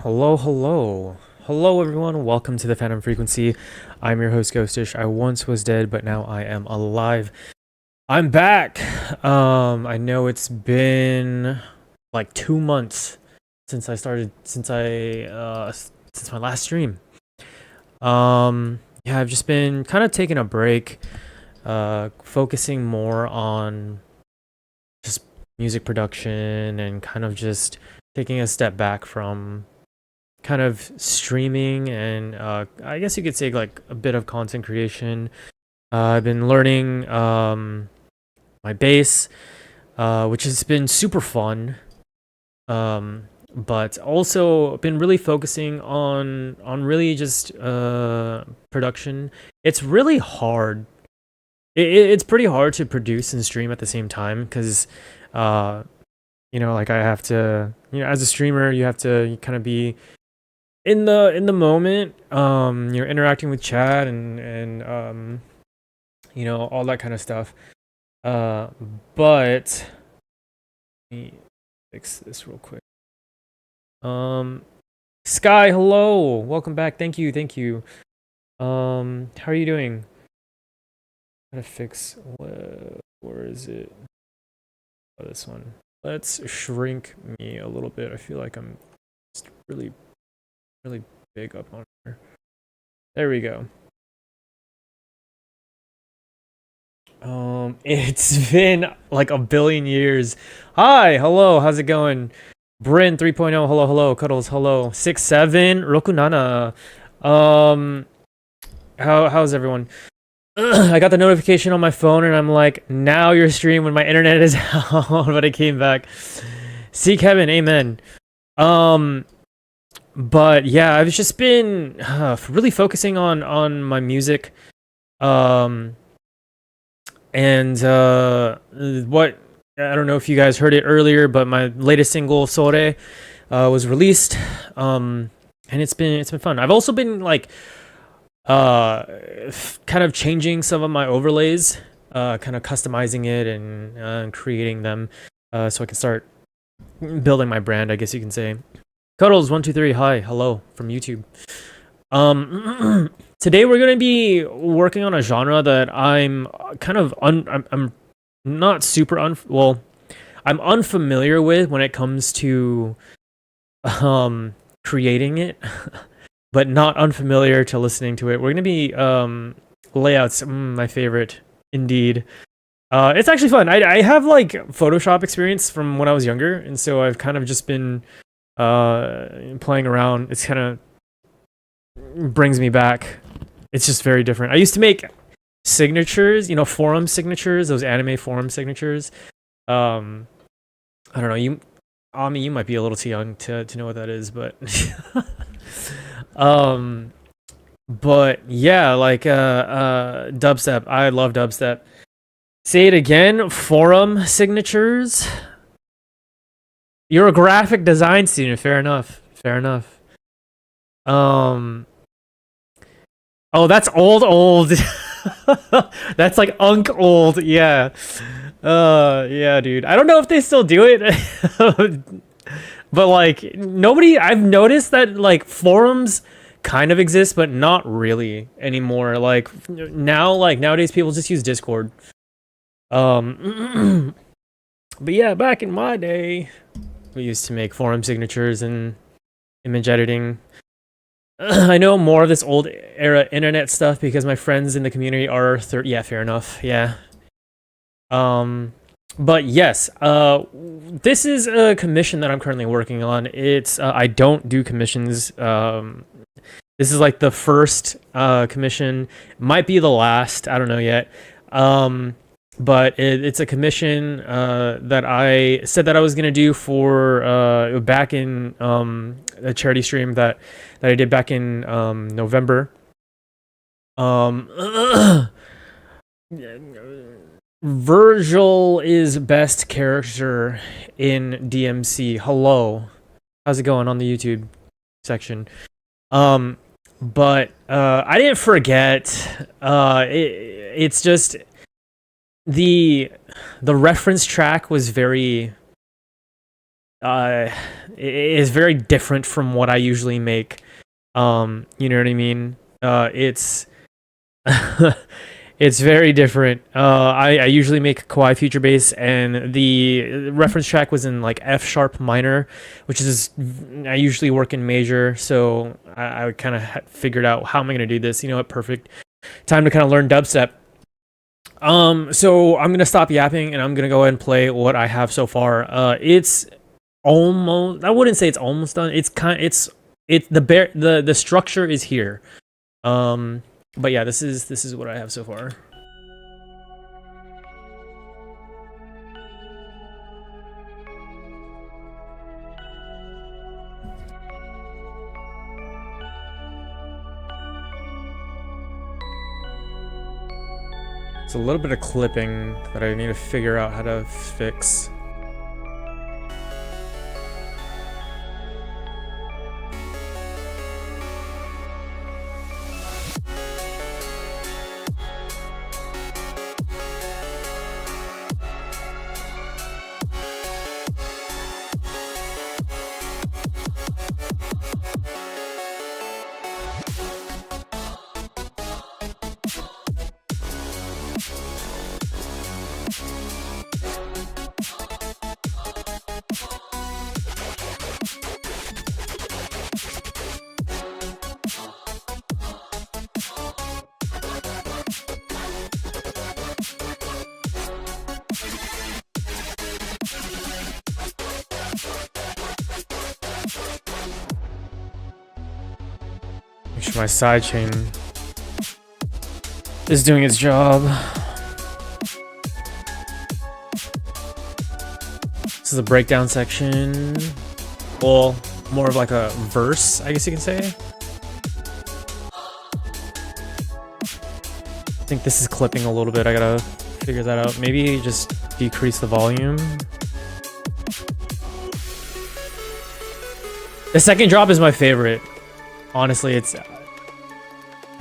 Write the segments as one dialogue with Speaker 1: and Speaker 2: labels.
Speaker 1: Hello, hello. Hello, everyone. Welcome to the Phantom Frequency. I'm your host, Ghostish. I once was dead, but now I am alive. I'm back. I know it's been like 2 months since I started, since my last stream. Yeah, I've just been kind of taking a break, focusing more on just music production and kind of just taking a step back from kind of streaming and I guess you could say like a bit of content creation. I've been learning my bass, which has been super fun. But also been really focusing on really just production. It's really hard. It's pretty hard to produce and stream at the same time because like I have to, as a streamer, you have to kind of be in the moment, you're interacting with chat and all that kind of stuff. But let me fix this real quick. Sky, hello, welcome back. Thank you. How are you doing? Gotta fix where is it? Oh, this one. Let's shrink me a little bit. I feel like I'm just really big up on her. There we go. It's been like a billion years. Hi, hello, how's it going? Bryn 3.0, hello, Cuddles, hello. 67, Rokunana. How's everyone? I got the notification on my phone and I'm like, now your stream when my internet is out, but I came back. See Kevin, amen. But yeah, I've just been really focusing on my music, and what I don't know if you guys heard it earlier, but my latest single "SOUREI" was released, and it's been fun. I've also been like kind of changing some of my overlays, kind of customizing it and creating them, so I can start building my brand, I guess you can say. Cuddles 123, hi, hello from YouTube. Today we're gonna be working on a genre that I'm kind of I'm not super I'm unfamiliar with when it comes to creating it, but not unfamiliar to listening to it. We're gonna be layouts, my favorite indeed. It's actually fun. I have like Photoshop experience from when I was younger, and so I've kind of just been playing around. It's kind of brings me back. It's just very different. I used to make signatures, forum signatures, those anime forum signatures. I don't know, you might be a little too young to know what that is, but but yeah, like dubstep. I love dubstep. Say it again, forum signatures. You're a graphic design student. Fair enough. Oh, that's old. That's like old. Yeah. Yeah, dude. I don't know if they still do it. But like I've noticed that like forums kind of exist, but not really anymore. Like nowadays people just use Discord. But yeah, back in my day, we used to make forum signatures and image editing. I know more of this old era internet stuff because my friends in the community are yeah, fair enough. Yeah. But yes, this is a commission that I'm currently working on. It's I don't do commissions. This is like the first commission. Might be the last. I don't know yet. But it's a commission that I said that I was gonna do for back in a charity stream that I did back in November. Virgil is best character in DMC. Hello, how's it going on the YouTube section? But I didn't forget. It's just the reference track was very is very different from what I usually make. You know what I mean? It's it's very different. I usually make Kawaii future bass, and the reference track was in like F sharp minor, which is I usually work in major. So I kind of figured out how am I going to do this. You know what? Perfect time to kind of learn dubstep. So I'm gonna stop yapping and I'm gonna go ahead and play what I have so far. It's almost, I wouldn't say it's almost done. The structure is here. But yeah, this is what I have so far. It's a little bit of clipping that I need to figure out how to fix. Make sure my sidechain is doing its job. This is a breakdown section. Well, more of like a verse, I guess you can say. I think this is clipping a little bit. I gotta figure that out. Maybe just decrease the volume. The second drop is my favorite. Honestly, I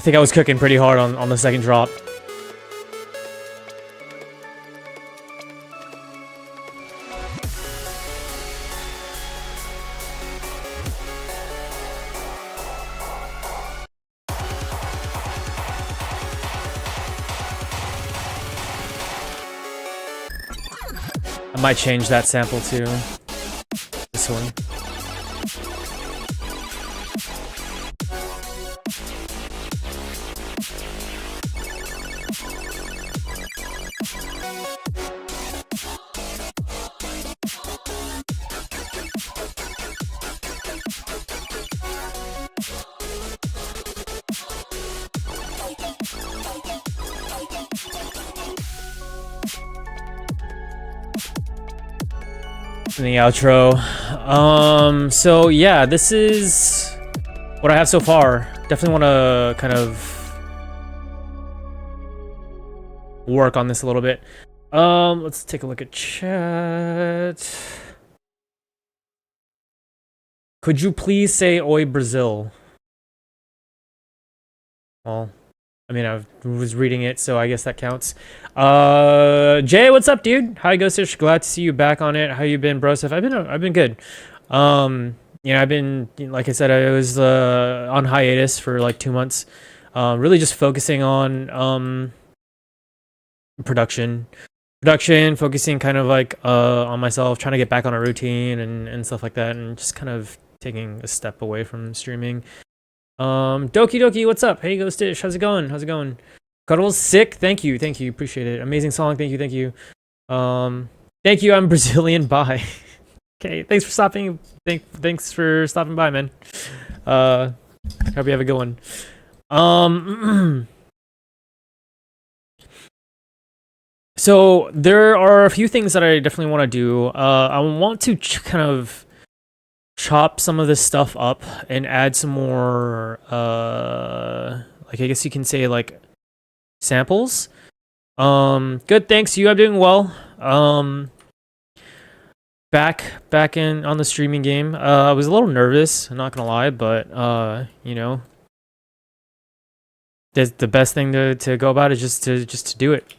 Speaker 1: think I was cooking pretty hard on the second drop. I might change that sample to this one. In the outro. So yeah, this is what I have so far. Definitely want to kind of work on this a little bit. Let's take a look at chat. Could you please say "Oi Brazil"? Well, I mean, I was reading it, so I guess that counts. Jay, what's up, dude? Hi, Ghostish. Glad to see you back on it. How you been, bro? Stuff. I've been good. You know, I've been, like I said, I was on hiatus for like 2 months. Really just focusing on production, focusing kind of like on myself, trying to get back on a routine and stuff like that, and just kind of taking a step away from streaming. Doki Doki, what's up? Hey, Ghostish, how's it going? Cuddles sick, thank you, appreciate it. Amazing song, thank you. Thank you, I'm Brazilian, bye. Okay, thanks for stopping. Thanks for stopping by, man. Hope you have a good one. So there are a few things that I definitely want to do. I want to kind of chop some of this stuff up and add some more like I guess you can say like samples. Good, thanks. I'm doing well. Back in on the streaming game. I was a little nervous, I'm not gonna lie, but you know, the best thing to go about is just to do it.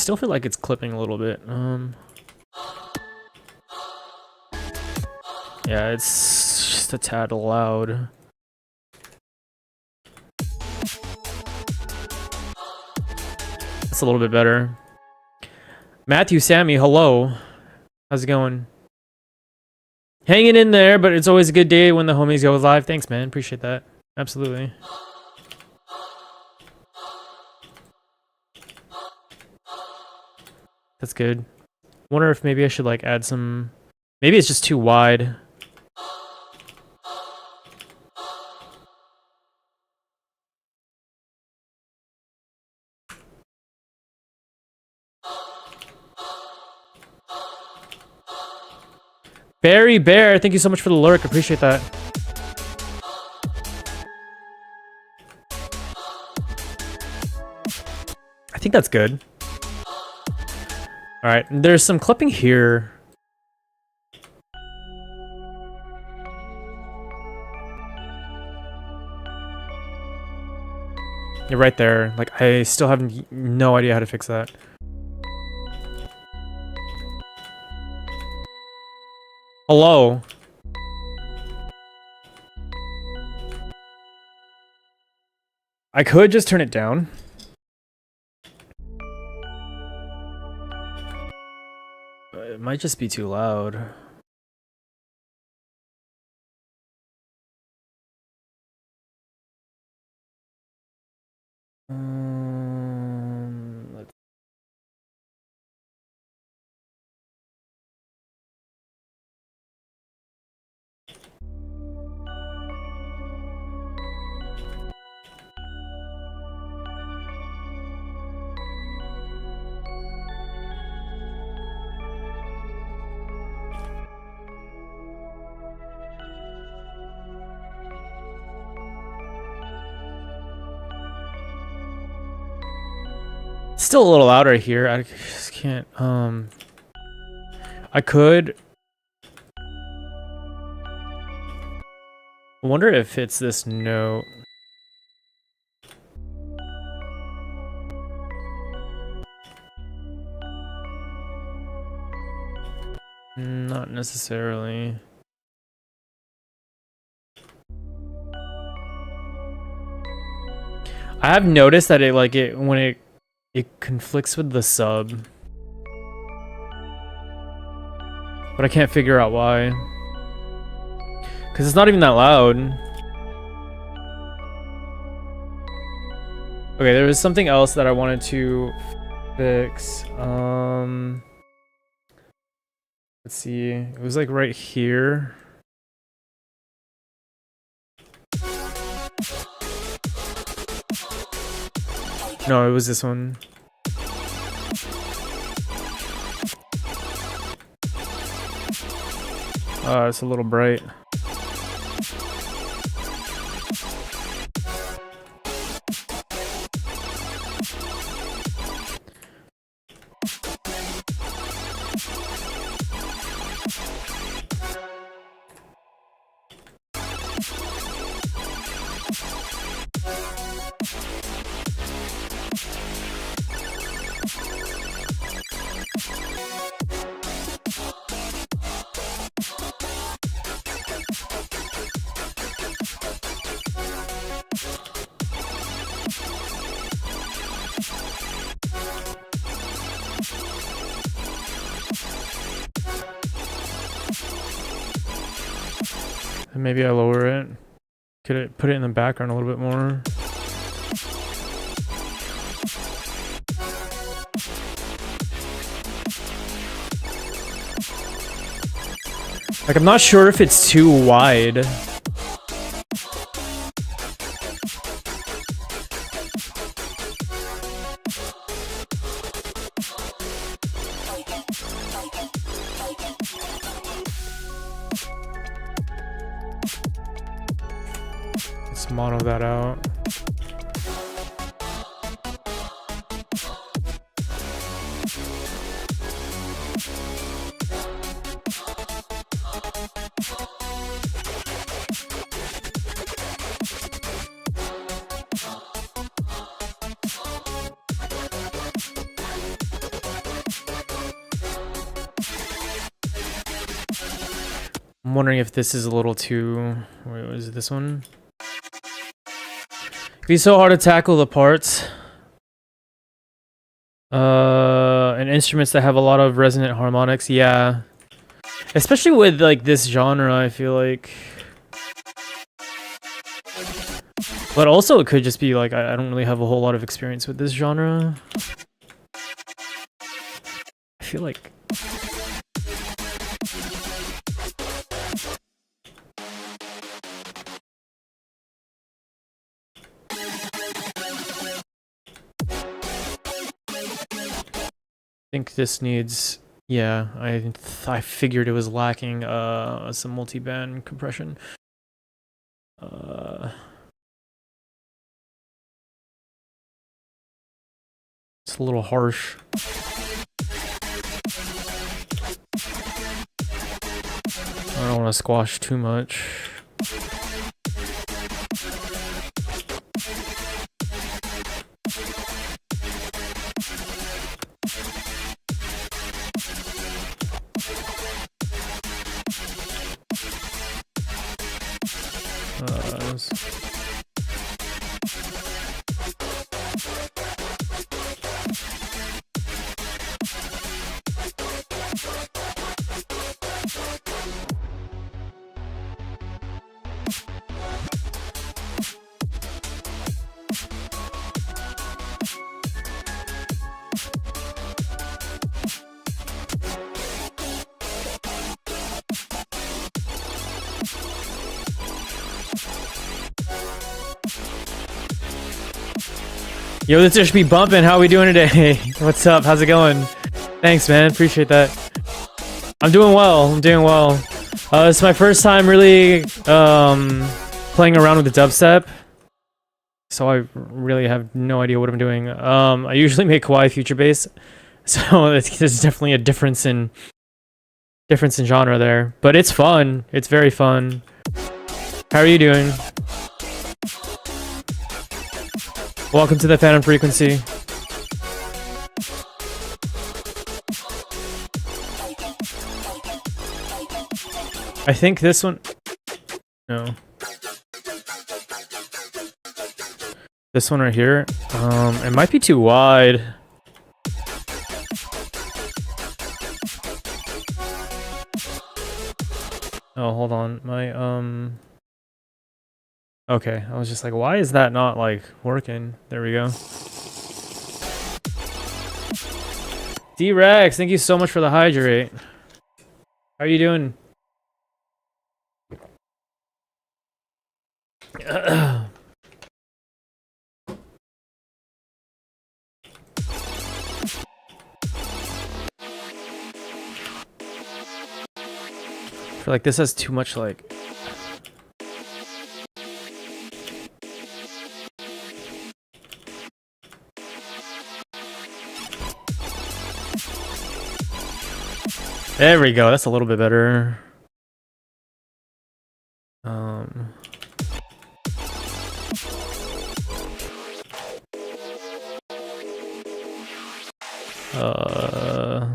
Speaker 1: still feel like it's clipping a little bit. Yeah, it's just a tad loud. That's a little bit better. Matthew, Sammy, hello. How's it going? Hanging in there, but it's always a good day when the homies go live. Thanks, man. Appreciate that. Absolutely. That's good. Wonder if maybe I should like add some... Maybe it's just too wide. Barry Bear, thank you so much for the lurk. Appreciate that. I think that's good. All right, there's some clipping here. You're right there. Like, I still have no idea how to fix that. Hello. I could just turn it down. It might just be too loud. Let's... Still a little louder here. I just can't. I could. I wonder if it's this note. Not necessarily. I have noticed that when it conflicts with the sub, but I can't figure out why. Because it's not even that loud. Okay, there was something else that I wanted to fix. Let's see. It was like right here. No, it was this one. It's a little bright. Maybe I lower it. Could it put it in the background a little bit more? Like, I'm not sure if it's too wide. Let's mono that out. wondering if this is a little too... Wait, was it this one? It'd be so hard to tackle the parts. And instruments that have a lot of resonant harmonics, yeah. Especially with like this genre, I feel like. But also it could just be like I don't really have a whole lot of experience with this genre. I feel like this needs, yeah, I figured it was lacking some multi-band compression. It's a little harsh. I don't want to squash too much. Yo, this should be bumping. How we doing today? What's up? How's it going? Thanks, man. Appreciate that. I'm doing well. I'm doing well. It's my first time really playing around with the dubstep, so I really have no idea what I'm doing. I usually make Kawaii future bass, so there's definitely a difference in genre there. But it's fun. It's very fun. How are you doing? Welcome to the Phantom Frequency. I think this one... No. This one right here. It might be too wide. Oh, hold on. My, Okay, I was just like, why is that not, like, working? There we go. D-Rex, thank you so much for the hydrate. How are you doing? I feel like this has too much, like... There we go, that's a little bit better.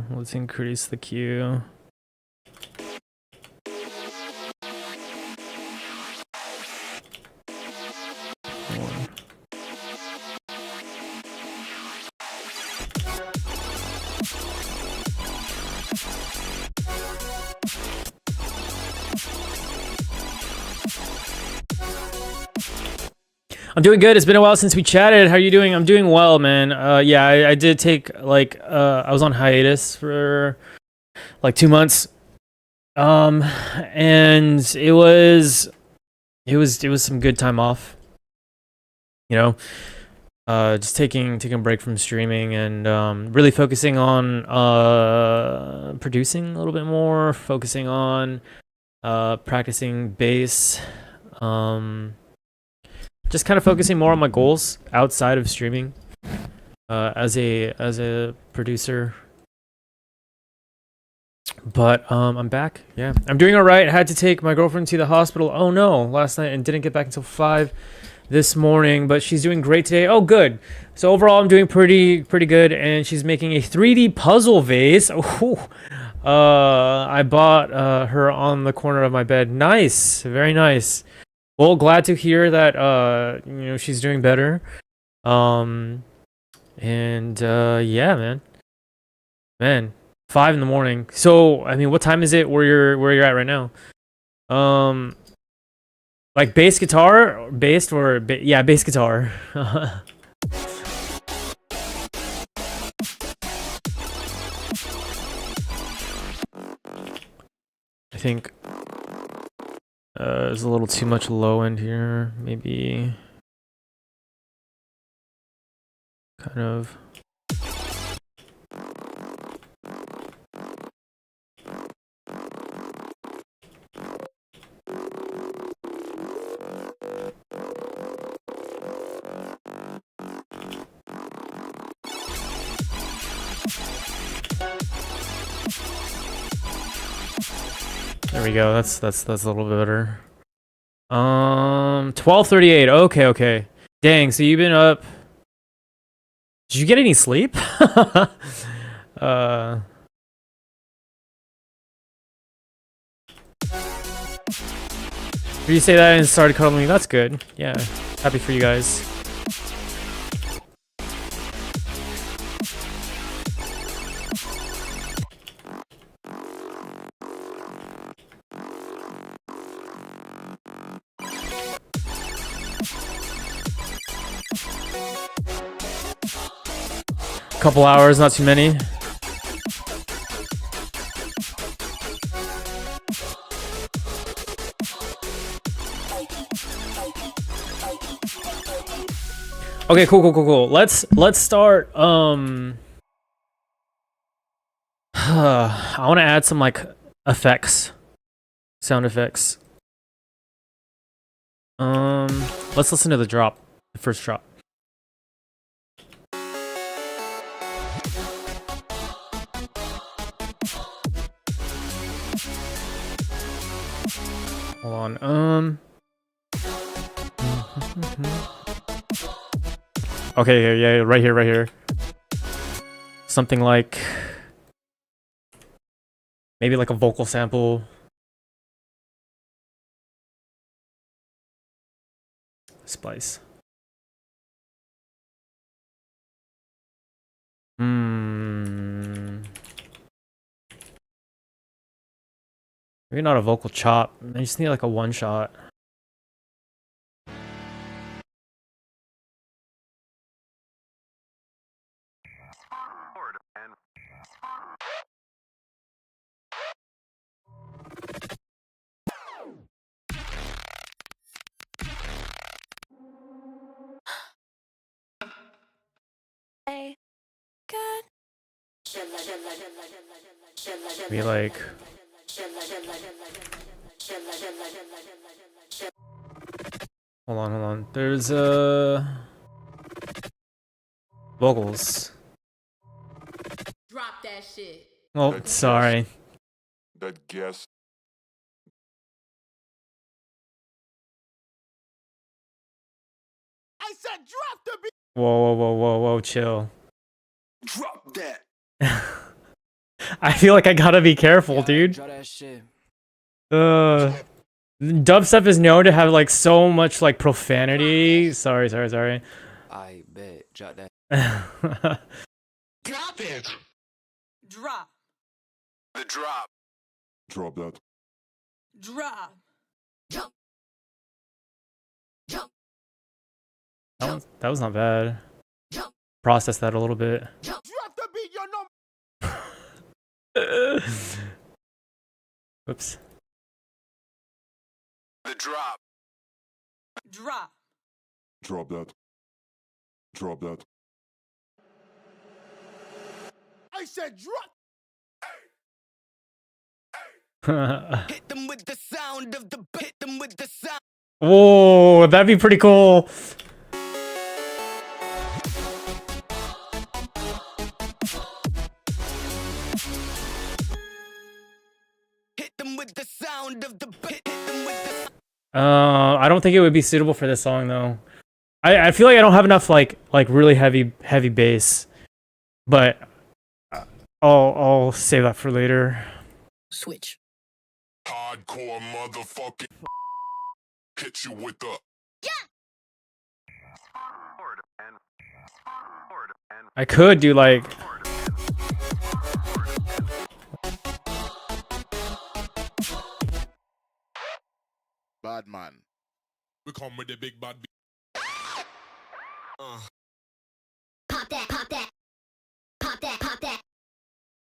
Speaker 1: Let's increase the Q. I'm doing good. It's been a while since we chatted. How are you doing? I'm doing well, man. Yeah, I did take like I was on hiatus for like 2 months, and it was some good time off. You know, just taking a break from streaming and really focusing on producing a little bit more, focusing on practicing bass. Just kind of focusing more on my goals outside of streaming as a producer. But I'm back. Yeah, I'm doing all right. I had to take my girlfriend to the hospital. Oh no, last night, and didn't get back until 5 this morning. But she's doing great today. Oh, good. So overall, I'm doing pretty good. And she's making a 3D puzzle vase. Ooh, I bought her on the corner of my bed. Nice, very nice. Well, glad to hear that you know, she's doing better. And yeah, man, 5 in the morning. So I mean, what time is it where you're at right now? Like bass guitar, yeah, bass guitar. I think there's a little too much low end here. Maybe kind of. There we go. That's a little bit better. 12:38. Okay. Dang. So you've been up. Did you get any sleep? You say that and started cuddling. That's good. Yeah. Happy for you guys. Couple hours, not too many. Okay, cool. Let's start. I want to add some like effects, sound effects. Let's listen to the drop, the first drop. Hold on. Okay, yeah, right here. Something like maybe like a vocal sample. Splice. Maybe not a vocal chop. I just need like a one shot. Be like hold on. There's vocals.
Speaker 2: Drop that shit.
Speaker 1: Oh, sorry.
Speaker 3: That guess.
Speaker 2: I said drop the beat.
Speaker 1: Whoa, chill.
Speaker 3: Drop that.
Speaker 1: I feel like I gotta be careful, dude.
Speaker 4: Drop that shit.
Speaker 1: Dubstep is known to have like so much like profanity. Sorry.
Speaker 4: I bet. Drop that.
Speaker 3: Drop it.
Speaker 2: Drop.
Speaker 3: The drop. Drop that.
Speaker 2: Drop. Jump.
Speaker 1: That was not bad.
Speaker 2: Jump.
Speaker 1: Process that a little bit.
Speaker 2: Drop the beat, your number.
Speaker 1: Whoops.
Speaker 3: The drop.
Speaker 2: Drop.
Speaker 3: Drop that. Drop that.
Speaker 2: I said drop.
Speaker 4: Hit them with the sound of the. Hit them with the sound.
Speaker 1: Whoa, that'd be pretty cool.
Speaker 4: Hit them with the sound of the. Hit them with the.
Speaker 1: I don't think it would be suitable for this song though. I feel like I don't have enough like really heavy bass, but I'll save that for later.
Speaker 4: Switch.
Speaker 3: Hardcore motherfucking. Hit you with the.
Speaker 1: I could do like.
Speaker 2: Bad man. We come with the big bad.
Speaker 5: Pop that, pop that. Pop that, pop that.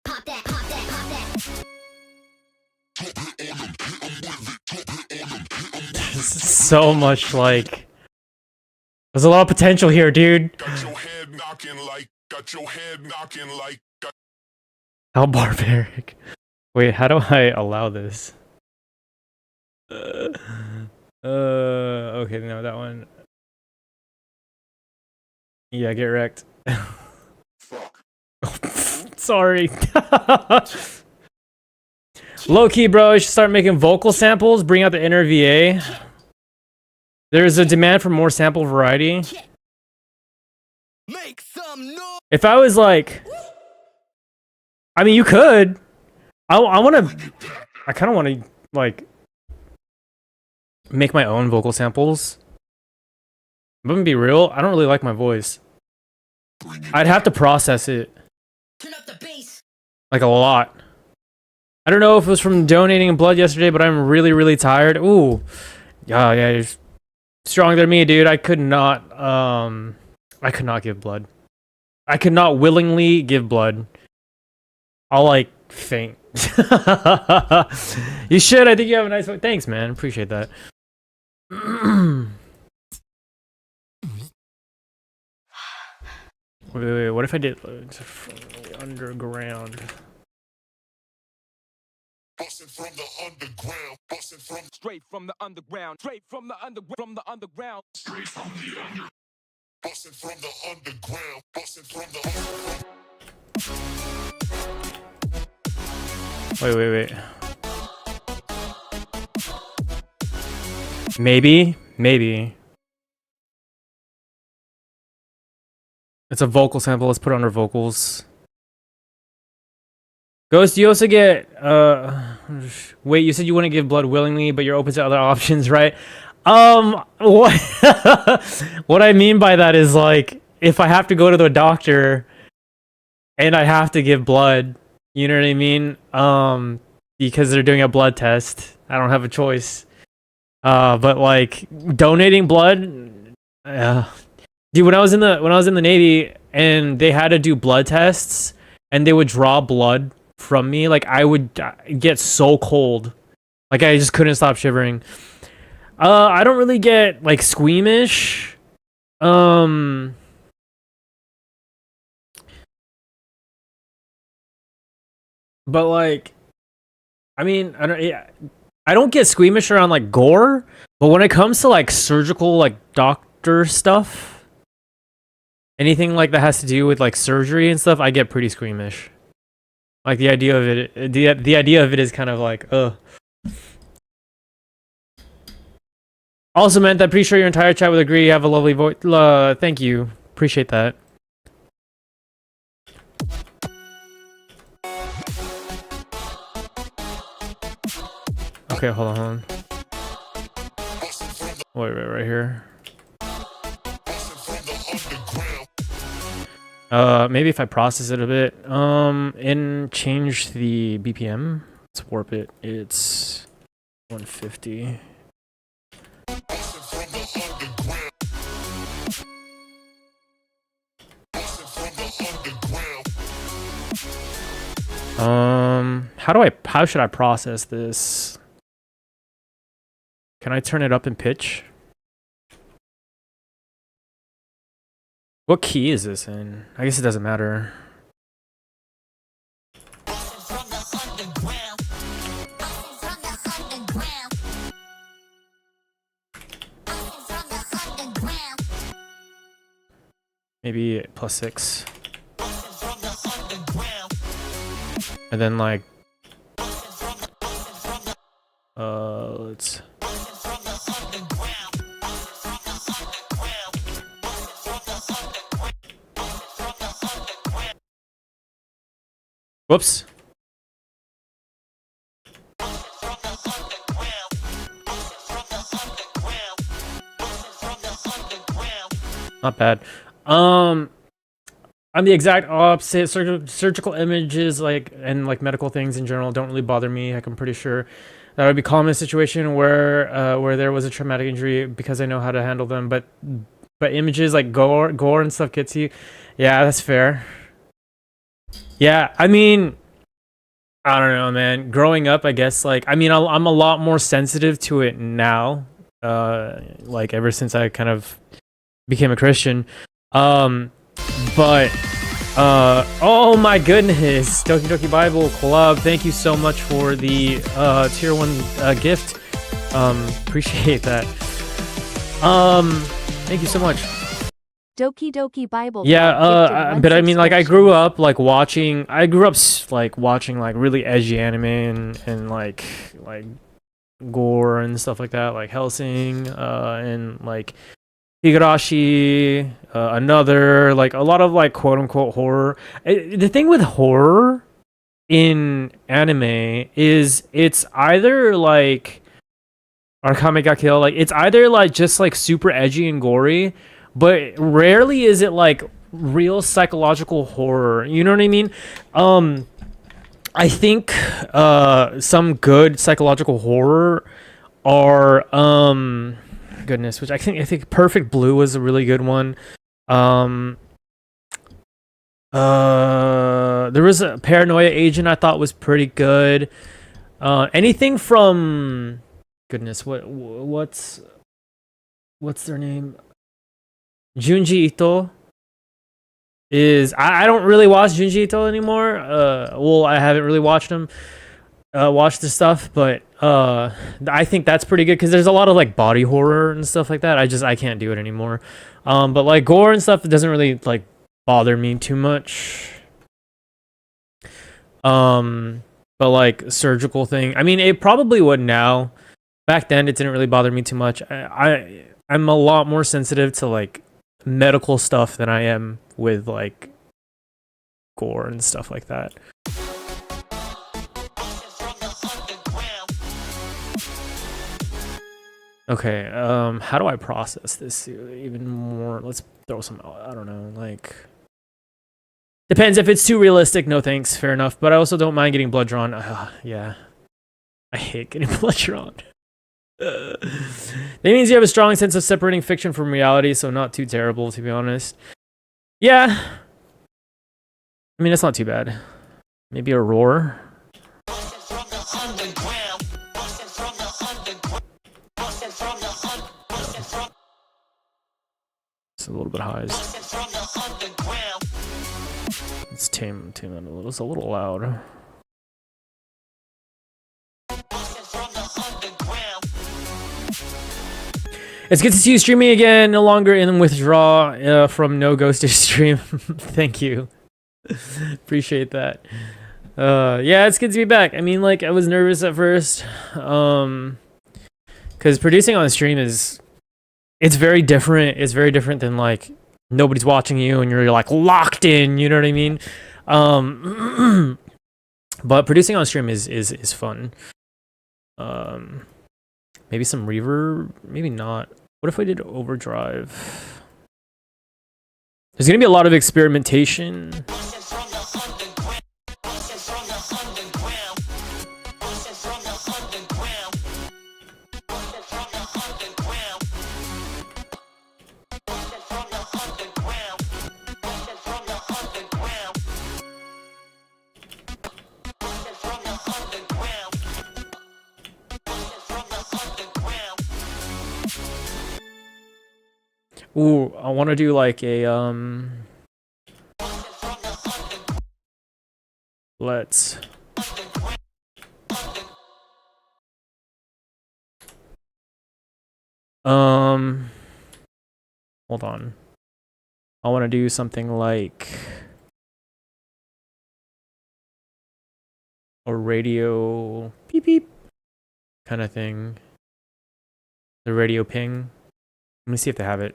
Speaker 5: Pop that, pop that, pop that.
Speaker 1: This is so much like. There's a lot of potential here, dude.
Speaker 3: Got your head knocking like. Got your head knocking like.
Speaker 1: How barbaric. Wait, how do I allow this? Okay, no, that one. Yeah, get wrecked.
Speaker 3: Fuck.
Speaker 1: Sorry. Low key, bro. You should start making vocal samples. Bring out the inner VA. There's a demand for more sample variety.
Speaker 4: Make some noise.
Speaker 1: If I was like, I mean, you could. I want to. I kind of want to like make my own vocal samples. I'm gonna be real. I don't really like my voice. I'd have to process it.
Speaker 4: Turn up the bass.
Speaker 1: Like a lot. I don't know if it was from donating blood yesterday, but I'm really, really tired. Ooh. Yeah, you're stronger than me, dude. I could not give blood. I could not willingly give blood. I'll like faint. You should. I think you have a nice voice. Thanks, man. Appreciate that. Wait. What if I did underground?
Speaker 3: Busting from the underground. Busting from.
Speaker 2: Straight from the underground. Straight from the underground.
Speaker 3: Straight from the under. Busting from the underground. Busting from the underground.
Speaker 1: Wait. Maybe. It's a vocal sample. Let's put it under vocals. Ghost, you also get wait, you said you wouldn't give blood willingly, but you're open to other options, right? What what I mean by that is like if I have to go to the doctor and I have to give blood, you know what I mean? Because they're doing a blood test. I don't have a choice. But like donating blood, dude, when I was in the Navy and they had to do blood tests and they would draw blood from me, like I would get so cold, like I just couldn't stop shivering. I don't really get like squeamish. But like, I mean, I don't get squeamish around like gore, but when it comes to like surgical, like doctor stuff, anything like that has to do with like surgery and stuff, I get pretty squeamish. Like the idea of it, the idea of it is kind of like, Also, meant I'm pretty sure your entire chat would agree. You have a lovely voice. Thank you. Appreciate that. Okay, hold on. Wait, right here. Maybe if I process it a bit, and change the BPM. Let's warp it. It's 150. How should I process this? Can I turn it up in pitch? What key is this in? I guess it doesn't matter. Maybe +6. And then like let's whoops. Not bad. I'm the exact opposite. Surgical images, like, and like medical things in general, don't really bother me. Like, I'm pretty sure that would be common in a situation where there was a traumatic injury because I know how to handle them. But images like gore and stuff gets you. Yeah, that's fair. Yeah, I mean, I don't know, man. Growing up, I guess, like, I mean, I'm a lot more sensitive to it now. Like, ever since I kind of became a Christian. But oh my goodness, Doki Doki Bible Club, thank you so much for the tier 1 gift. Appreciate that. Thank you so much.
Speaker 6: Doki Doki Bible.
Speaker 1: Yeah, but I mean, like, I grew up like watching like really edgy anime and like gore and stuff like that, like Hellsing, and like Higurashi, another, like, a lot of like quote unquote horror. The thing with horror in anime is it's either like Arkame ga Kill, like, it's either like just like super edgy and gory, but rarely is it like real psychological horror. You know what I mean? I think some good psychological horror are goodness, which I think Perfect Blue was a really good one. There was a Paranoia Agent I thought was pretty good. Anything from goodness, what's their name? Junji Ito is I don't really watch Junji Ito anymore. Well, I haven't really watched him. Watch the stuff, but I think that's pretty good because there's a lot of like body horror and stuff like that. I can't do it anymore. But like gore and stuff, it doesn't really like bother me too much. But like surgical thing, I mean, it probably would now. Back then, it didn't really bother me too much. I'm a lot more sensitive to like medical stuff than I am with like gore and stuff like that. Okay, how do I process this even more? Let's throw some, I don't know, like, depends. If it's too realistic, no thanks, fair enough. But I also don't mind getting blood drawn. Yeah, I hate getting blood drawn. That means you have a strong sense of separating fiction from reality, so not too terrible, to be honest. Yeah, I mean, it's not too bad. Maybe a roar. It's a little bit high. Let's tame it a little. It's a little loud. It's good to see you streaming again. No longer in withdrawal from no Ghostish stream. Thank you. Appreciate that. Yeah, it's good to be back. I mean, like, I was nervous at first. Because producing on stream it's very different. It's very different than like nobody's watching you and you're like locked in, you know what I mean? But producing on stream is fun. Maybe some reverb, maybe not. What if I did overdrive? There's gonna be a lot of experimentation. Ooh, I want to do like a let's hold on. I want to do something like a radio beep beep kind of thing. The radio ping. Let me see if they have it.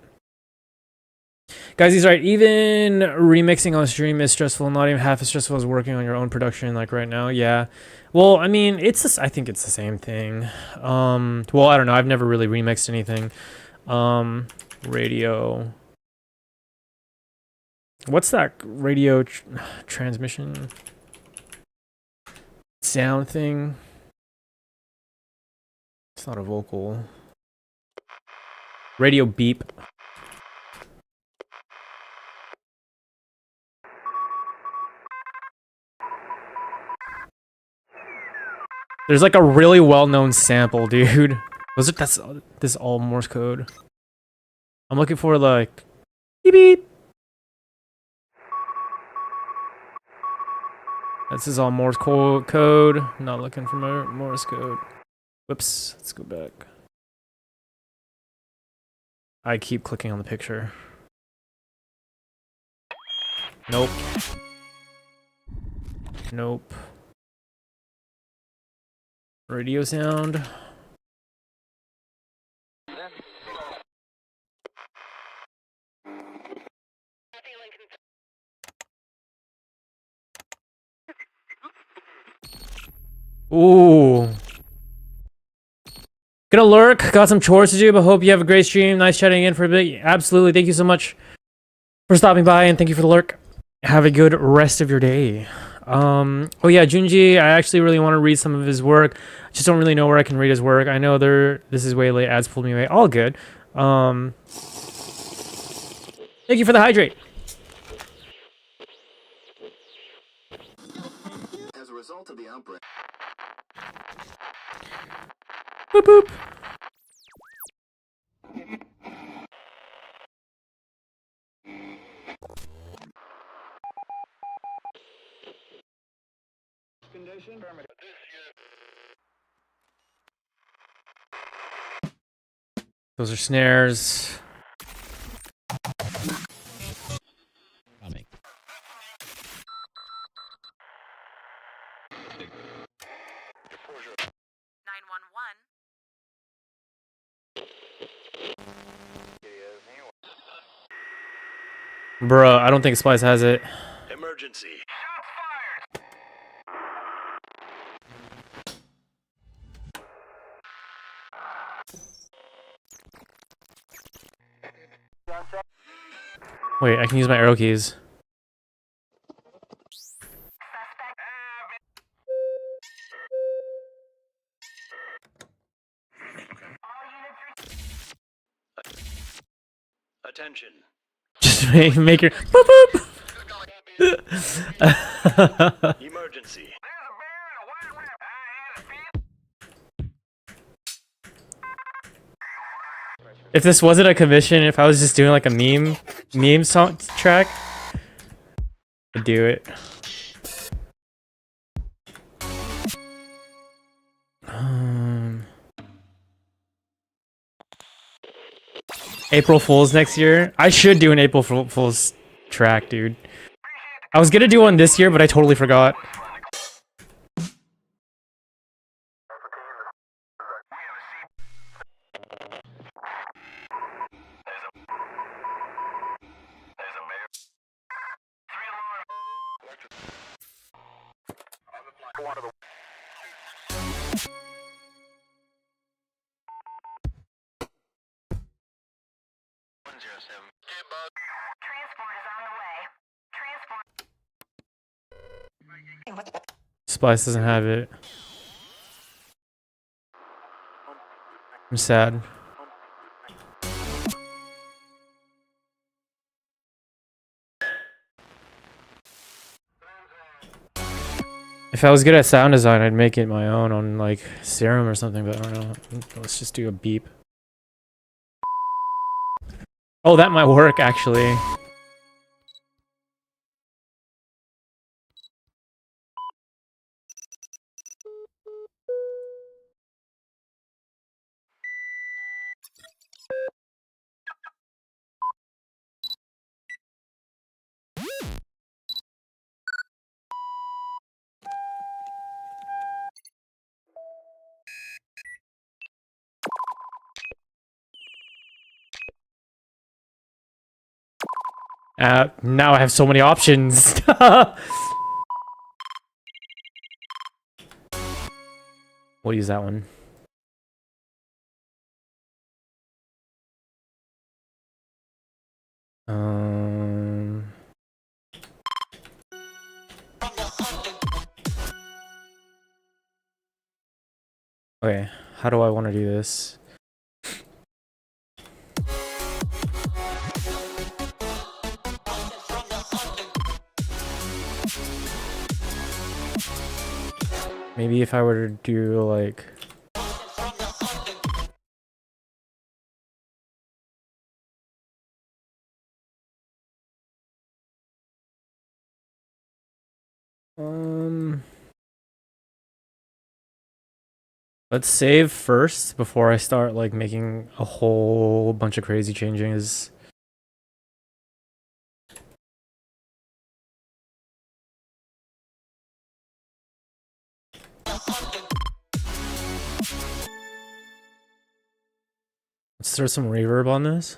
Speaker 1: Guys, he's right. Even remixing on stream is stressful. Not even half as stressful as working on your own production, like right now. Yeah. Well, I mean, I think it's the same thing. Well, I don't know. I've never really remixed anything. Radio What's that radio transmission sound thing? It's not a vocal. Radio beep. There's like a really well-known sample, dude. This is all Morse code. I'm looking for like beep beep. This is all Morse code. Not looking for Morse code. Whoops. Let's go back. I keep clicking on the picture. Nope. Nope. Radio sound. Ooh. Gonna lurk. Got some chores to do, but hope you have a great stream. Nice chatting in for a bit. Absolutely. Thank you so much for stopping by, and thank you for the lurk. Have a good rest of your day. Oh yeah, Junji, I actually really want to read some of his work. I just don't really know where I can read his work. I know this is way late. Ads pulled me away. All good. Thank you for the hydrate.
Speaker 7: As a result of the outbreak.
Speaker 1: Boop boop. Those are snares.
Speaker 8: Coming.
Speaker 1: Bruh, I don't think Splice has it.
Speaker 7: Emergency.
Speaker 1: Wait, I can use my arrow keys.
Speaker 7: Attention.
Speaker 1: Just make your boop boop.
Speaker 7: Emergency.
Speaker 1: If this wasn't a commission, if I was just doing like a meme song track, I'd do it. April Fools next year. I should do an April Fools track, dude. I was gonna do one this year, but I totally forgot. Splice doesn't have it. I'm sad. If I was good at sound design, I'd make it my own on like Serum or something, but I don't know. Let's just do a beep. Oh, that might work actually. Now I have so many options. We'll use that one. Okay, how do I want to do this? Maybe if I were to do like let's save first before I start like making a whole bunch of crazy changes. Let's throw some reverb on this.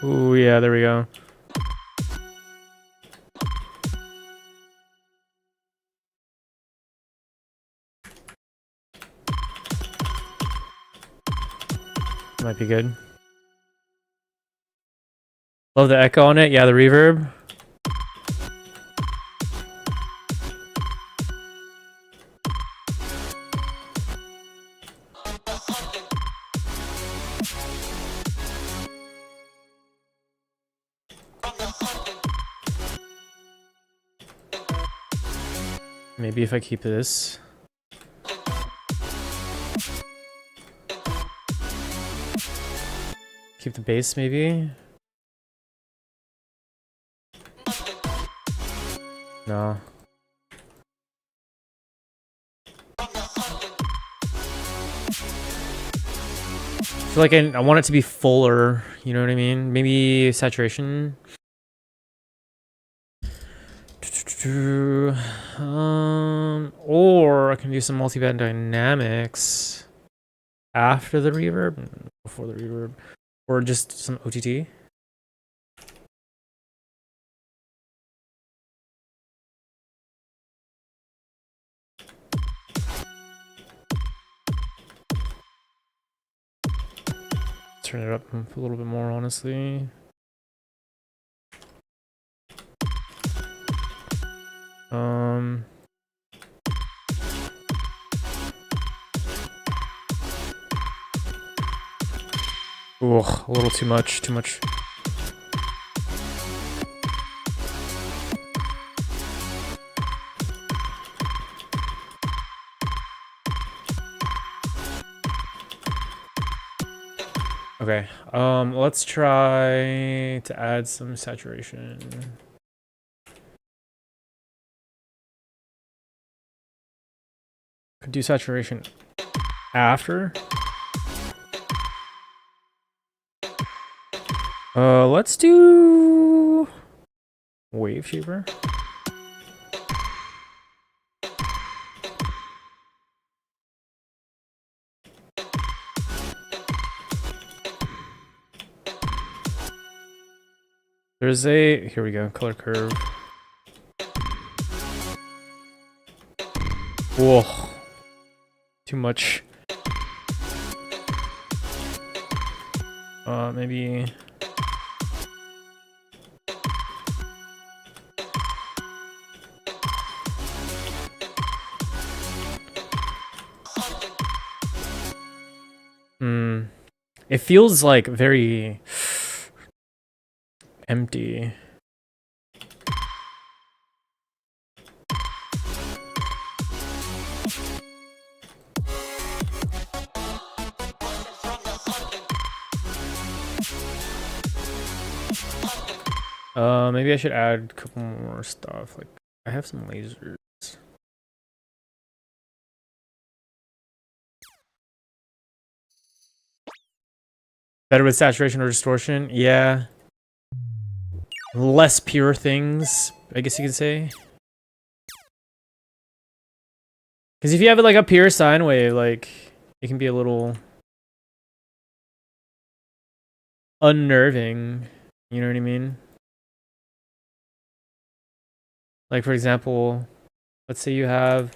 Speaker 1: Ooh, yeah, there we go. Might be good. Love the echo on it. Yeah, the reverb. Maybe if I keep this. Keep the bass, maybe? No. I feel like I want it to be fuller, you know what I mean? Maybe saturation. Or I can do some multiband dynamics after the reverb, before the reverb, or just some OTT. Turn it up a little bit more, honestly. Ooh, a little too much, too much. Okay, let's try to add some saturation. Could do saturation after. Let's do WaveTuber. There's a, here we go, color curve. Whoa, too much. Maybe. It feels like very empty. Maybe I should add a couple more stuff. Like, I have some lasers. Better with saturation or distortion? Yeah. Less pure things, I guess you could say. Because if you have it like a pure sine wave, like, it can be a little unnerving. You know what I mean? Like, for example, let's say you have...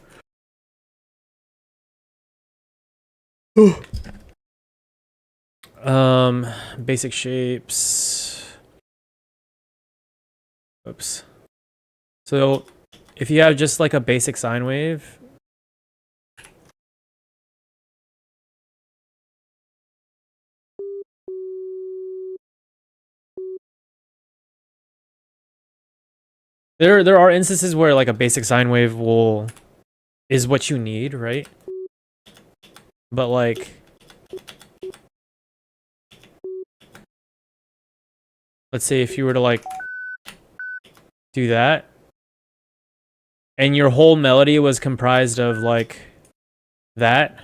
Speaker 1: Basic shapes. Oops. So if you have just like a basic sine wave, there are instances where like a basic sine wave is what you need, right? But like let's say if you were to like do that and your whole melody was comprised of like that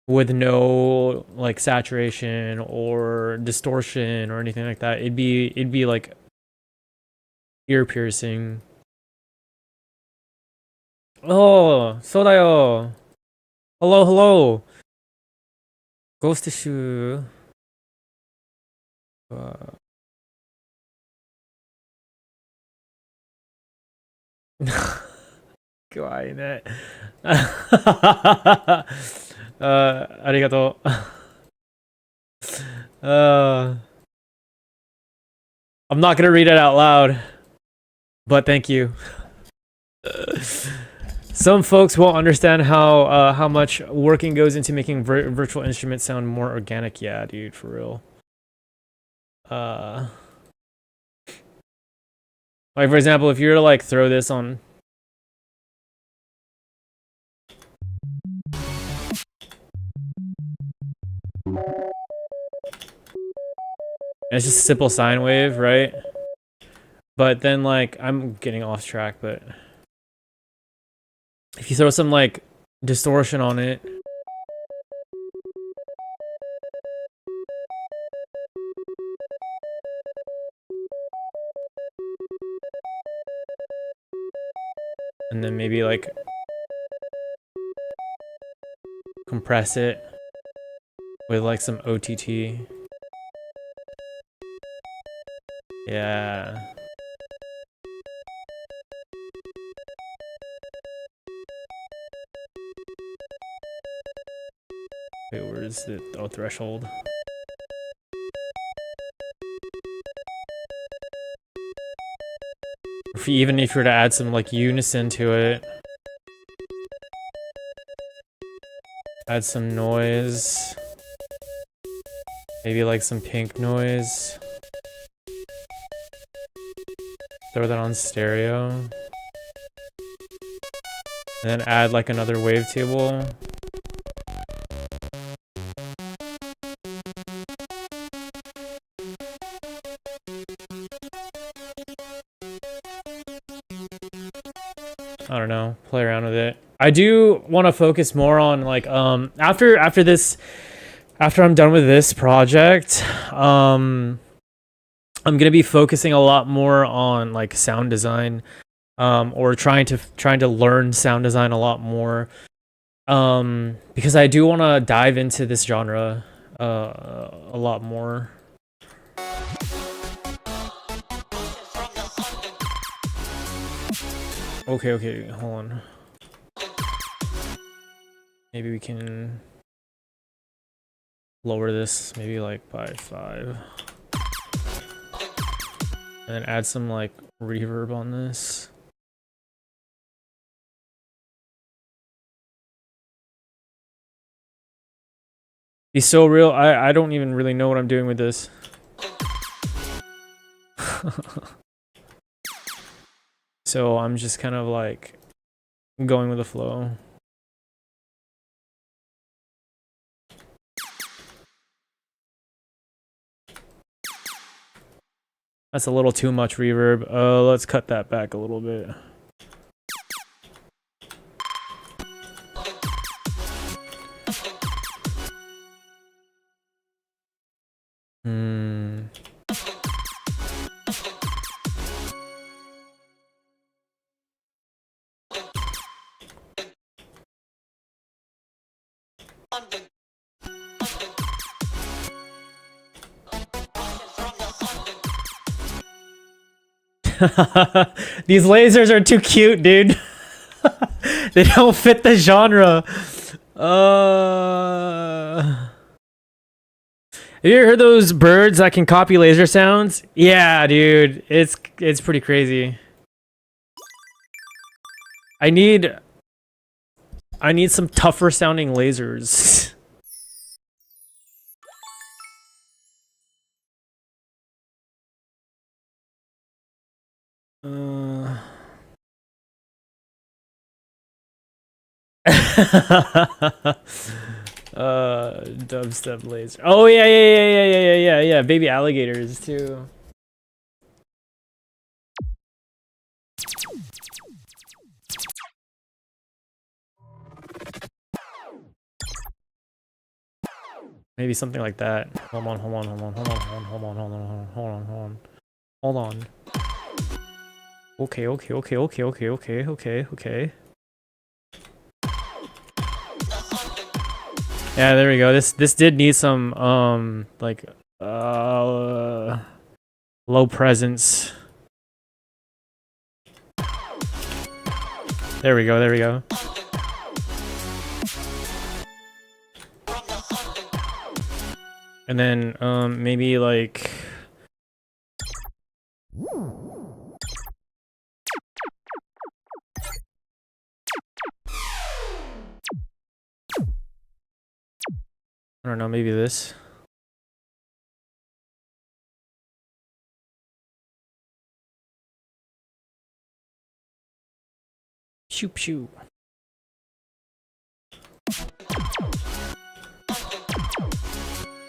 Speaker 1: with no like saturation or distortion or anything like that, it'd be like ear piercing. Oh, そうだよ. Hello, hello. Ghostish. Kawaii ね。ありがとう。I'm not gonna read it out loud, but thank you. Some folks won't understand how much working goes into making virtual instruments sound more organic. Yeah, dude, for real. Like for example, if you were to like throw this on, it's just a simple sine wave, right? But then like I'm getting off track, but if you throw some like distortion on it, and then maybe like compress it with like some OTT. Yeah. Wait, where is it? Oh, threshold. Even if you were to add some like unison to it, add some noise, maybe like some pink noise, throw that on stereo, and then add like another wavetable. I don't know, play around with it. I do want to focus more on like after I'm done with this project, I'm gonna be focusing a lot more on like sound design, or trying to learn sound design a lot more, because I do want to dive into this genre a lot more. Okay, hold on. Maybe we can lower this maybe like by 5. And then add some like reverb on this. He's so real. I don't even really know what I'm doing with this. So I'm just kind of like going with the flow. That's a little too much reverb. Let's cut that back a little bit. These lasers are too cute, dude. They don't fit the genre. you ever heard those birds that can copy laser sounds? Yeah, dude, it's pretty crazy. I need some tougher sounding lasers. Dubstep laser. Oh yeah. Baby alligators too. Maybe something like that. Hold on. Okay. Yeah, there we go. This did need some like low presence. There we go. And then maybe like I don't know, maybe this. Shoo.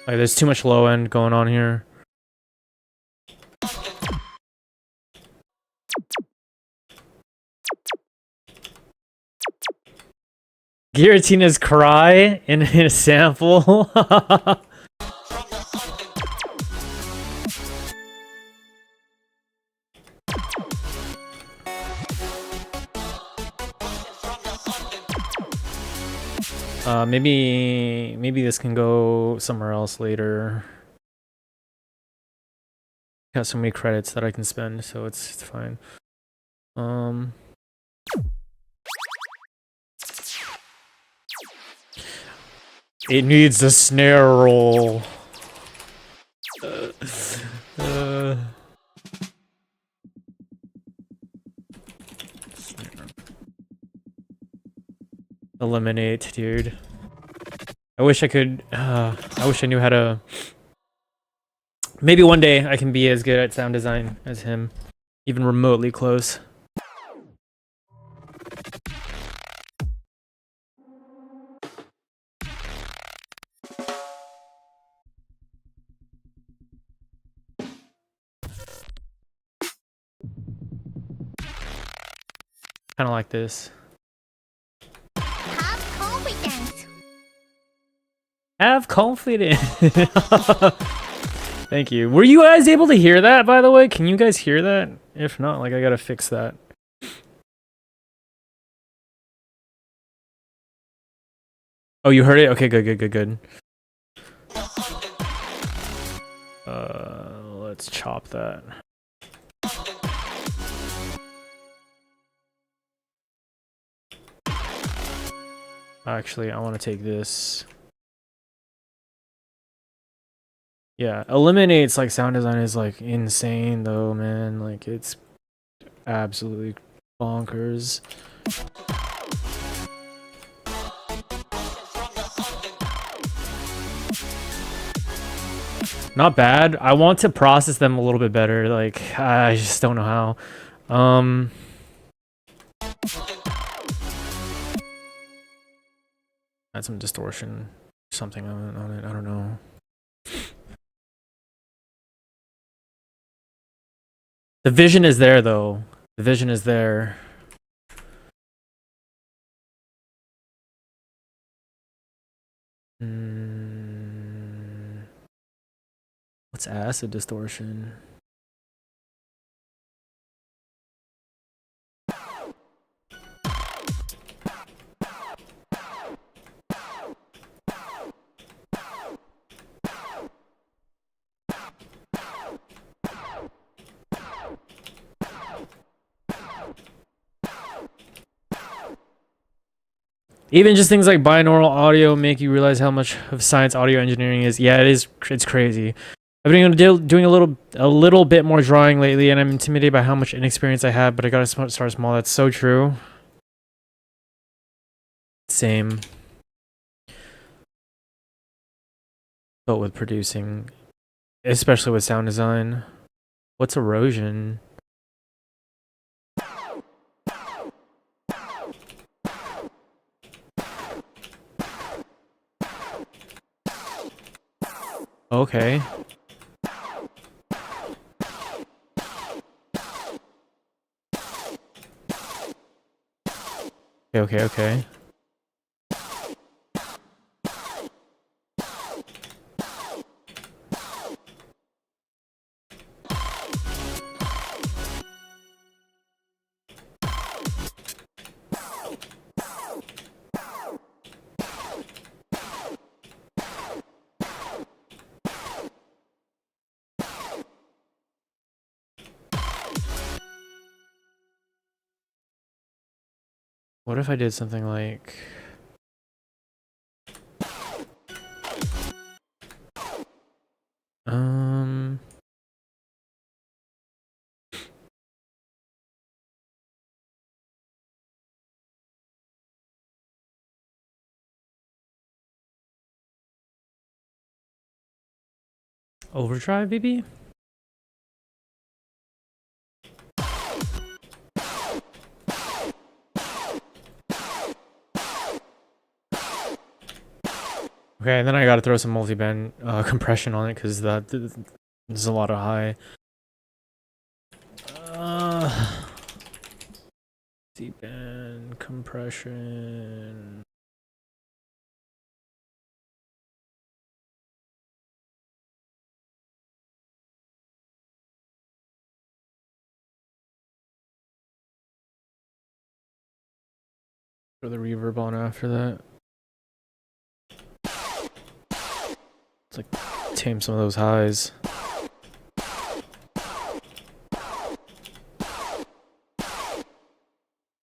Speaker 1: Like, there's too much low end going on here. Guillotina's cry in a sample. Maybe this can go somewhere else later. Got so many credits that I can spend, so it's fine. It needs a snare roll. Eliminate, dude. I wish I could. I wish I knew how to. Maybe one day I can be as good at sound design as him, even remotely close. Kind of like this.
Speaker 5: Have confidence.
Speaker 1: Have confidence. Thank you. Were you guys able to hear that, by the way? Can you guys hear that? If not, like, I gotta fix that. Oh, you heard it? Okay, good. Let's chop that. Actually, I want to take this. Yeah, eliminates like sound design is like insane though, man. Like it's absolutely bonkers. Not bad. I want to process them a little bit better. Like I just don't know how. Add some distortion, something on it. I don't know. The vision is there, though. The vision is there. What's acid distortion? Even just things like binaural audio make you realize how much of science audio engineering is. Yeah, it is. It's crazy. I've been doing a little bit more drawing lately, and I'm intimidated by how much inexperience I have. But I gotta start small. That's so true. Same. But with producing, especially with sound design. What's erosion? Okay. Okay. What if I did something like... Overdrive, maybe? Okay, and then I gotta throw some multi-band compression on it because there's a lot of high. Multi-band compression. Throw the reverb on after that. It's like tame some of those highs.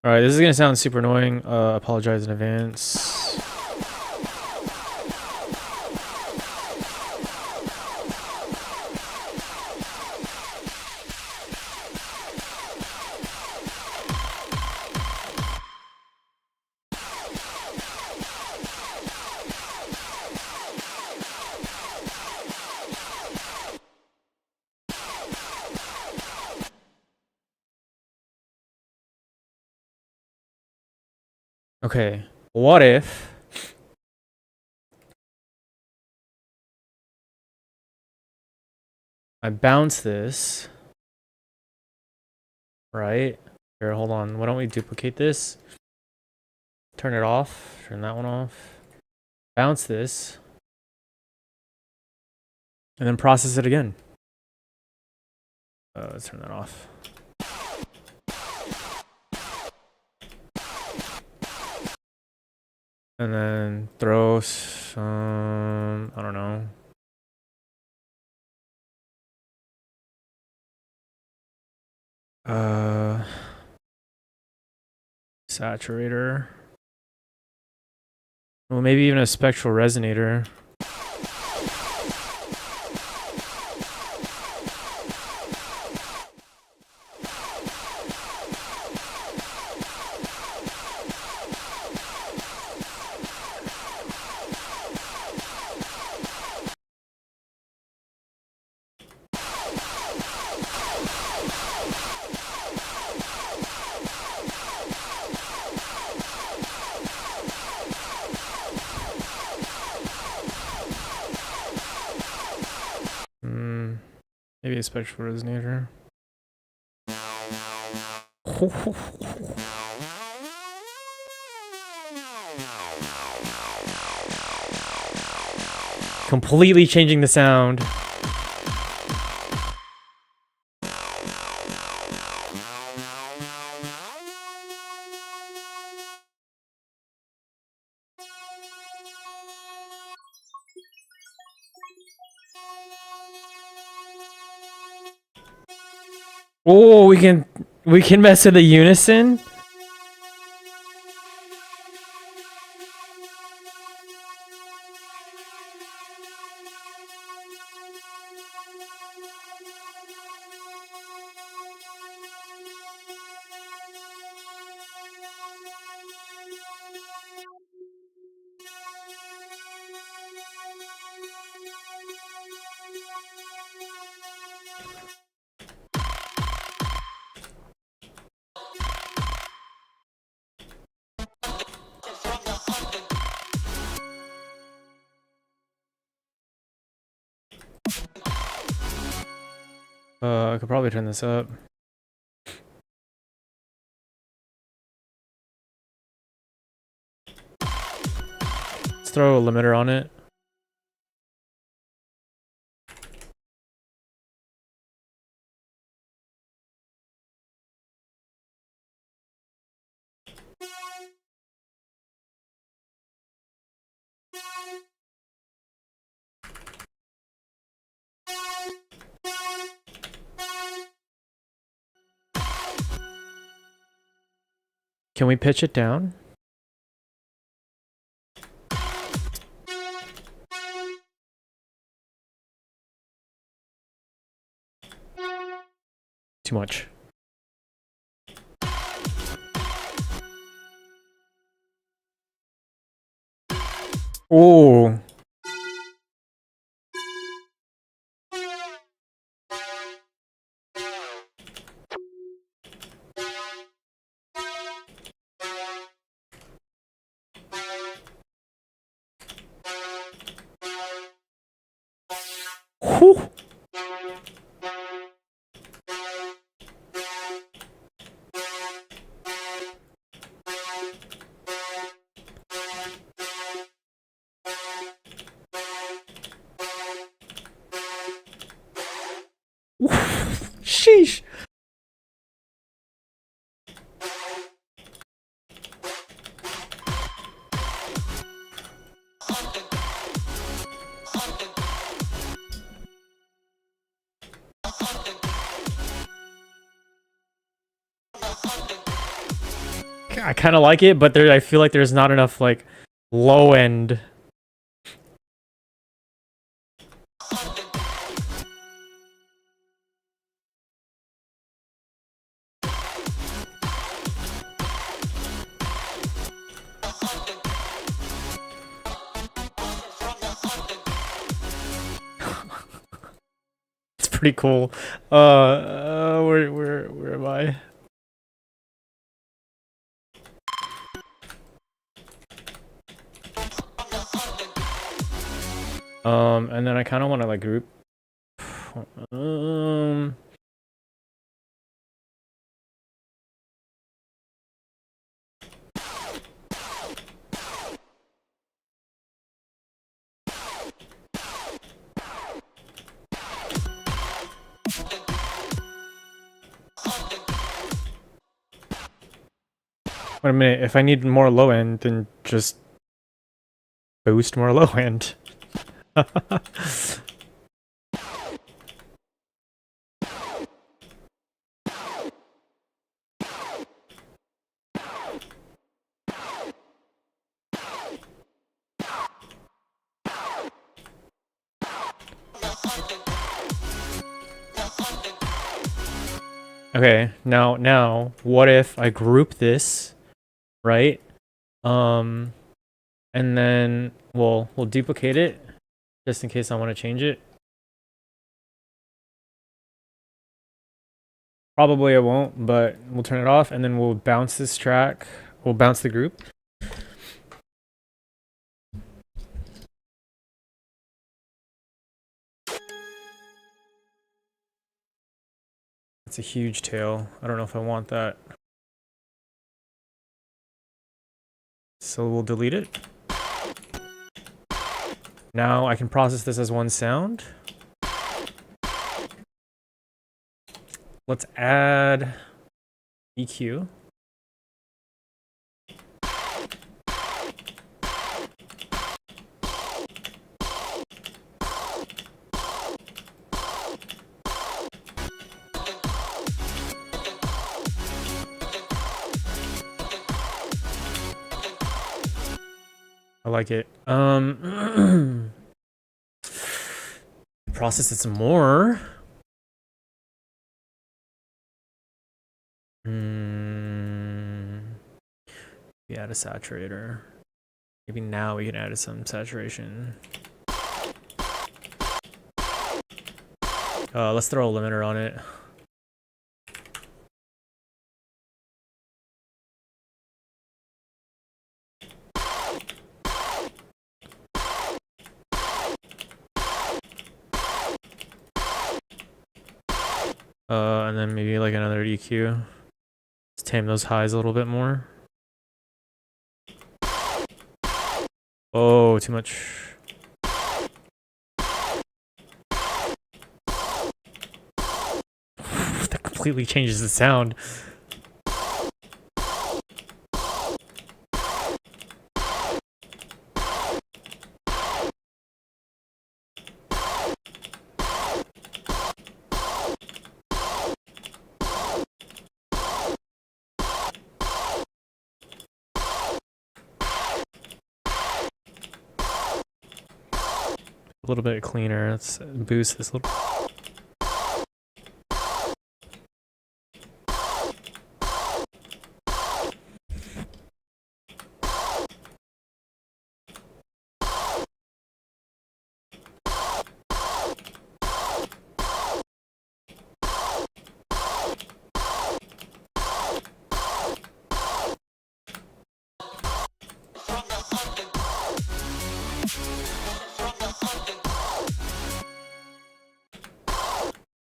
Speaker 1: Alright, this is gonna sound super annoying. Apologize in advance. Okay, what if I bounce this, right? Here, hold on. Why don't we duplicate this? Turn it off. Turn that one off. Bounce this. And then process it again. Let's turn that off. And then throw some, I don't know. Saturator. Well, maybe even a spectral resonator. Maybe a spectral resonator. Completely changing the sound. Oh, we can mess with the unison. I could probably turn this up. Let's throw a limiter on it. Can we pitch it down? Too much. Oh. Whew. Sheesh. I kind of like it, but I feel like there's not enough like low end. It's pretty cool. Where am I? And then I kind of want to like group. Wait a minute, if I need more low end, then just boost more low end. Okay, now, what if I group this, right? And then we'll duplicate it, just in case I want to change it. Probably I won't, but we'll turn it off, and then we'll bounce this track. We'll bounce the group. It's a huge tail. I don't know if I want that. So we'll delete it. Now I can process this as one sound. Let's add EQ. I like it. Process it some more. We add a saturator. Maybe now we can add some saturation. Let's throw a limiter on it. And then maybe like another EQ. Let's tame those highs a little bit more. Oh, too much. That completely changes the sound. A little bit cleaner. Let's boost this a little.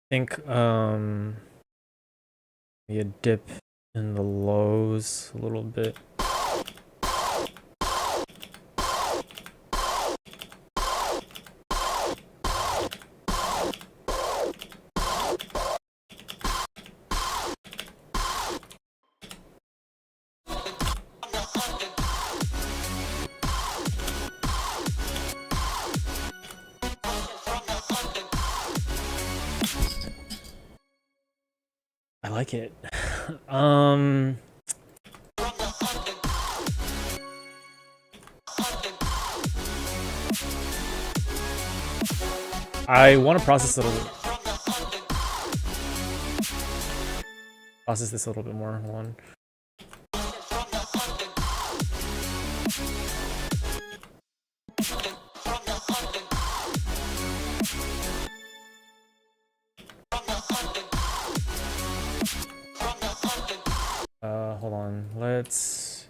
Speaker 1: I think maybe a dip in the lows a little bit. I like it. I want to process this a little bit more. Hold on. Hold on. Let's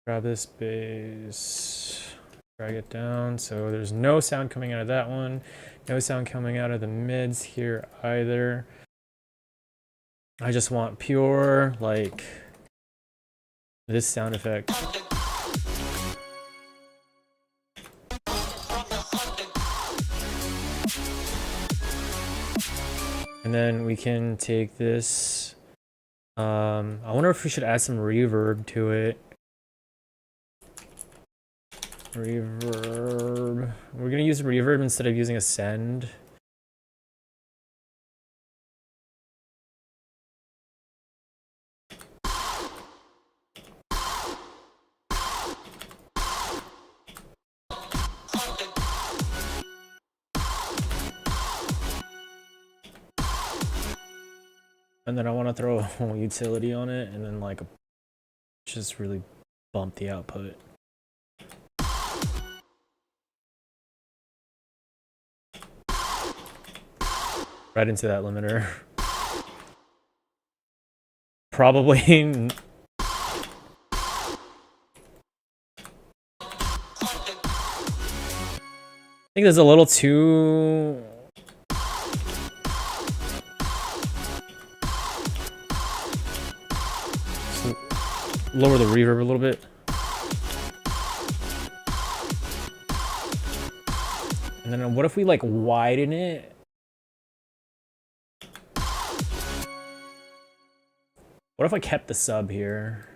Speaker 1: grab this bass, drag it down so there's no sound coming out of that one, no sound coming out of the mids here either. I just want pure, like, this sound effect. And then we can take this. I wonder if we should add some reverb to it. Reverb. We're gonna use reverb instead of using a send. And then I want to throw a whole utility on it and then like just really bump the output. Right into that limiter. Probably. I think there's a little too. Lower the reverb a little bit. And then what if we like widen it? What if I kept the sub here?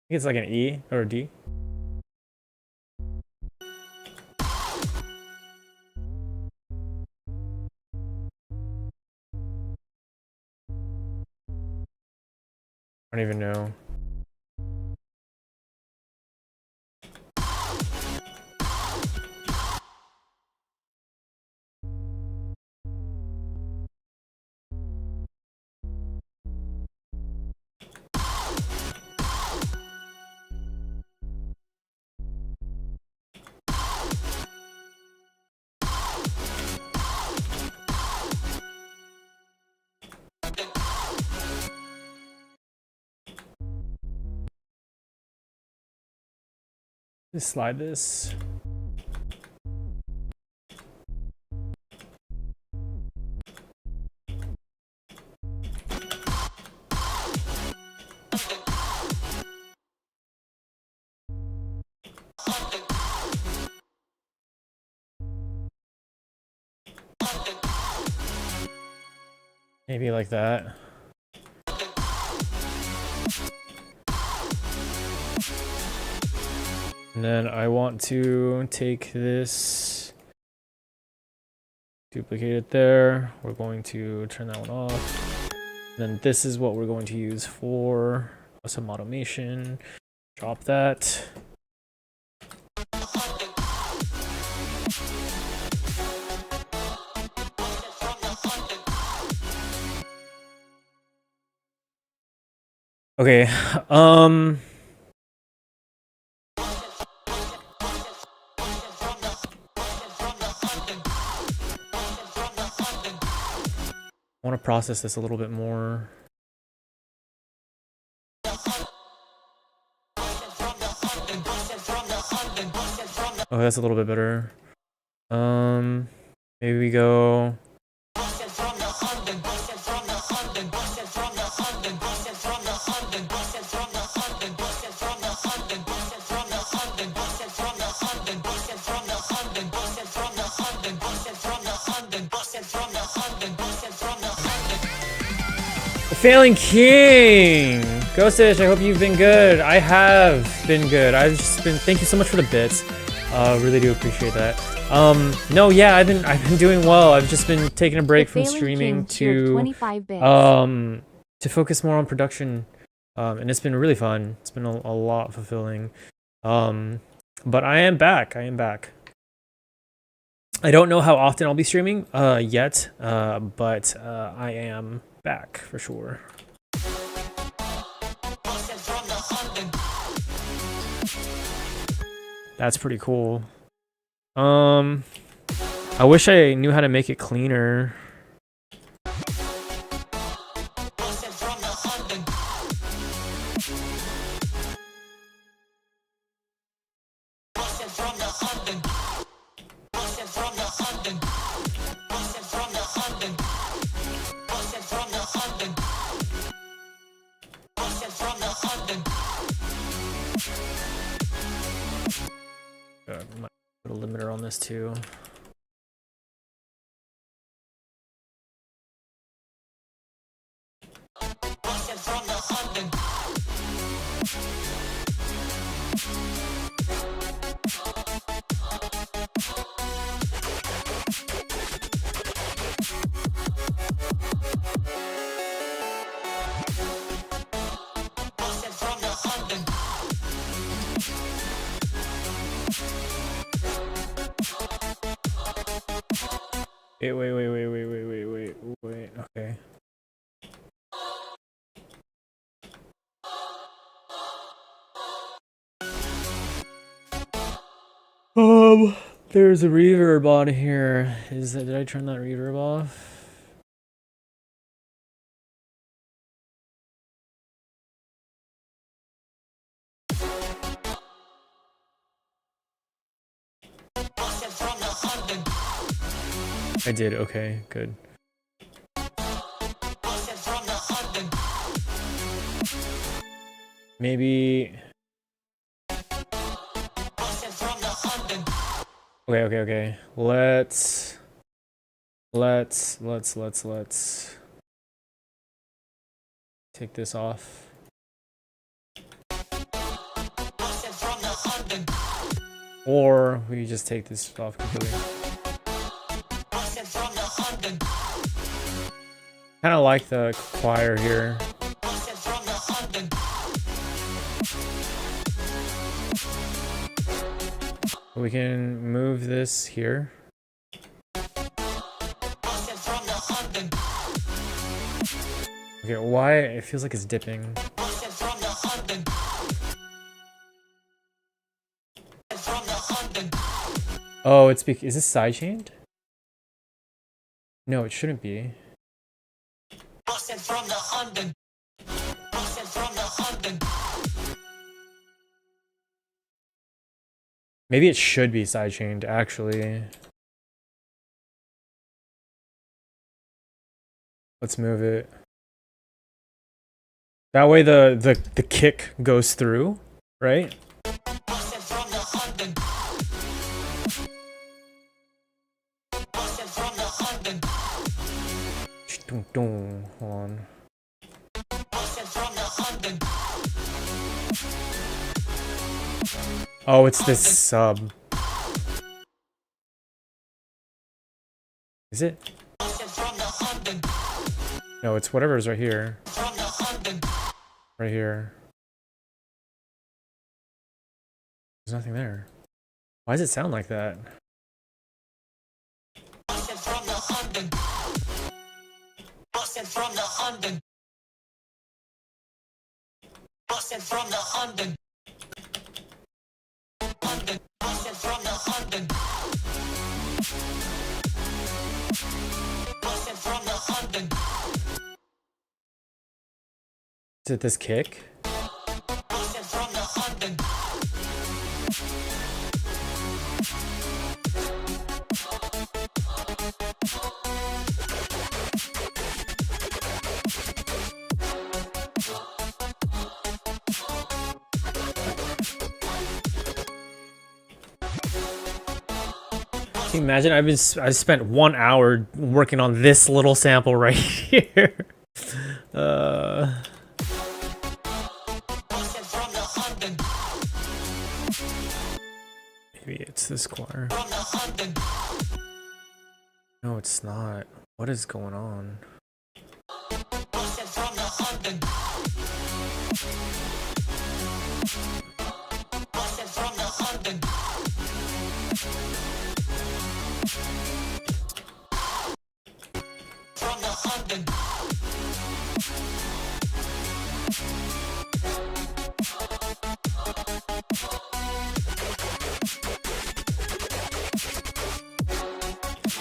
Speaker 1: I think it's like an E or a D. I don't even know. Just slide this. Maybe like that. And then I want to take this, duplicate it there. We're going to turn that one off. And then this is what we're going to use for some automation. Drop that. Okay, I want to process this a little bit more. Oh, that's a little bit better. Maybe we go. Failing King! Ghostish, I hope you've been good. I have been good. I've just been, thank you so much for the bits. Really do appreciate that. No, yeah, I've been doing well. I've just been taking a break from streaming to focus more on production. And it's been really fun. It's been a lot fulfilling. But I am back. I don't know how often I'll be streaming yet, but I am back for sure. That's pretty cool. I wish I knew how to make it cleaner. Might put a limiter on this too. Wait, okay. There's a reverb on here. Did I turn that reverb off? I did, okay, good. Maybe. Okay. Let's take this off. Or we just take this off completely. Kind of like the choir here. We can move this here. Okay, why? It feels like it's dipping. Oh, is this sidechained? No, it shouldn't be. Maybe it should be sidechained, actually. Let's move it. That way the kick goes through, right? Hold on. Oh, it's this sub. Is it? No, it's whatever's right here. Right here. There's nothing there. Why does it sound like that? Is it this kick? Can you imagine? I spent 1 hour working on this little sample right here. Maybe it's this corner. No, it's not. What is going on?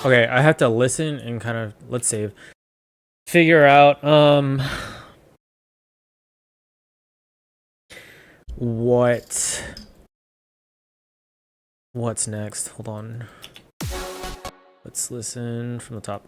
Speaker 1: Okay, I have to listen and kind of, let's save, figure out what's next. Hold on. Let's listen from the top.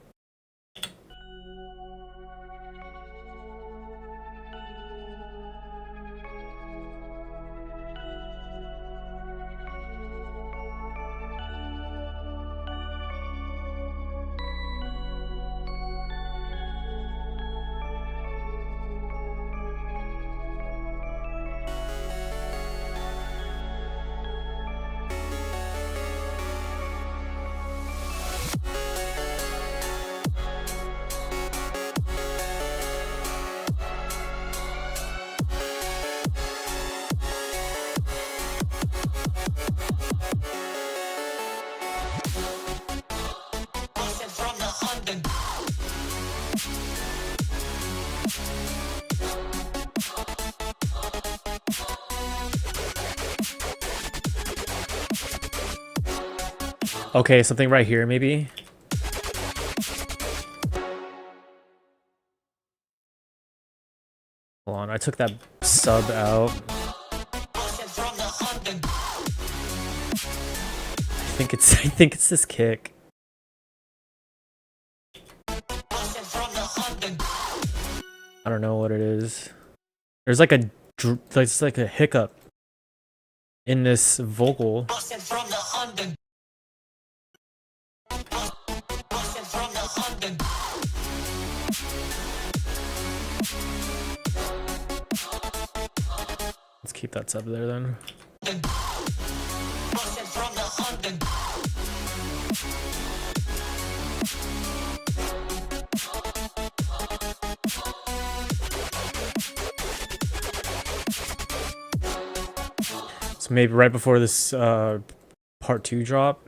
Speaker 1: Okay, something right here, maybe. Hold on, I took that sub out. I think it's this kick. I don't know what it is. There's like a hiccup in this vocal. Let's keep that sub there then. So maybe right before this part 2 drop.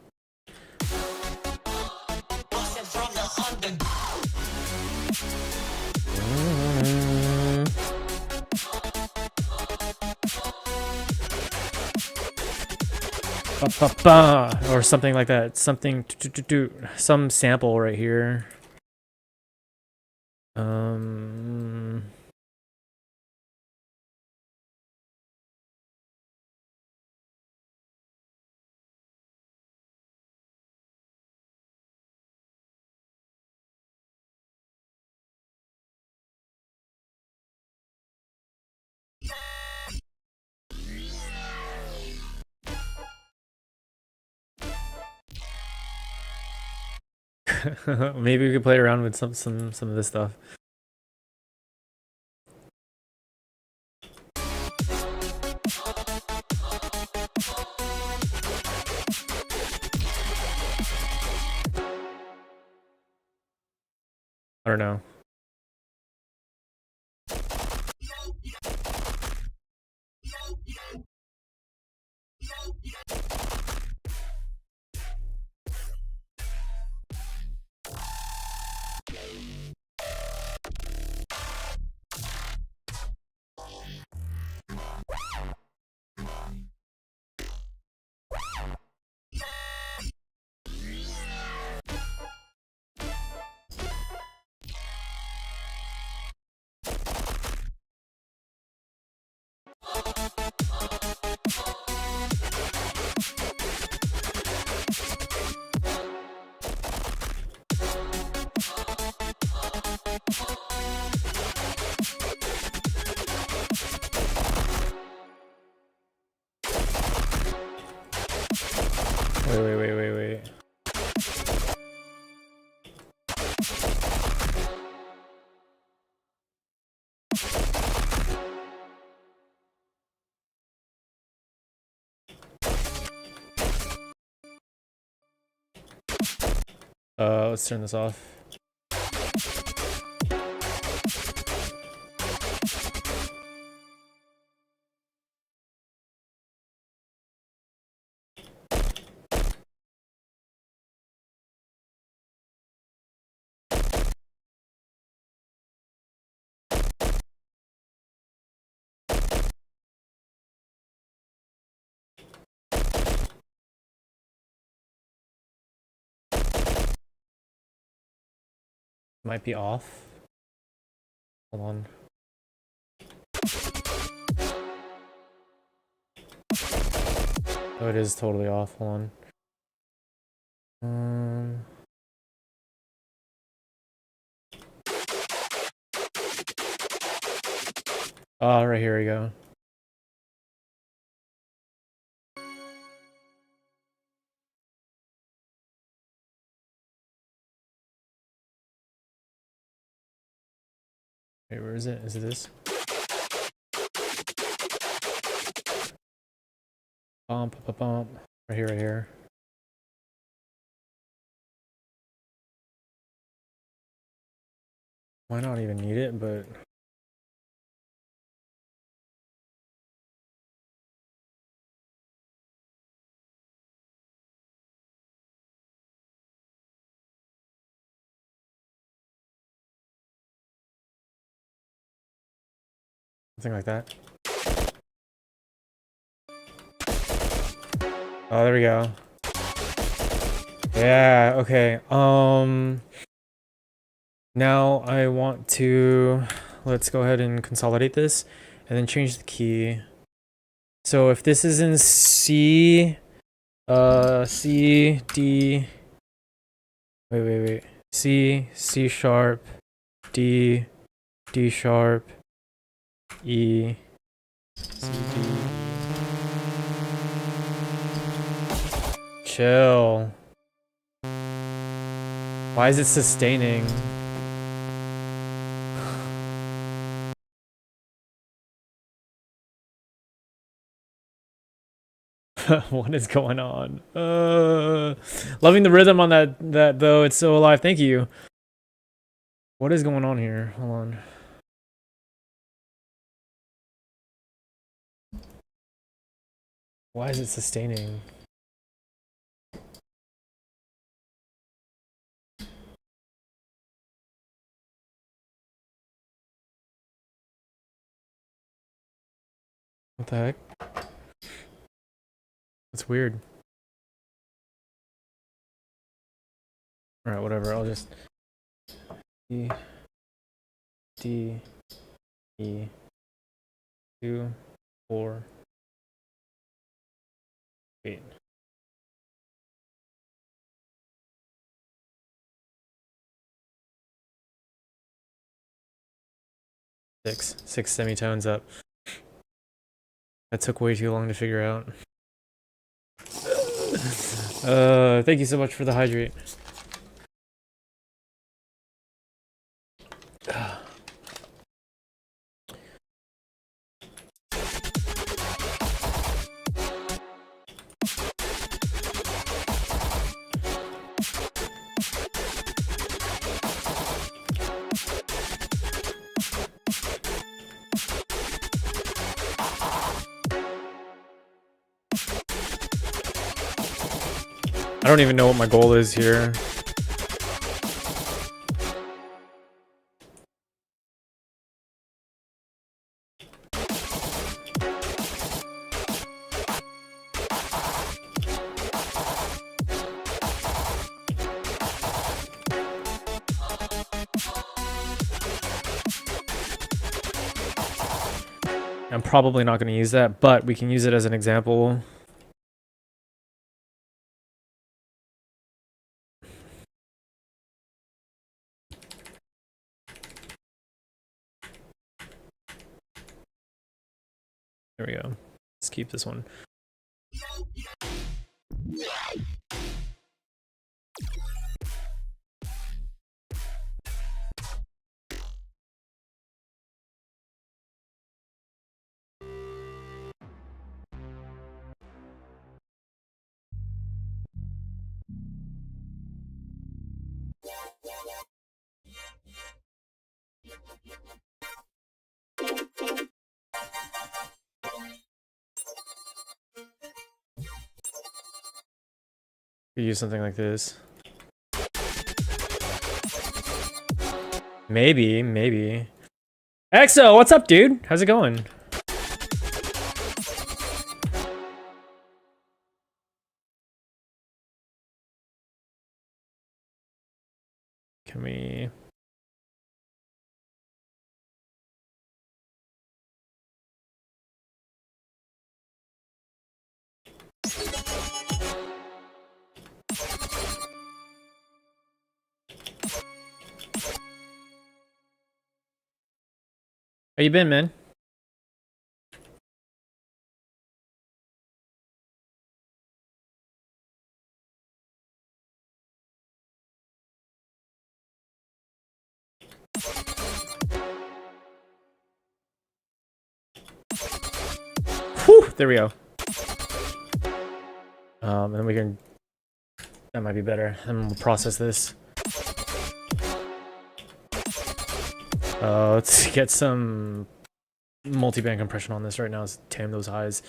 Speaker 1: Or something like that. Something some sample right here. Maybe we could play around with some of this stuff. I don't know. Wait. Let's turn this off. Might be off. Hold on. Oh, it is totally off. Hold on. Oh, right here we go. Wait, where is it? Is it this? Bump. Right here. Might not even need it, but something like that. Oh, there we go. Yeah, okay. Now I want to, let's go ahead and consolidate this and then change the key. So if this is in C, C, D, wait. C sharp, D sharp, E, C, D. Chill. Why is it sustaining? What is going on? Loving the rhythm on that though. It's so alive. Thank you. What is going on here? Hold on. Why is it sustaining? What the heck? That's weird. Alright, whatever. I'll just E, D, E, 2, 4, 8. Six semitones up. That took way too long to figure out. Thank you so much for the hydrate. I don't even know what my goal is here. I'm probably not going to use that, but we can use it as an example. There we go. Let's keep this one. Could use something like this. Maybe. EXO, what's up, dude? How's it going? Can we... How you been, man? Whew, there we go. And then we can... That might be better. And we'll process this. Let's get some multi-band compression on this right now. Let's tame those highs.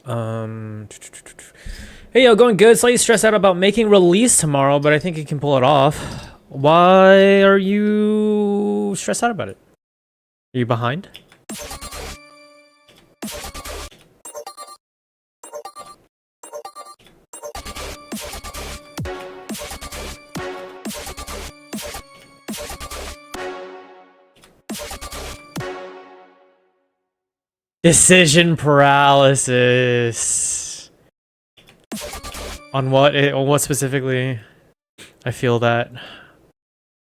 Speaker 1: Hey, yo, going good. Slightly stressed out about making release tomorrow, but I think you can pull it off. Why are you stressed out about it? Are you behind? Decision paralysis. On what? On what specifically? I feel that.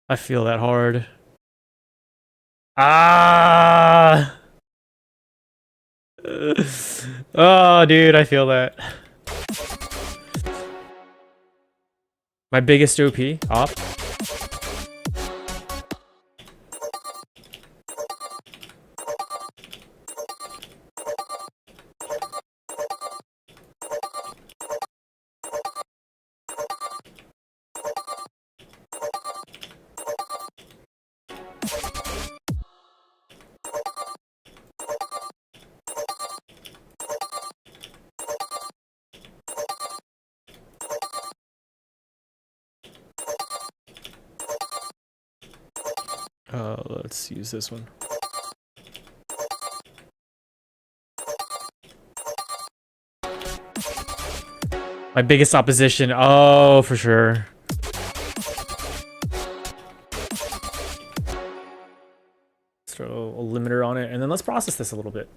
Speaker 1: I feel that hard. Ah! Oh, dude, I feel that. My biggest OP, op. Let's use this one. My biggest opposition. Oh, for sure. Let's throw a limiter on it, and then let's process this a little bit.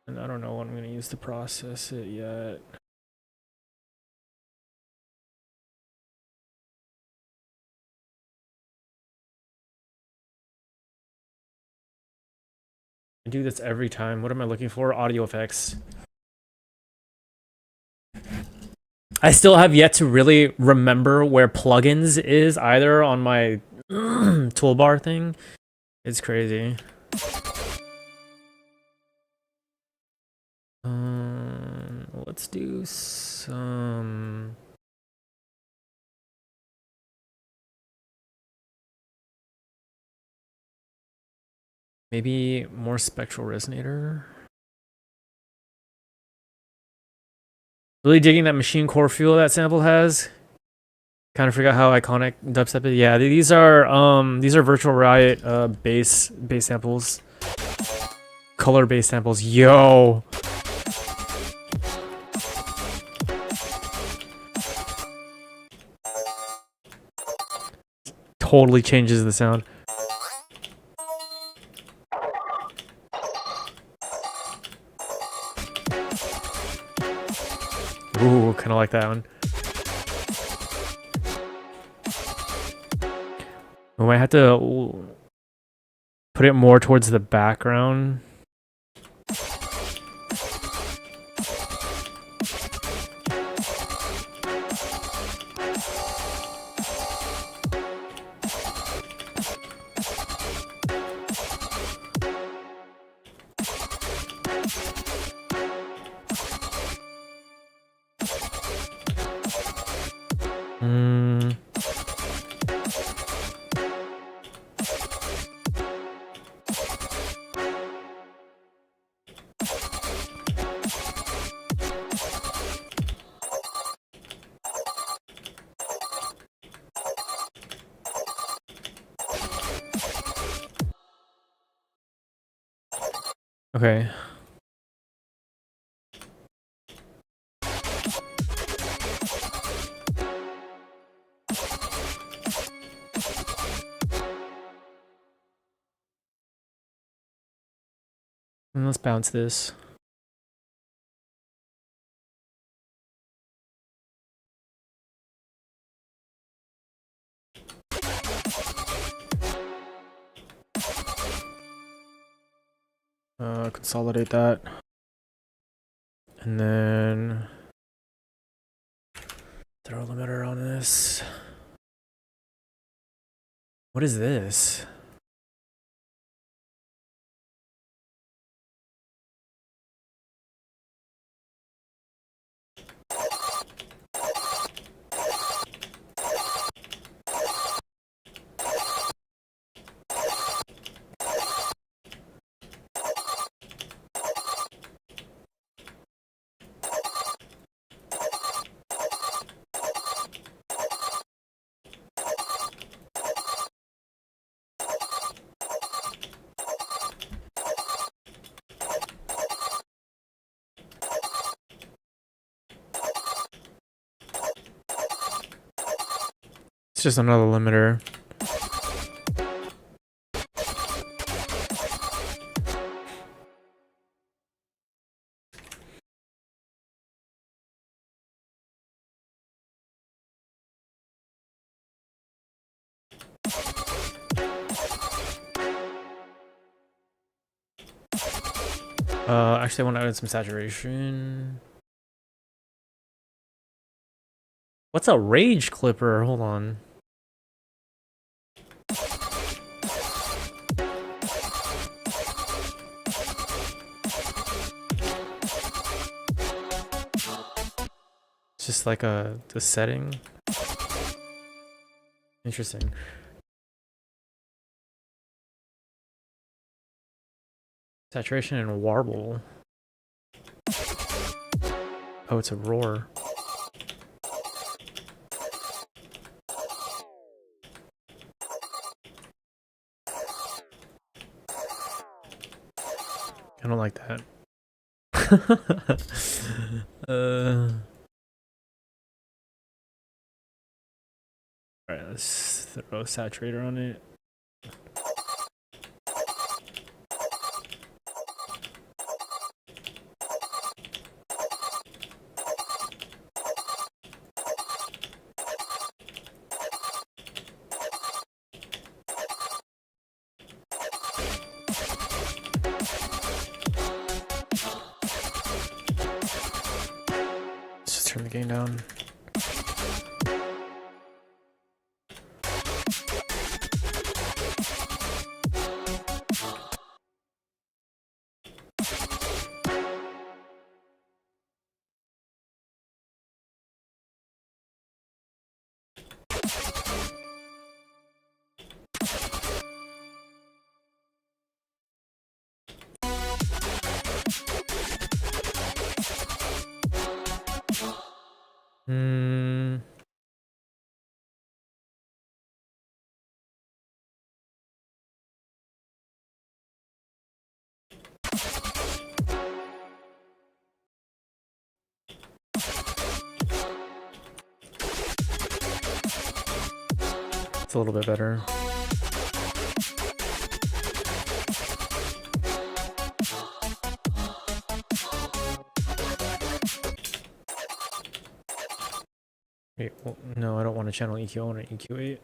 Speaker 1: And I don't know what I'm going to use to process it yet. I do this every time. What am I looking for? Audio effects. I still have yet to really remember where plugins is either on my toolbar thing. It's crazy. Let's do some... Maybe more spectral resonator. Really digging that machine core feel that sample has. Kind of forgot how iconic dubstep is. Yeah, these are Virtual Riot bass samples. Color bass samples. Yo. Totally changes the sound. Ooh, kind of like that one. We might have to put it more towards the background. Okay. And let's bounce this. Consolidate that. And then throw a limiter on this. What is this? It's just another limiter. Actually, I want to add some saturation. What's a rage clipper? Hold on. It's just like the setting. Interesting. Saturation and warble. Oh, it's a roar. I don't like that. Alright, let's throw a saturator on it. Let's just turn the gain down. Hmm. It's a little bit better. Wait, well, no, I don't want a channel EQ. I want an EQ8.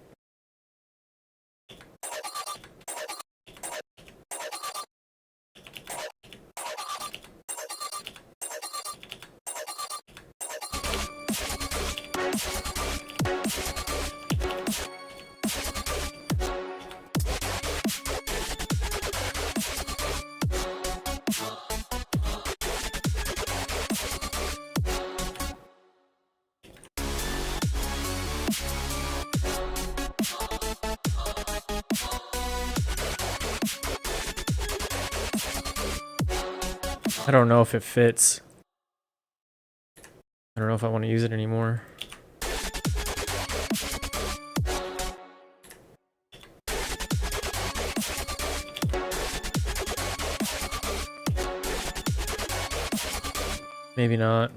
Speaker 1: I don't know if it fits. I don't know if I want to use it anymore. Maybe not.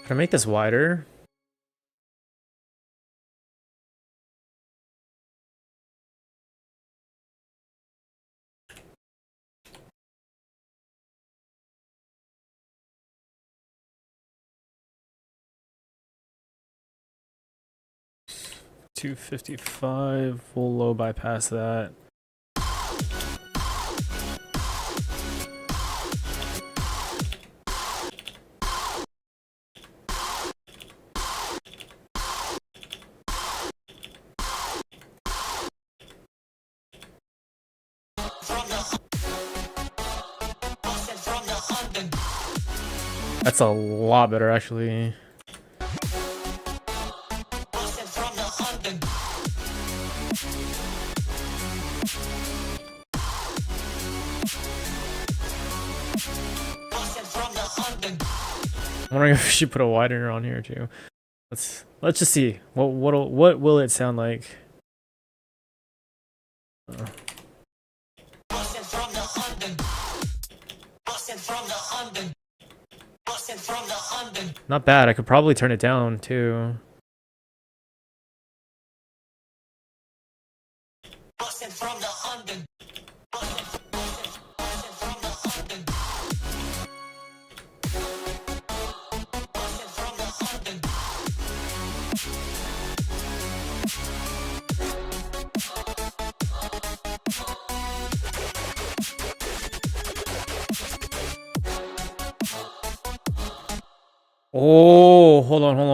Speaker 1: Can I make this wider? $255. We'll low bypass that. That's a lot better, actually. I'm wondering if we should put a widener on here too. Let's just see what will it sound like. Not bad. I could probably turn it down too. Oh, hold on. Mate.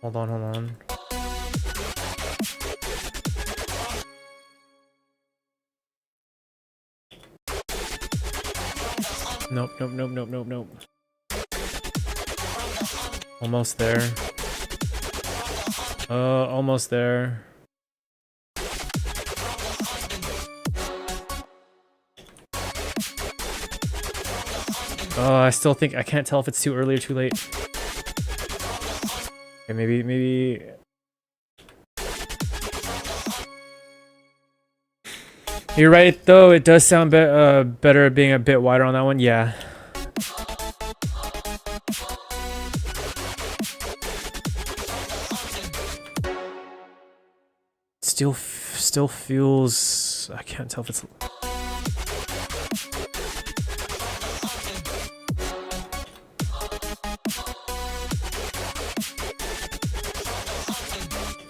Speaker 1: Hold on. Nope. Almost there. Almost there. I still think I can't tell if it's too early or too late. Okay, maybe. You're right though. It does sound better being a bit wider on that one. Yeah. Still feels. I can't tell if it's.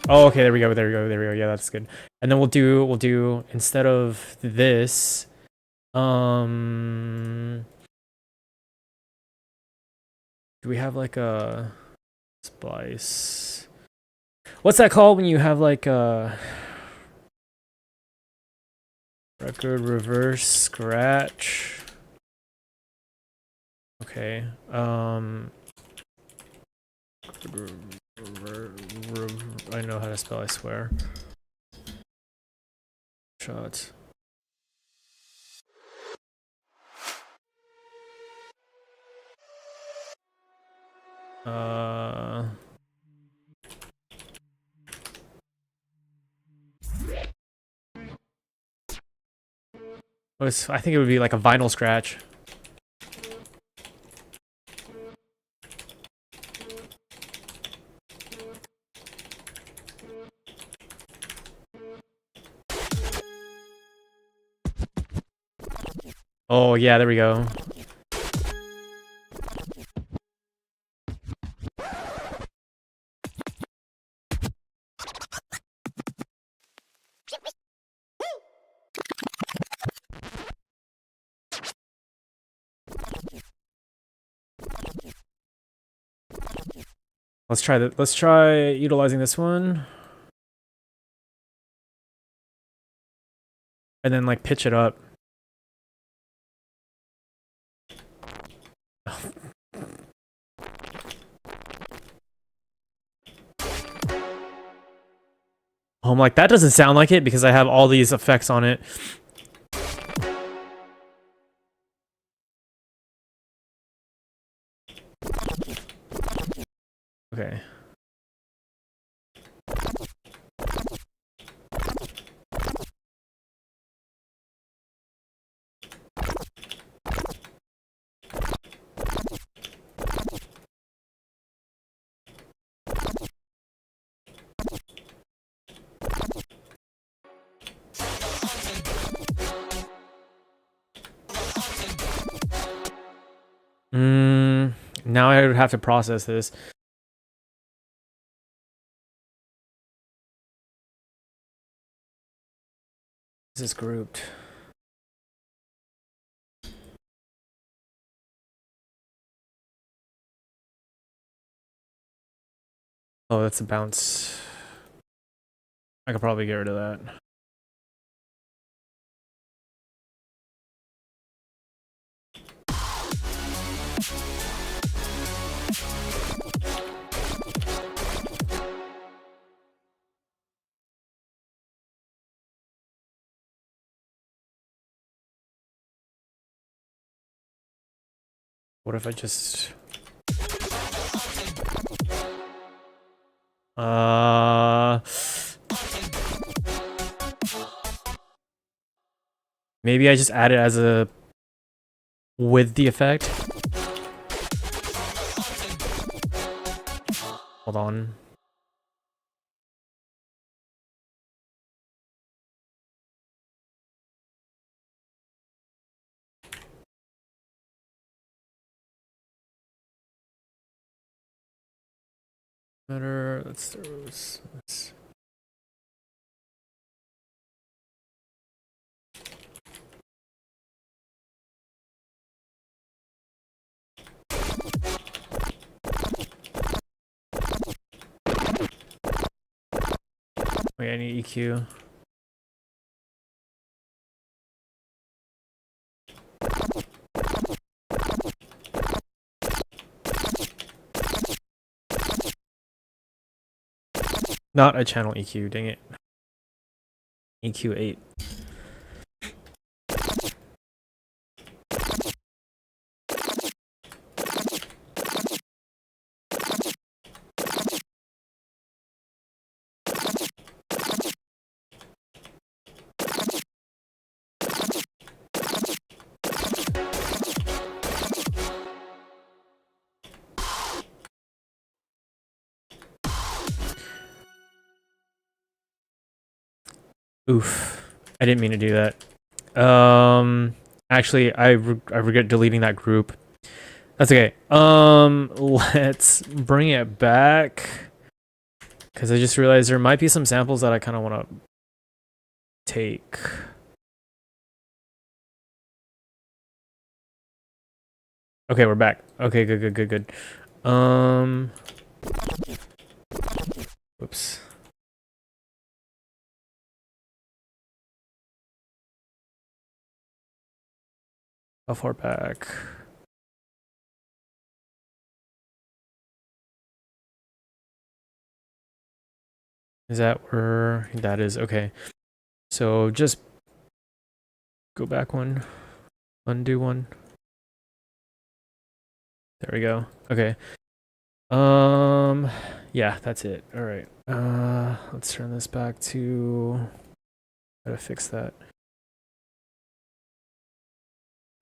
Speaker 1: Oh, okay. There we go. There we go. There we go. Yeah, that's good. And then we'll do instead of this. Do we have like a splice? What's that called when you have like a record reverse scratch? Okay. I know how to spell, I swear. Shots. I think it would be like a vinyl scratch. Oh yeah, there we go. Let's try that. Let's try utilizing this one. And then like pitch it up. Oh, I'm like, that doesn't sound like it because I have all these effects on it. Okay. Now I would have to process this. This is grouped. Oh, that's a bounce. I could probably get rid of that. What if I just... Maybe I just add it as a... with the effect? Hold on. Better, let's wait, I need EQ. Not a channel EQ, dang it. EQ 8. Oof. I didn't mean to do that. Actually, I regret deleting that group. That's okay. Let's bring it back. Because I just realized there might be some samples that I kind of want to take. Okay, we're back. Okay, good. Whoops. How far back? Is that where that is? Okay. So just go back one, undo one. There we go. Okay. Yeah, that's it. All right. Let's turn this back to. Gotta fix that.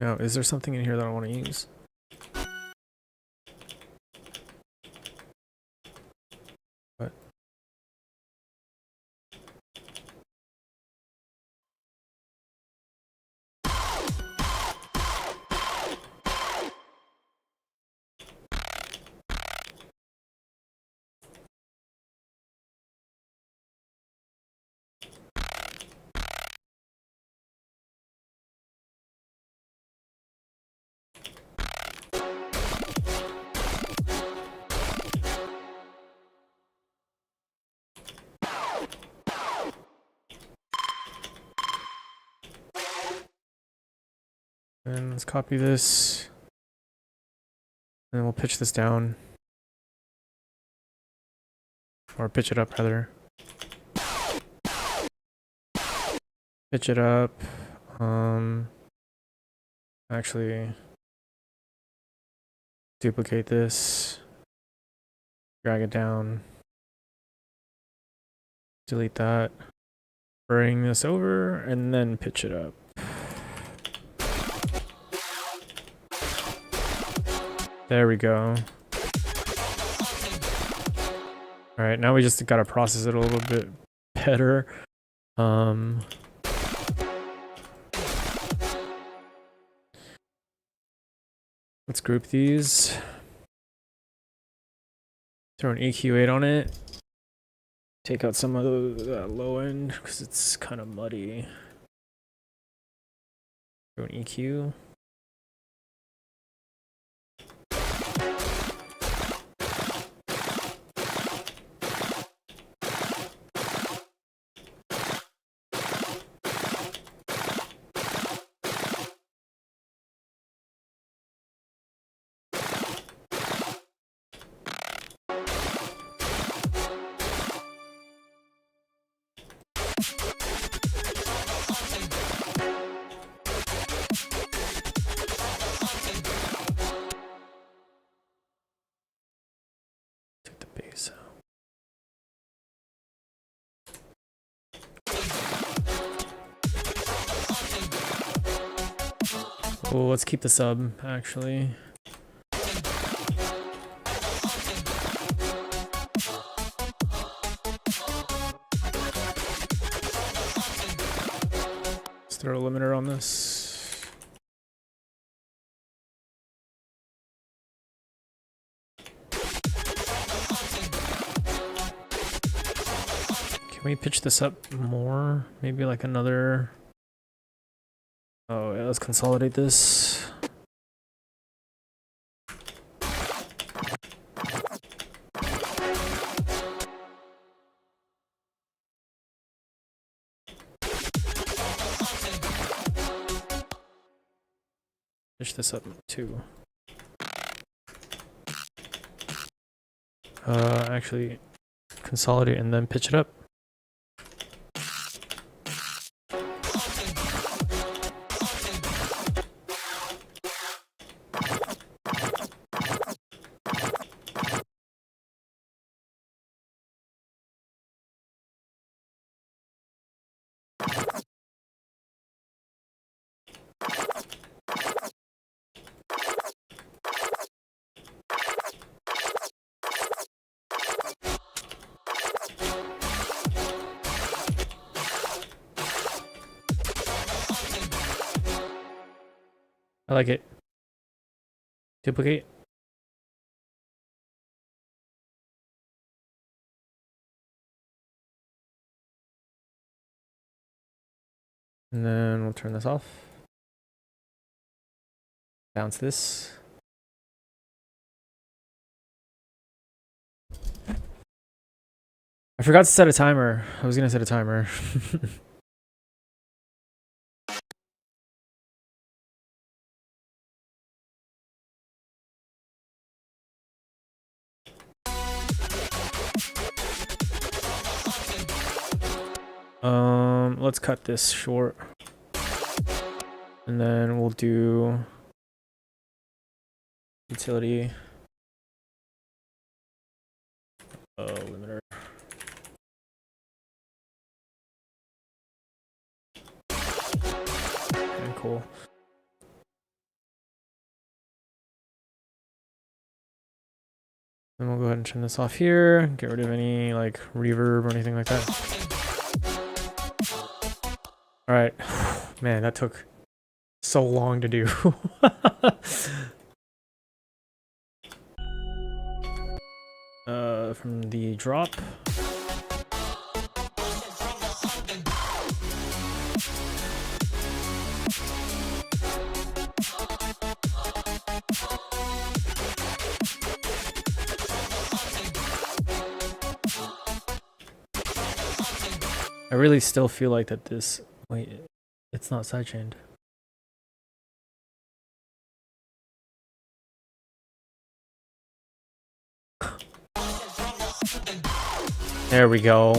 Speaker 1: Now, is there something in here that I want to use? What? And let's copy this. And then we'll pitch this down. Or pitch it up, rather. Pitch it up. Actually, duplicate this. Drag it down. Delete that. Bring this over, and then pitch it up. There we go. All right, now we just gotta process it a little bit better. Let's group these. Throw an EQ8 on it. Take out some of the low end because it's kind of muddy. Throw an EQ. Take the bass out. Oh, let's keep the sub, actually. Let's throw a limiter on this. Can we pitch this up more? Maybe like another... Oh, yeah, let's consolidate this. Pitch this up too. Actually, consolidate and then pitch it up. I like it. Duplicate. And then we'll turn this off. Bounce this. I forgot to set a timer. I was gonna set a timer. Let's cut this short. And then we'll do utility limiter. Okay, cool. Then we'll go ahead and turn this off here. Get rid of any like reverb or anything like that. All right, man, that took so long to do. From the drop. I really still feel like that this, wait, it's not sidechained. There we go.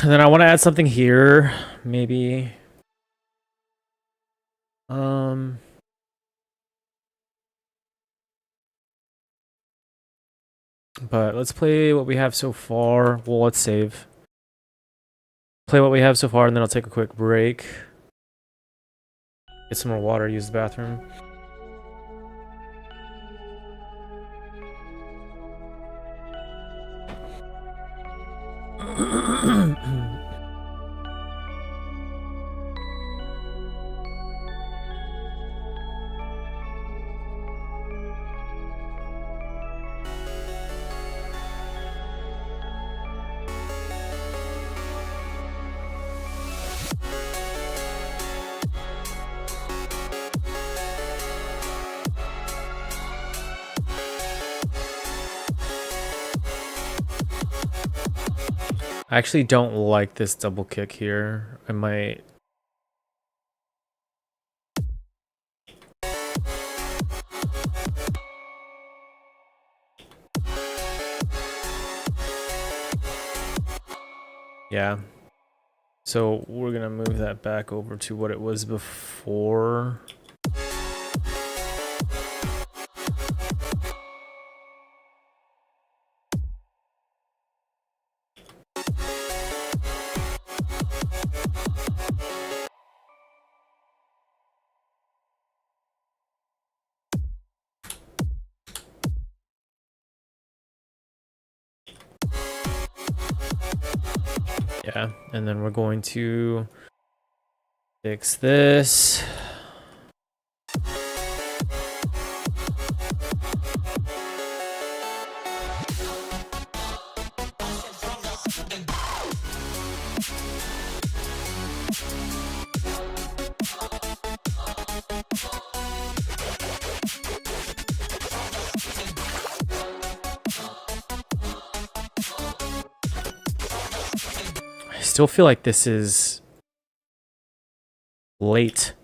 Speaker 1: And then I want to add something here, maybe. But let's play what we have so far. Well, let's save. Play what we have so far, and then I'll take a quick break. Get some more water, use the bathroom. I actually don't like this double kick here. I might... Yeah. So we're gonna move that back over to what it was before. Yeah, and then we're going to fix this. I still feel like this is late.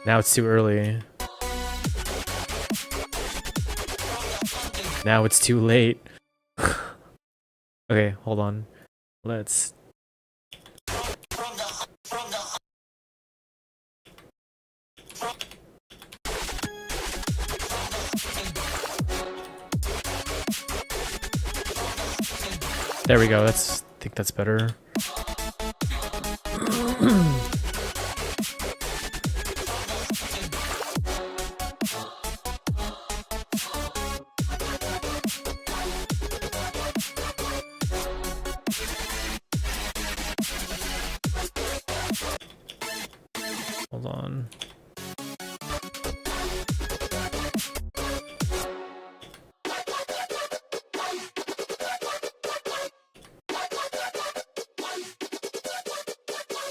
Speaker 1: Now it's too early. Now it's too late. Okay, hold on. Let's. There we go. I think that's better. Hold on.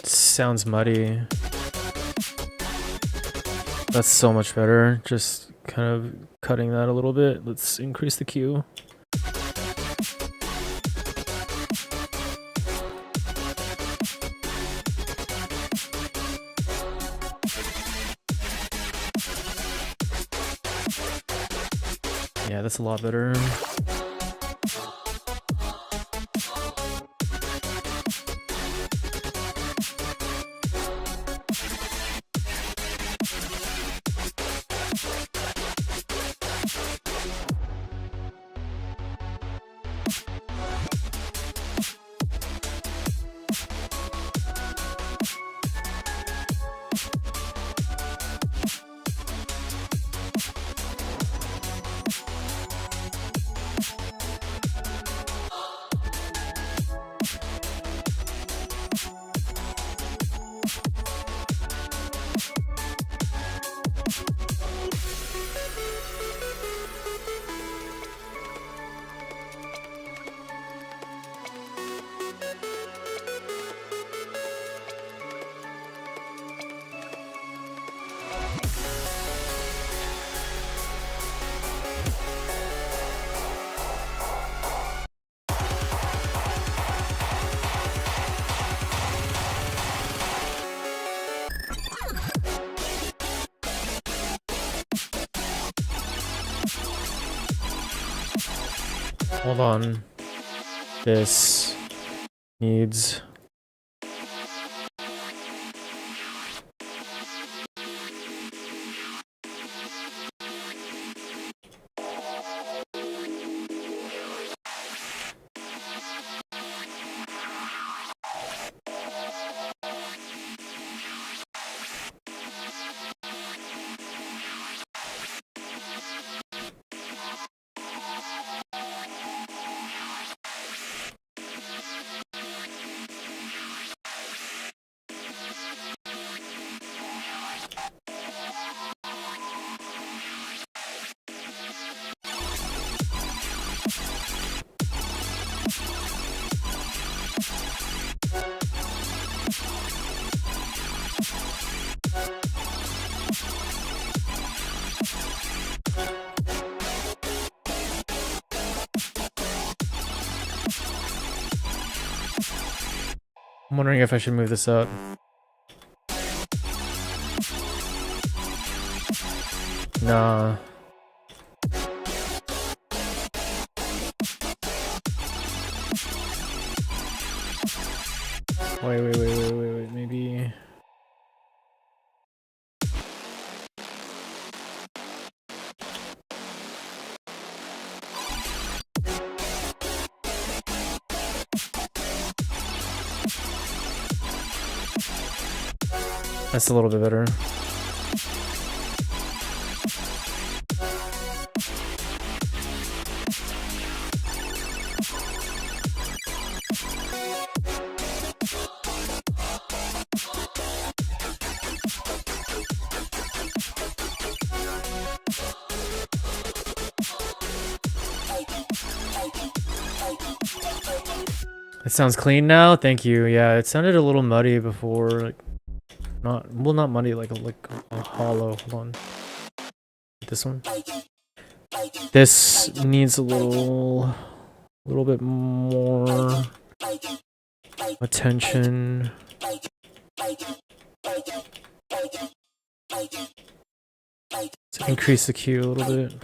Speaker 1: Sounds muddy. That's so much better. Just kind of cutting that a little bit. Let's increase the Q. Yeah, that's a lot better. Hold on. This needs... I'm wondering if I should move this up. Nah. Wait, maybe... That's a little bit better. It sounds clean now. Thank you. Yeah, it sounded a little muddy before, like not muddy, like a hollow. Hold on. This one. This needs a little bit more attention. To increase the Q a little bit.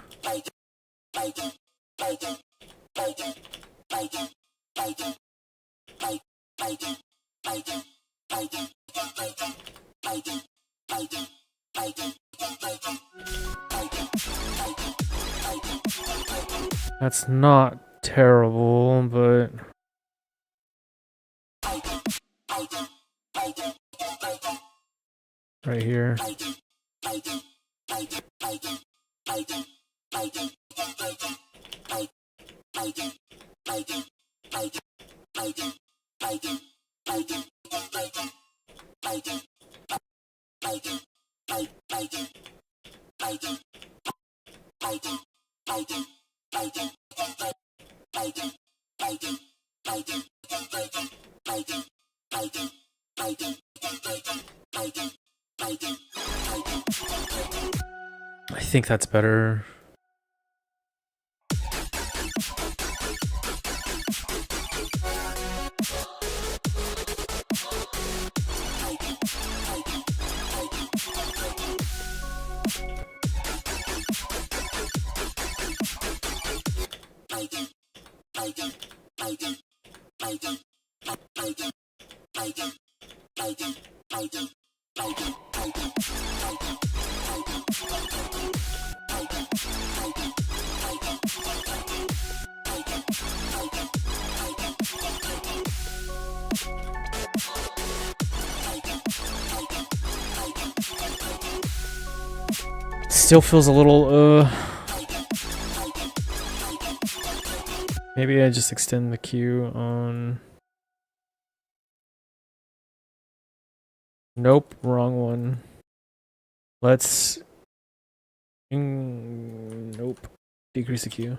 Speaker 1: That's not terrible, but right here. I think that's better. Still feels a little, maybe I just extend the queue on... Nope, wrong one. Let's... Nope. Decrease the queue.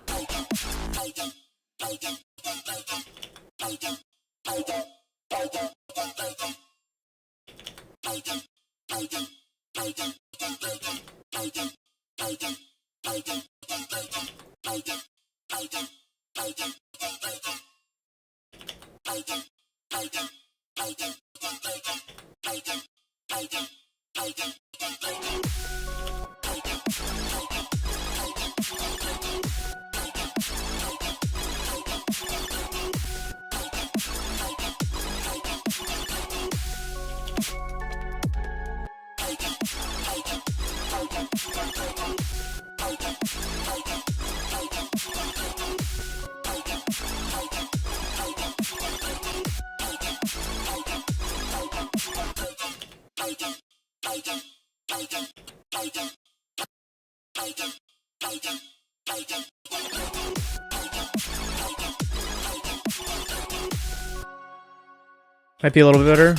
Speaker 1: Might be a little bit better.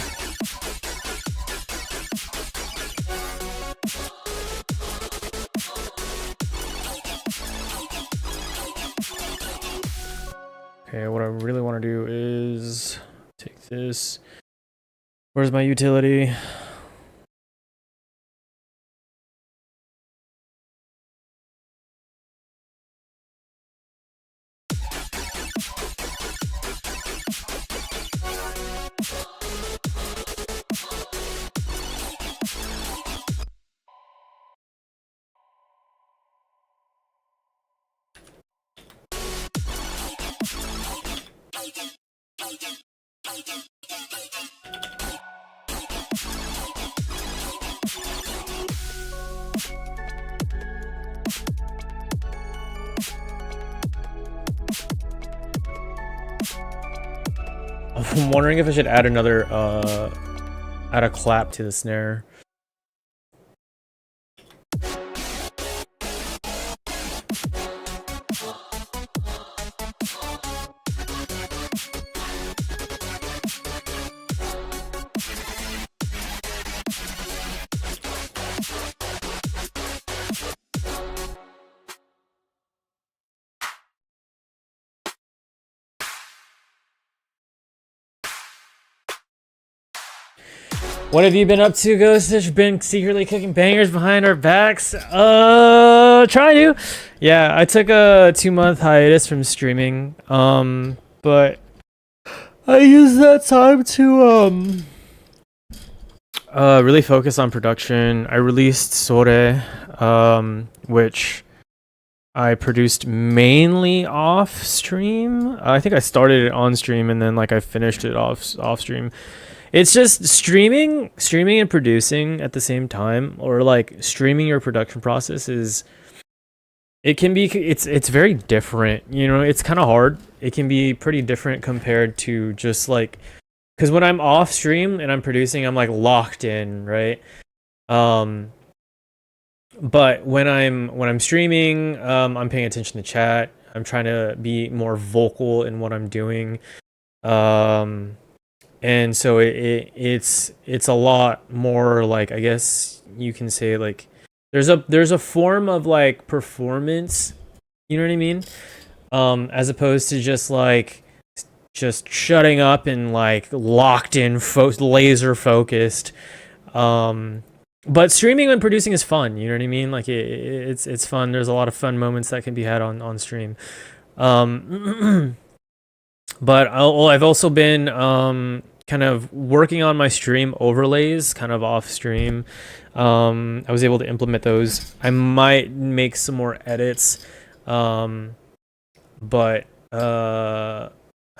Speaker 1: Okay, what I really want to do is take this. Where's my utility? I'm wondering if I should add another, add a clap to the snare. What have you been up to, Ghostish? Been secretly cooking bangers behind our backs? Try to. Yeah, I took a 2-month hiatus from streaming. But I used that time to really focus on production. I released SOUREI, which I produced mainly off stream. I think I started it on stream and then like I finished it off stream. It's just streaming and producing at the same time, or like streaming your production process is, it can be, it's very different, you know. It's kind of hard. It can be pretty different compared to just like, because when I'm off stream and I'm producing, I'm like locked in, right? But when I'm streaming, I'm paying attention to chat. I'm trying to be more vocal in what I'm doing. And so it's a lot more like, I guess you can say like there's a form of like performance, you know what I mean? As opposed to just like just shutting up and like locked in, laser focused. But streaming and producing is fun, you know what I mean? Like it's fun. There's a lot of fun moments that can be had on stream. But I've also been kind of working on my stream overlays kind of off stream. I was able to implement those. I might make some more edits. But I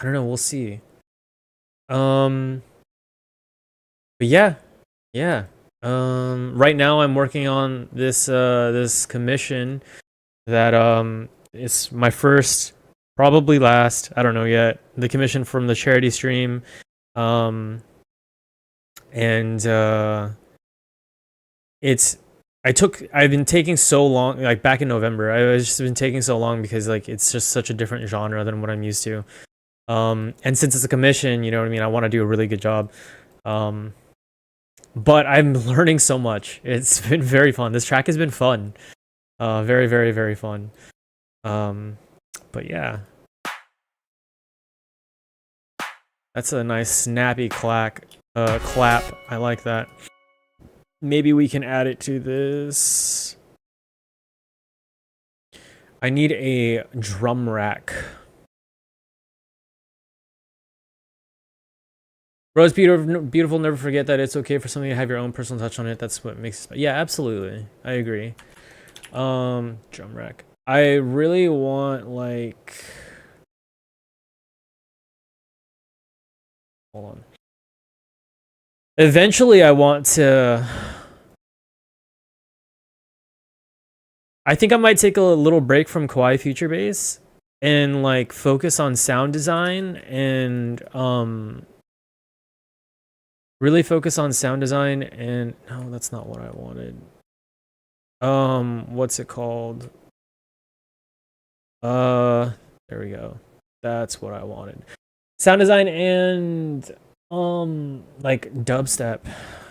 Speaker 1: don't know, we'll see. But yeah. Right now I'm working on this this commission that it's my first, probably last, I don't know yet, the commission from the charity stream. And I've been taking so long, like back in November, I've just been taking so long because like it's just such a different genre than what I'm used to. And since it's a commission, you know what I mean, I want to do a really good job. But I'm learning so much. It's been very fun. This track has been fun. Very, very, very fun. But yeah. That's a nice snappy clap. I like that. Maybe we can add it to this. I need a drum rack. Rose, beautiful, never forget that it's okay for something to have your own personal touch on it. That's what makes it. Yeah, absolutely. I agree. Drum rack. I really want like, hold on. Eventually I want to, I think I might take a little break from Kawaii Future Bass and like focus on sound design and really focus on sound design. And no, that's not what I wanted. What's it called? There we go. That's what I wanted. Sound design and like dubstep,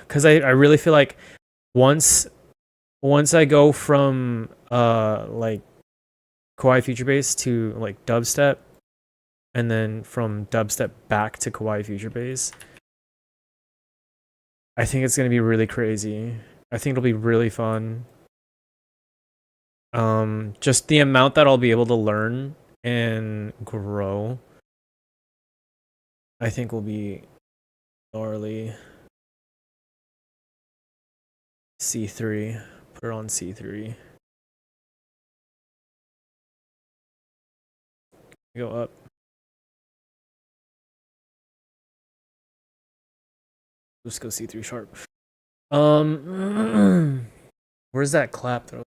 Speaker 1: because I really feel like once I go from like Kawaii Future Bass to like dubstep, and then from dubstep back to Kawaii Future Bass, I think it's gonna be really crazy. I think it'll be really fun. Just the amount that I'll be able to learn and grow, I think will be gnarly. C3. Put it on C3. Go up. Let's go C3 sharp. Where's that clap though?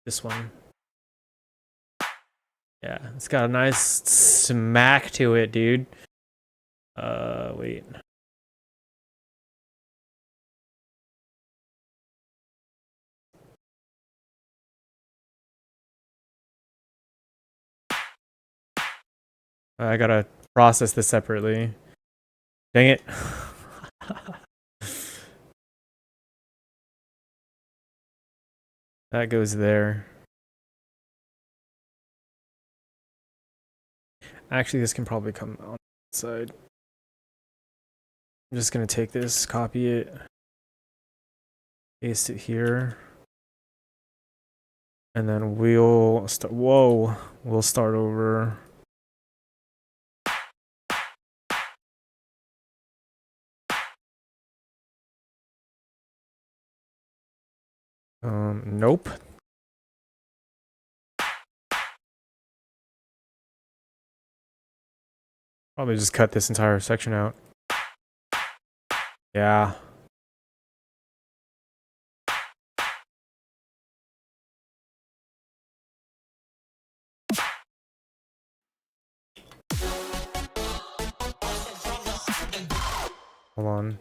Speaker 1: This one. Yeah, it's got a nice smack to it, dude. Wait. I gotta process this separately. Dang it. That goes there. Actually, this can probably come on the side. I'm just gonna take this, copy it, paste it here, and then we'll start. Whoa, we'll start over. Nope. Probably just cut this entire section out. Yeah. Hold on.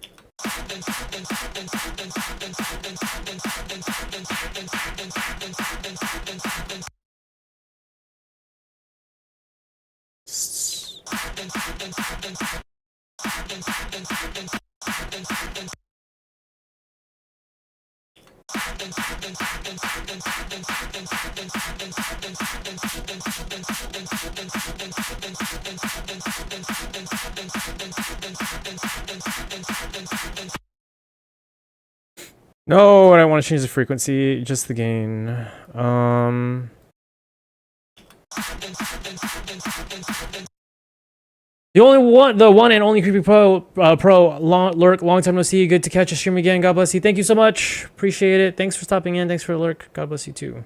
Speaker 1: No, I don't want to change the frequency, just the gain. The one and only Creepy Pro, Lurk, long time no see. Good to catch a stream again. God bless you. Thank you so much. Appreciate it. Thanks for stopping in. Thanks for Lurk. God bless you too.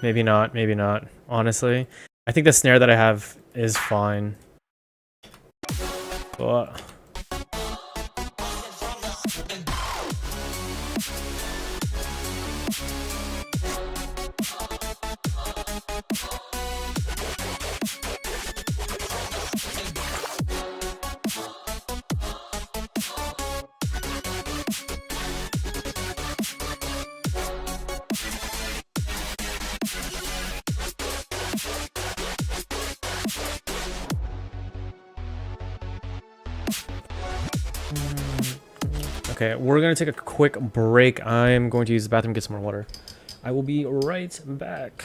Speaker 1: Maybe not. Maybe not. Honestly, I think the snare that I have is fine. But okay, we're gonna take a quick break. I'm going to use the bathroom, get some more water. I will be right back.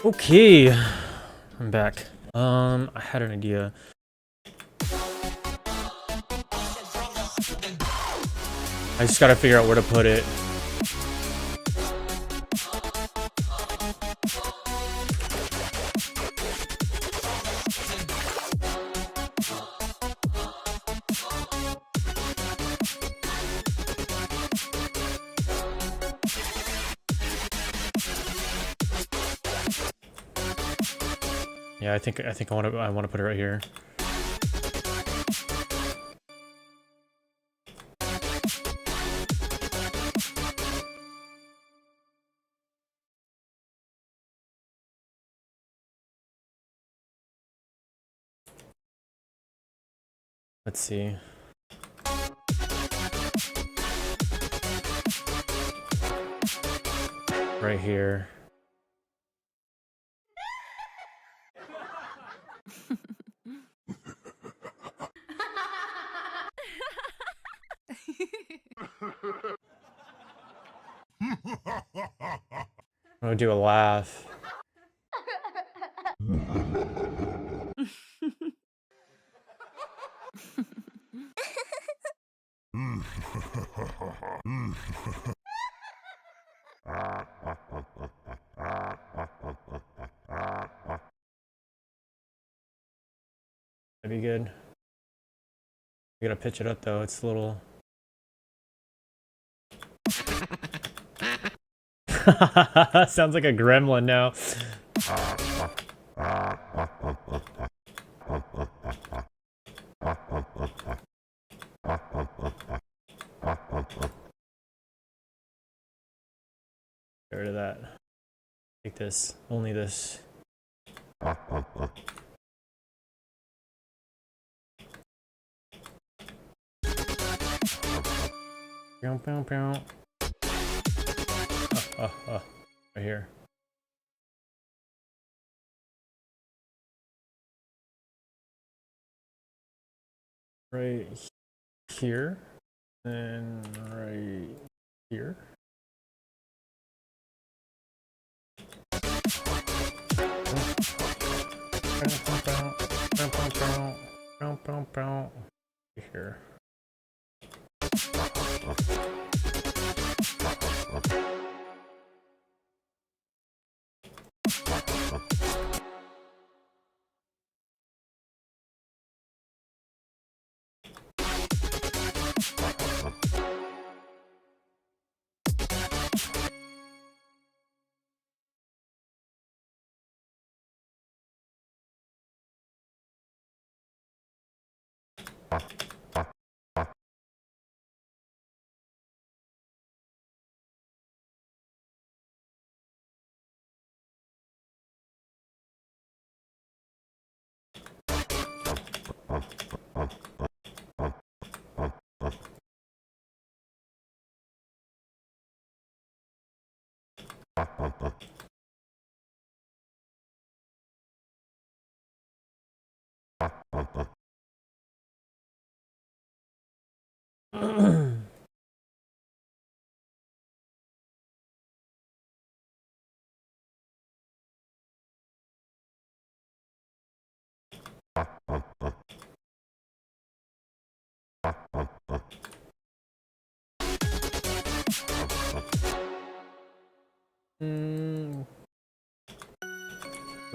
Speaker 1: Okay, I'm back. I had an idea. I just gotta figure out where to put it. Yeah, I think I want to put it right here. Let's see. Right here. I'm gonna do a laugh. That'd be good. I gotta pitch it up though, it's a little... Sounds like a gremlin now. Get rid of that. Take this. Only this. Bow, bow, bow. Right here. Right here. Then right here. Here.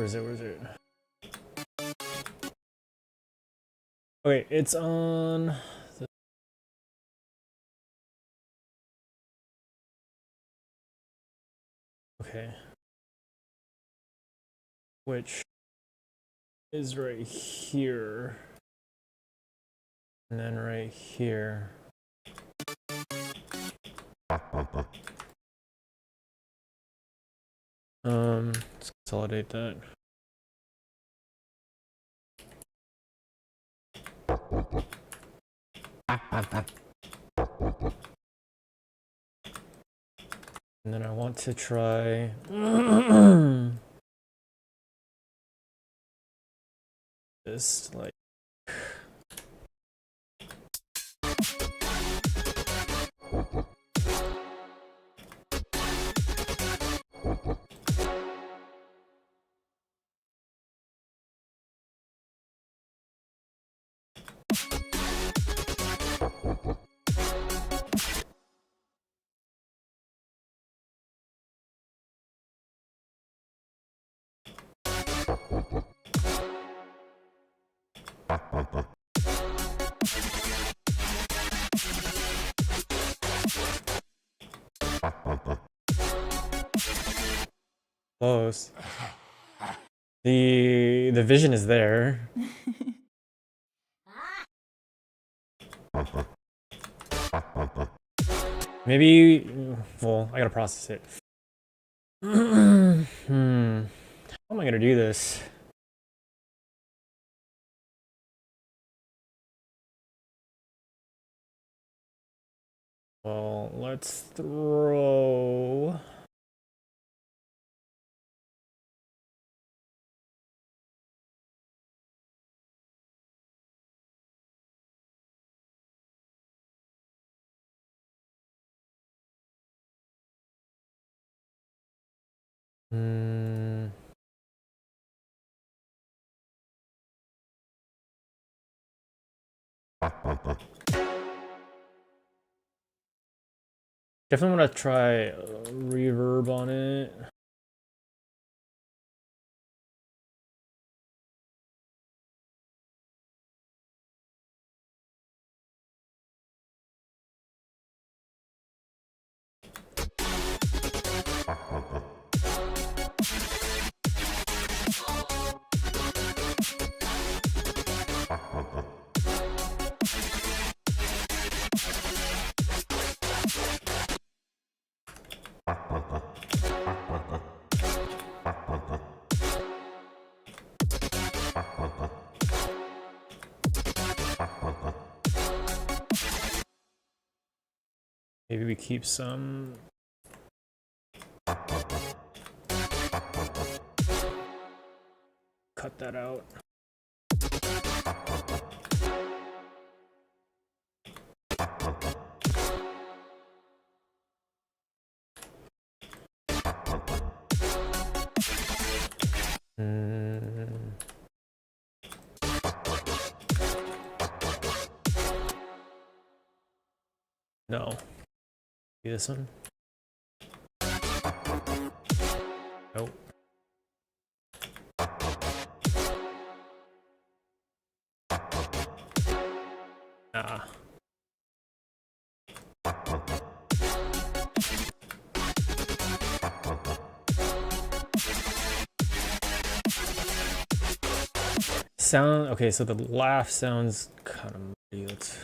Speaker 1: Where is it? Where is it? Okay, it's on the... Okay. Which is right here. And then right here. Let's consolidate that. And then I want to try this, like, Close. The vision is there. Maybe. Well, I gotta process it. How am I gonna do this? Well, let's throw. Definitely want to try reverb on it. Maybe we keep some. Cut that out. No. This one? Nope. Ah. Sound, okay, so the laugh sounds kind of muddy. Let's...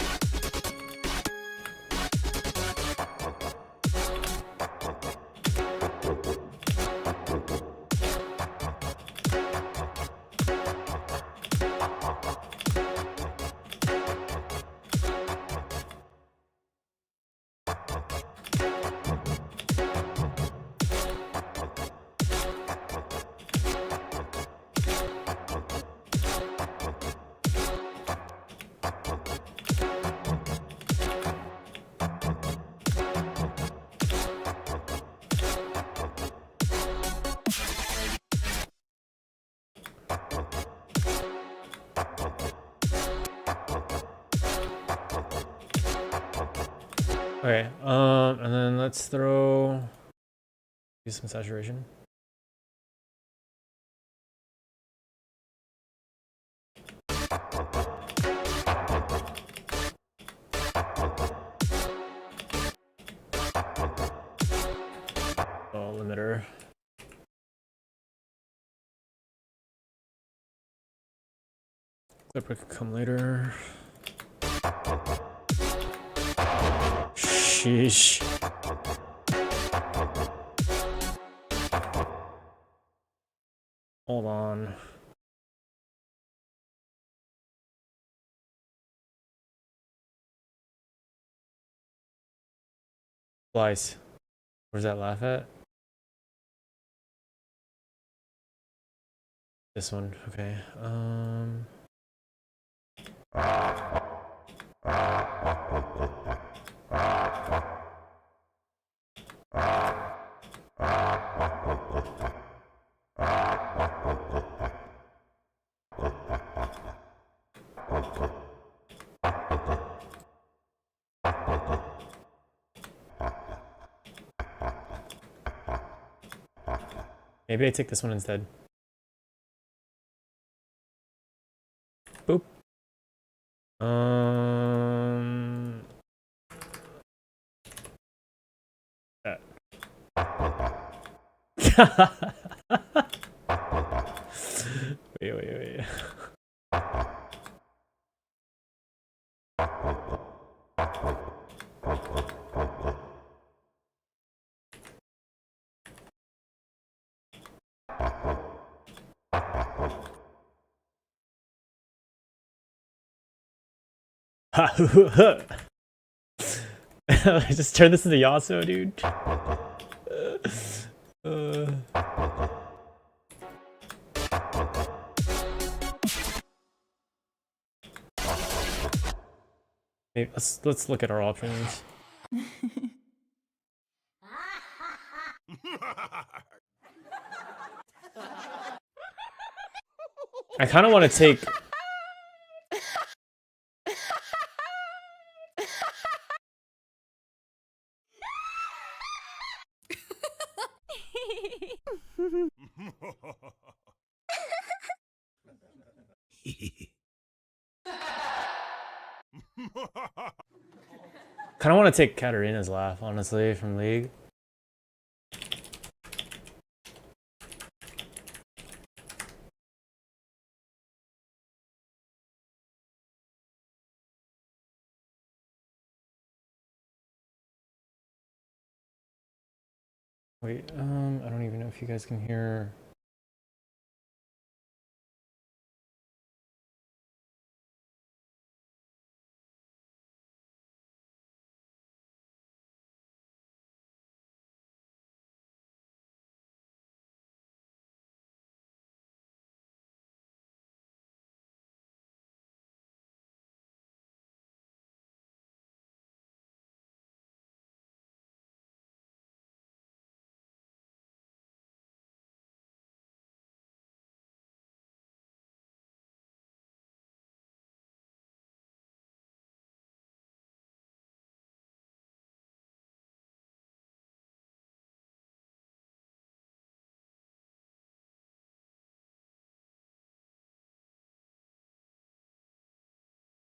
Speaker 1: Okay, and then let's throw, use some saturation. Oh, limiter. Clipper can come later. Sheesh. Hold on. Splice. Where's that laugh at? This one, okay. Maybe I take this one instead. Boop. Um. That. Wait. Just turn this into Yasuo, dude. Maybe let's look at our options. I kind of want to take. Kind of want to take Katarina's laugh, honestly, from League. Wait, I don't even know if you guys can hear.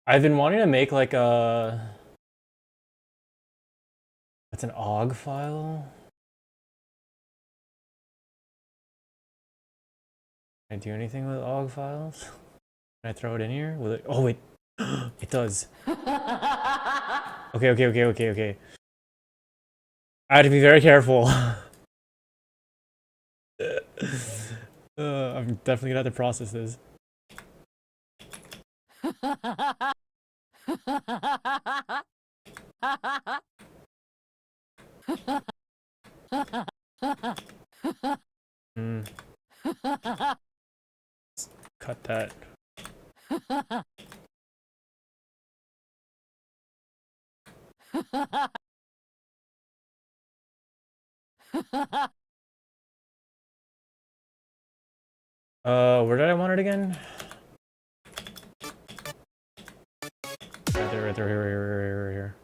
Speaker 1: I've been wanting to make like a. That's an OGG file. Can I do anything with OGG files? Can I throw it in here? Will it? Oh wait, it does. Okay. I have to be very careful. I'm definitely gonna have to process this. Cut that. Where did I want it again? Right there, here.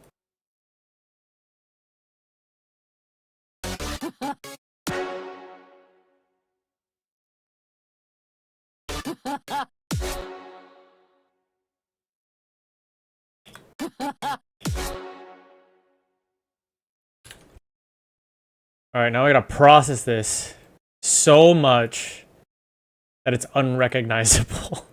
Speaker 1: Alright, now I gotta process this so much that it's unrecognizable.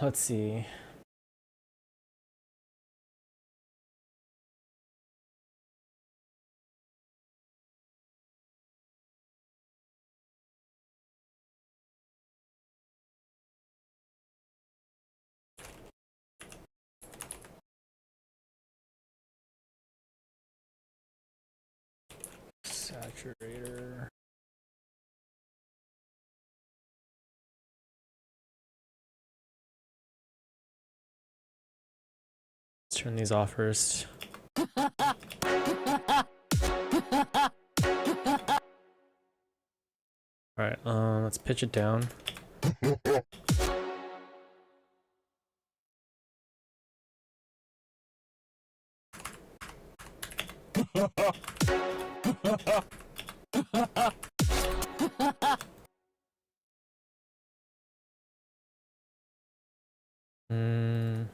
Speaker 1: Let's see. Saturator. Let's turn these off first. Alright, let's pitch it down. Mm. Mm.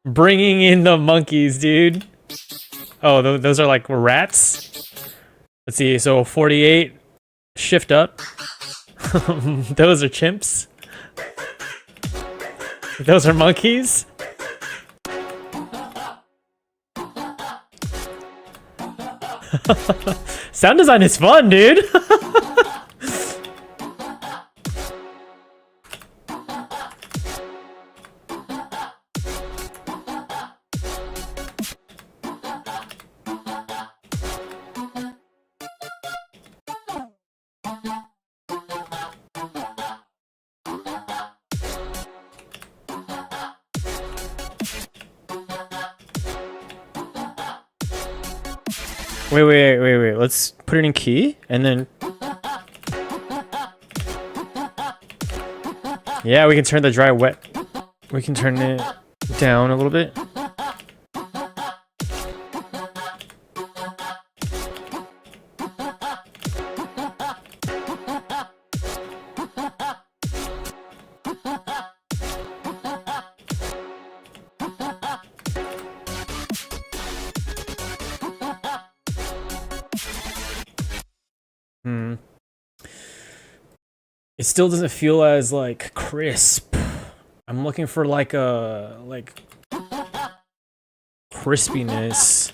Speaker 1: Bringing in the monkeys, dude. Oh, those are like rats. Let's see. So 48, shift up. Those are chimps. Those are monkeys. Sound design is fun, dude. Wait. Let's put it in key and then. Yeah, we can turn the dry wet. We can turn it down a little bit. It still doesn't feel as like crisp. I'm looking for like a crispiness.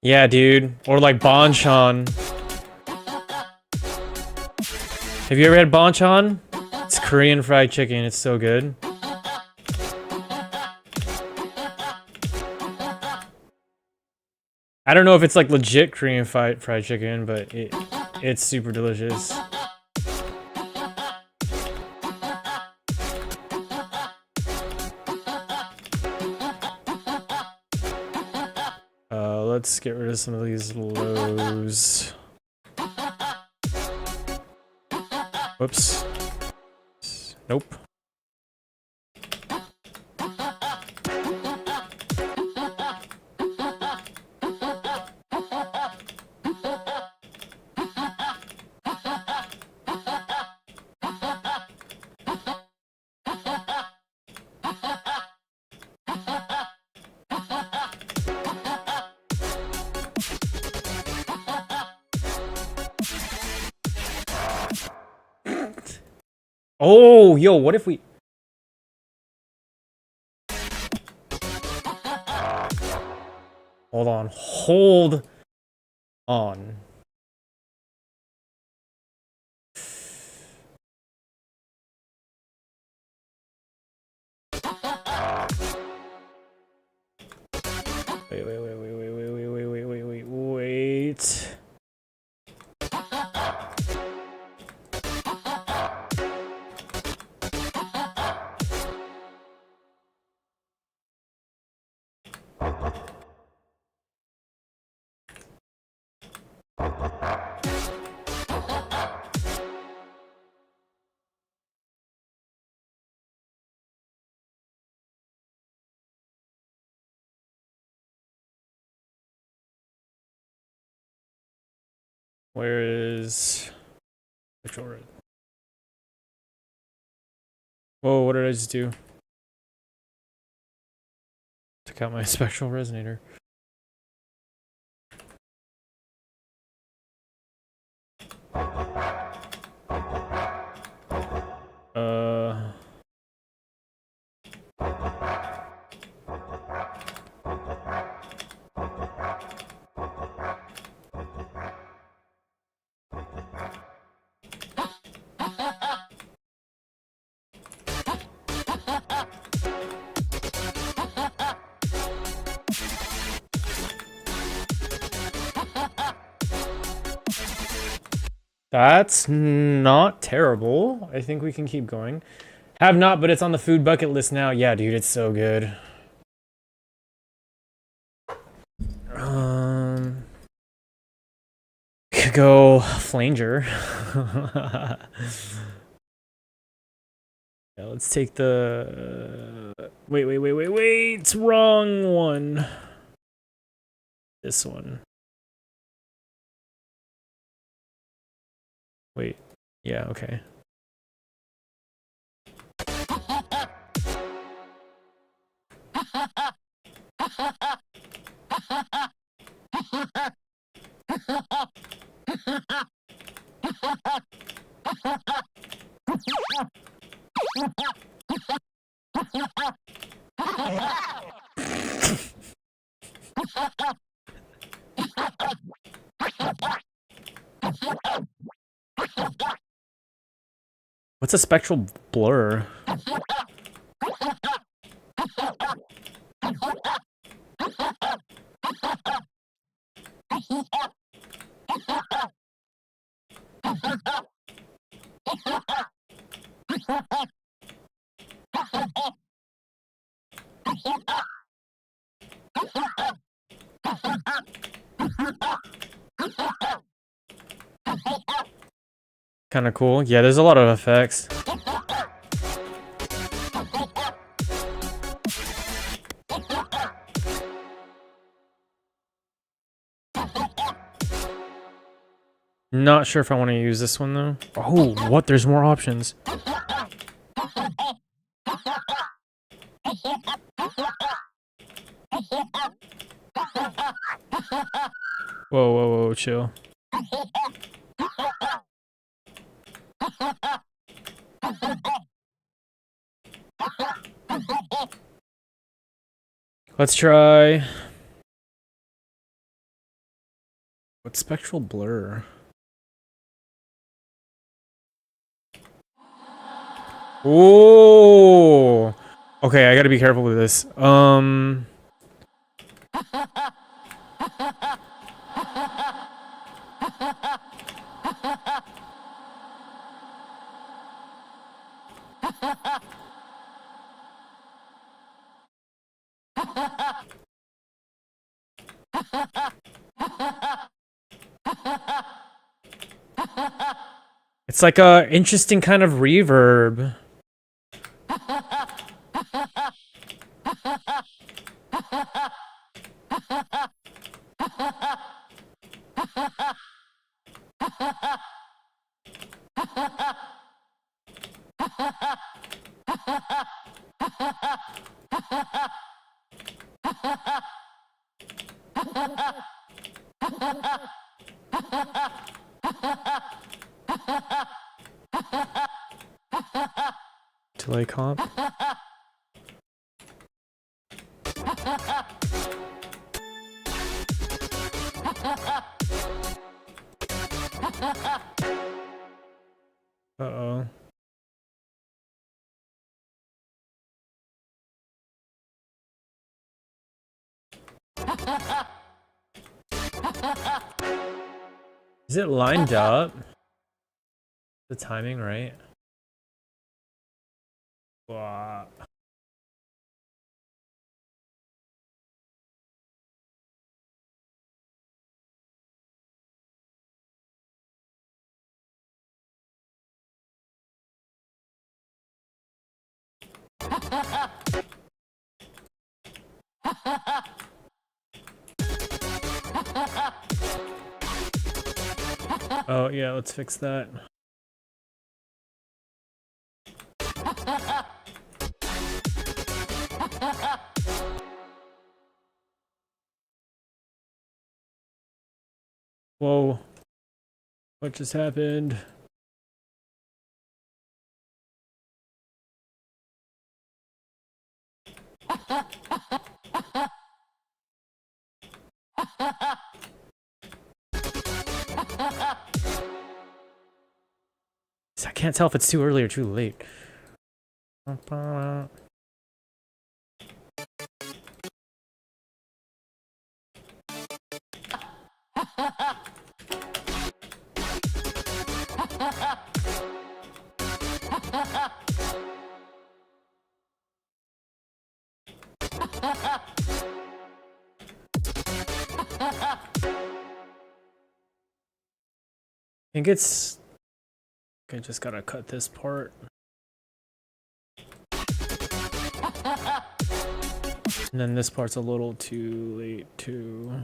Speaker 1: Yeah, dude. Or like banchan. Have you ever had banchan? It's Korean fried chicken. It's so good. I don't know if it's like legit Korean fried chicken, but it's super delicious. Let's get rid of some of these lows. Whoops. Nope. Oh, yo, what if we... Hold on. Hold on. Wait. Where is spectral res? Whoa, what did I just do? Took out my spectral resonator. That's not terrible. I think we can keep going. Have not, but it's on the food bucket list now. Yeah, dude, it's so good. Could go flanger. Yeah, let's take the. Wait. It's wrong one. This one. Wait. Yeah, okay. What's a spectral blur? Kind of cool. Yeah, there's a lot of effects. Not sure if I want to use this one though. Oh, what? There's more options. Whoa, chill. Let's try. What's spectral blur? Oh, okay. I gotta be careful with this. It's like a interesting kind of reverb. Delay comp. Uh-oh. Is it lined up? The timing right? Wow. Oh yeah, let's fix that. Whoa. What just happened? I can't tell if it's too early or too late. I think it's... I just gotta cut this part. And then this part's a little too late too.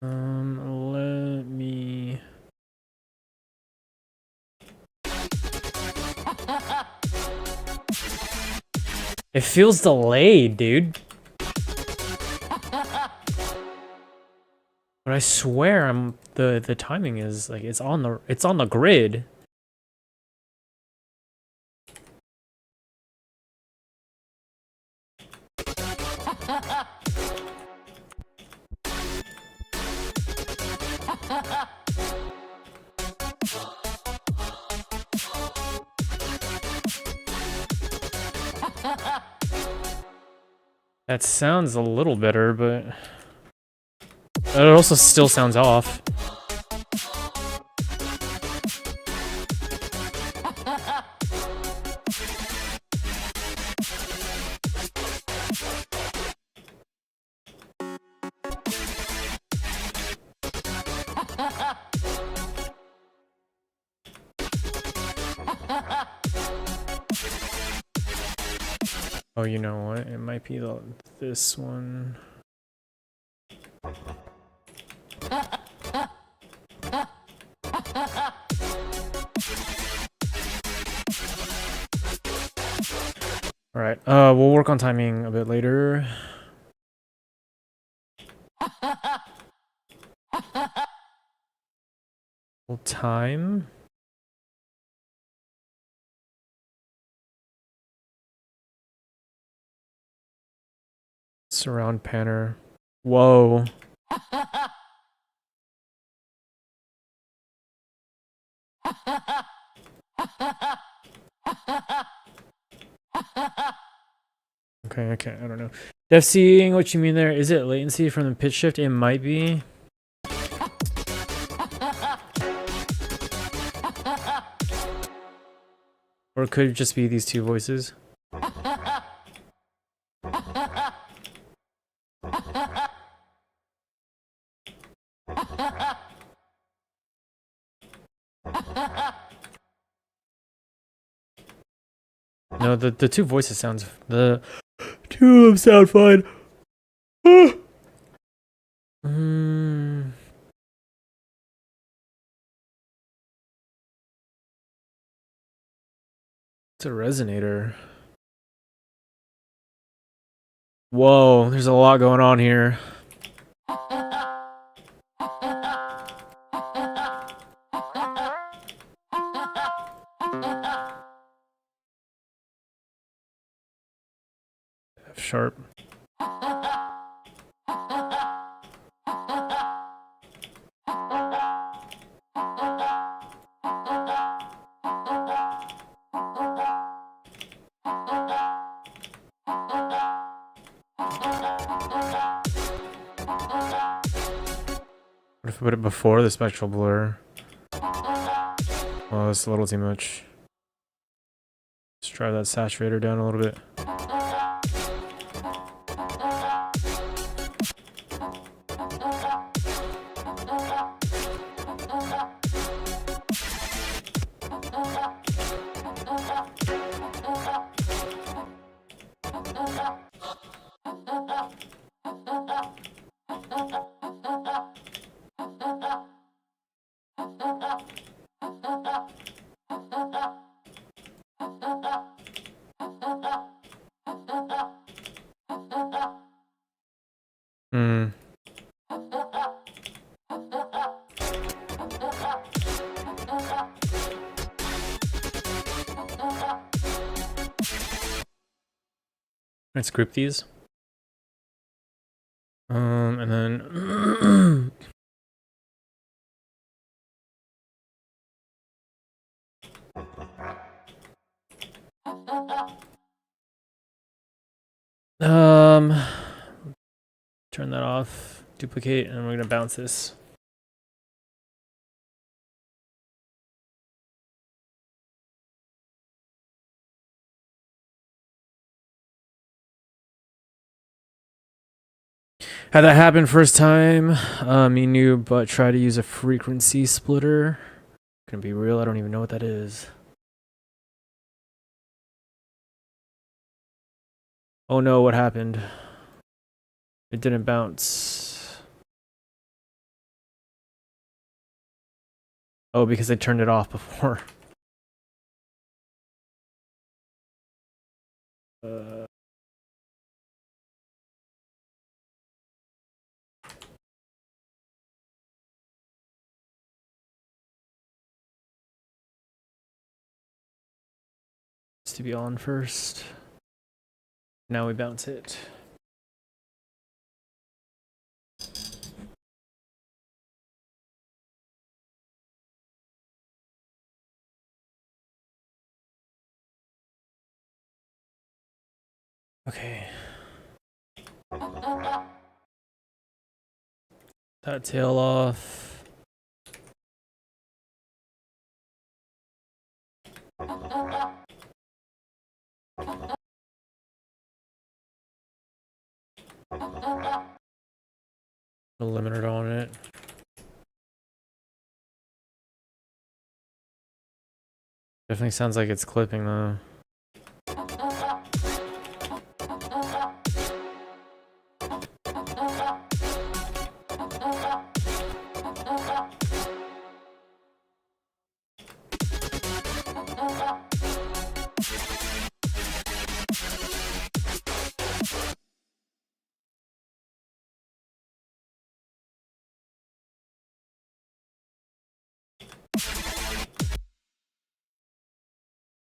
Speaker 1: Let me... It feels delayed, dude. But I swear the timing is like it's on the grid. That sounds a little better, but it also still sounds off. Oh, you know what? It might be this one. All right. We'll work on timing a bit later. We'll time. Surround panner. Whoa. Okay, I don't know. Def seeing what you mean there. Is it latency from the pitch shift? It might be. Or it could just be these two voices. No, the two voices sounds... The two of them sound fine. It's a resonator. Whoa, there's a lot going on here. F sharp. What if I put it before the spectral blur? Oh, that's a little too much. Let's try that saturator down a little bit. Hmm. Let's group these. And then turn that off, duplicate, and we're gonna bounce this. Had that happen first time. Me knew, but try to use a frequency splitter. Gonna be real, I don't even know what that is. Oh no, what happened? It didn't bounce. Oh, because I turned it off before. To be on first. Now we bounce it. Okay. That tail off. A limiter on it. Definitely sounds like it's clipping though.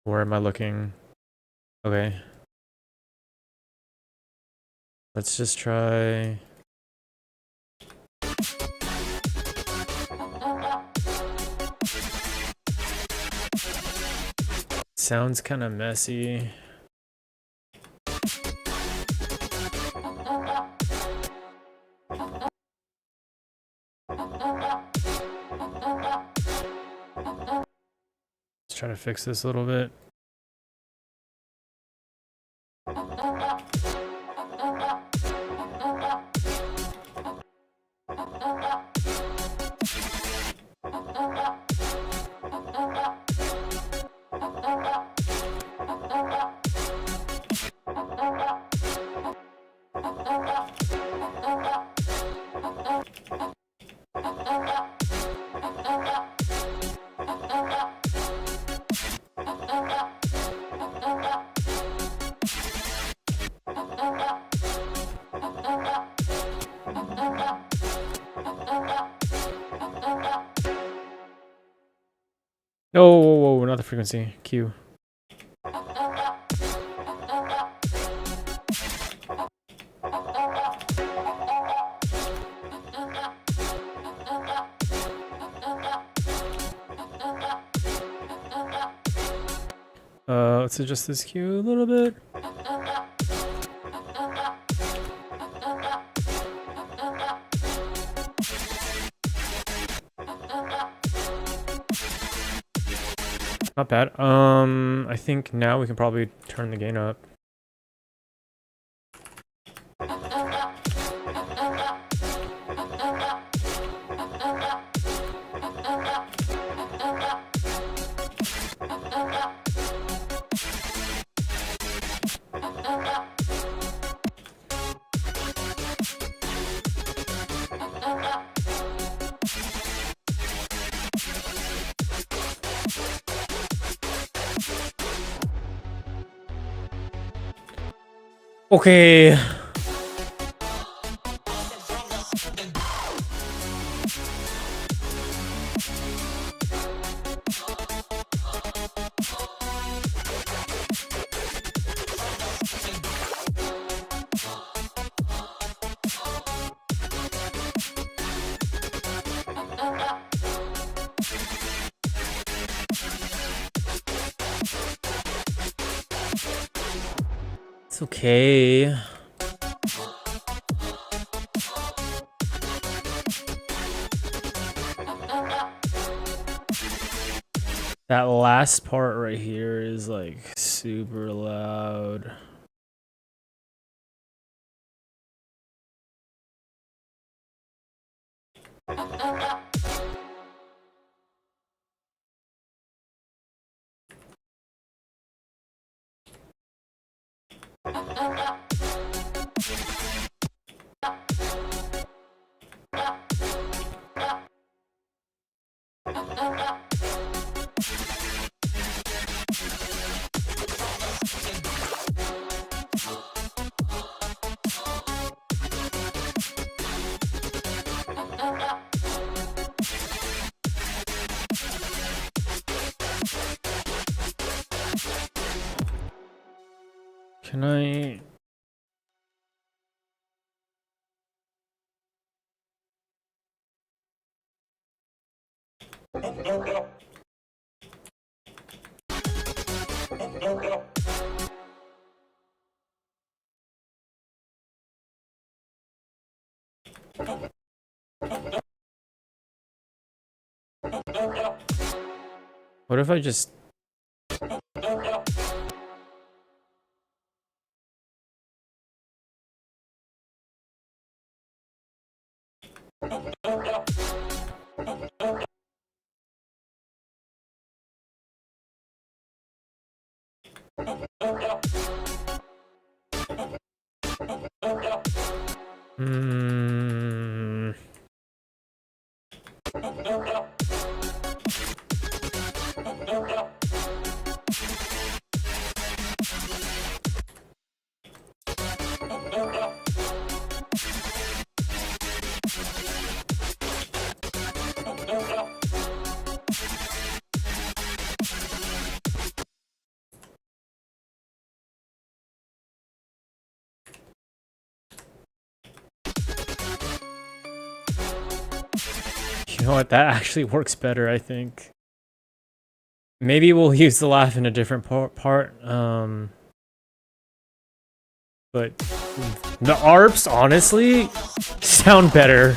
Speaker 1: Where am I looking? Okay. Let's just try. Sounds kind of messy. Try to fix this a little bit. No, whoa, not the frequency. Q. Let's adjust this Q a little bit. Not bad. I think now we can probably turn the gain up. Okay. It's okay. That last part right here is like super loud. Can I? What if I just? Hmm. You know what? That actually works better, I think. Maybe we'll use the laugh in a different part. But the ARPs, honestly, sound better.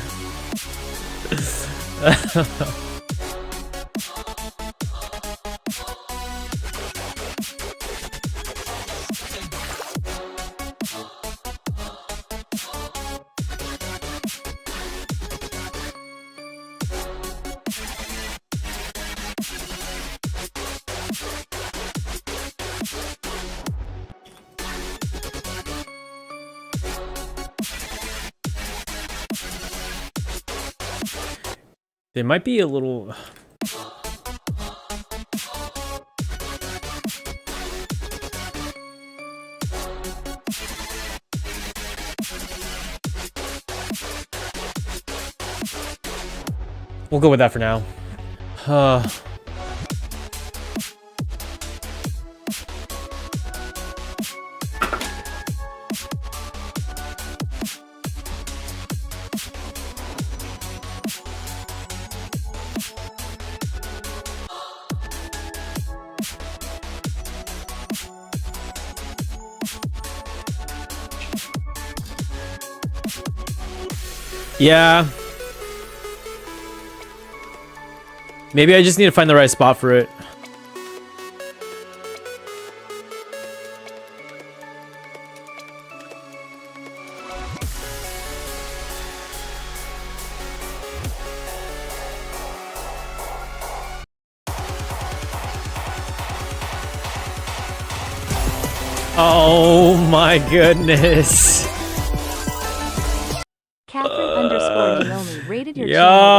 Speaker 1: They might be a little... We'll go with that for now. Yeah. Maybe I just need to find the right spot for it. Oh my goodness.
Speaker 6: Catherine _ Naomi rated your channel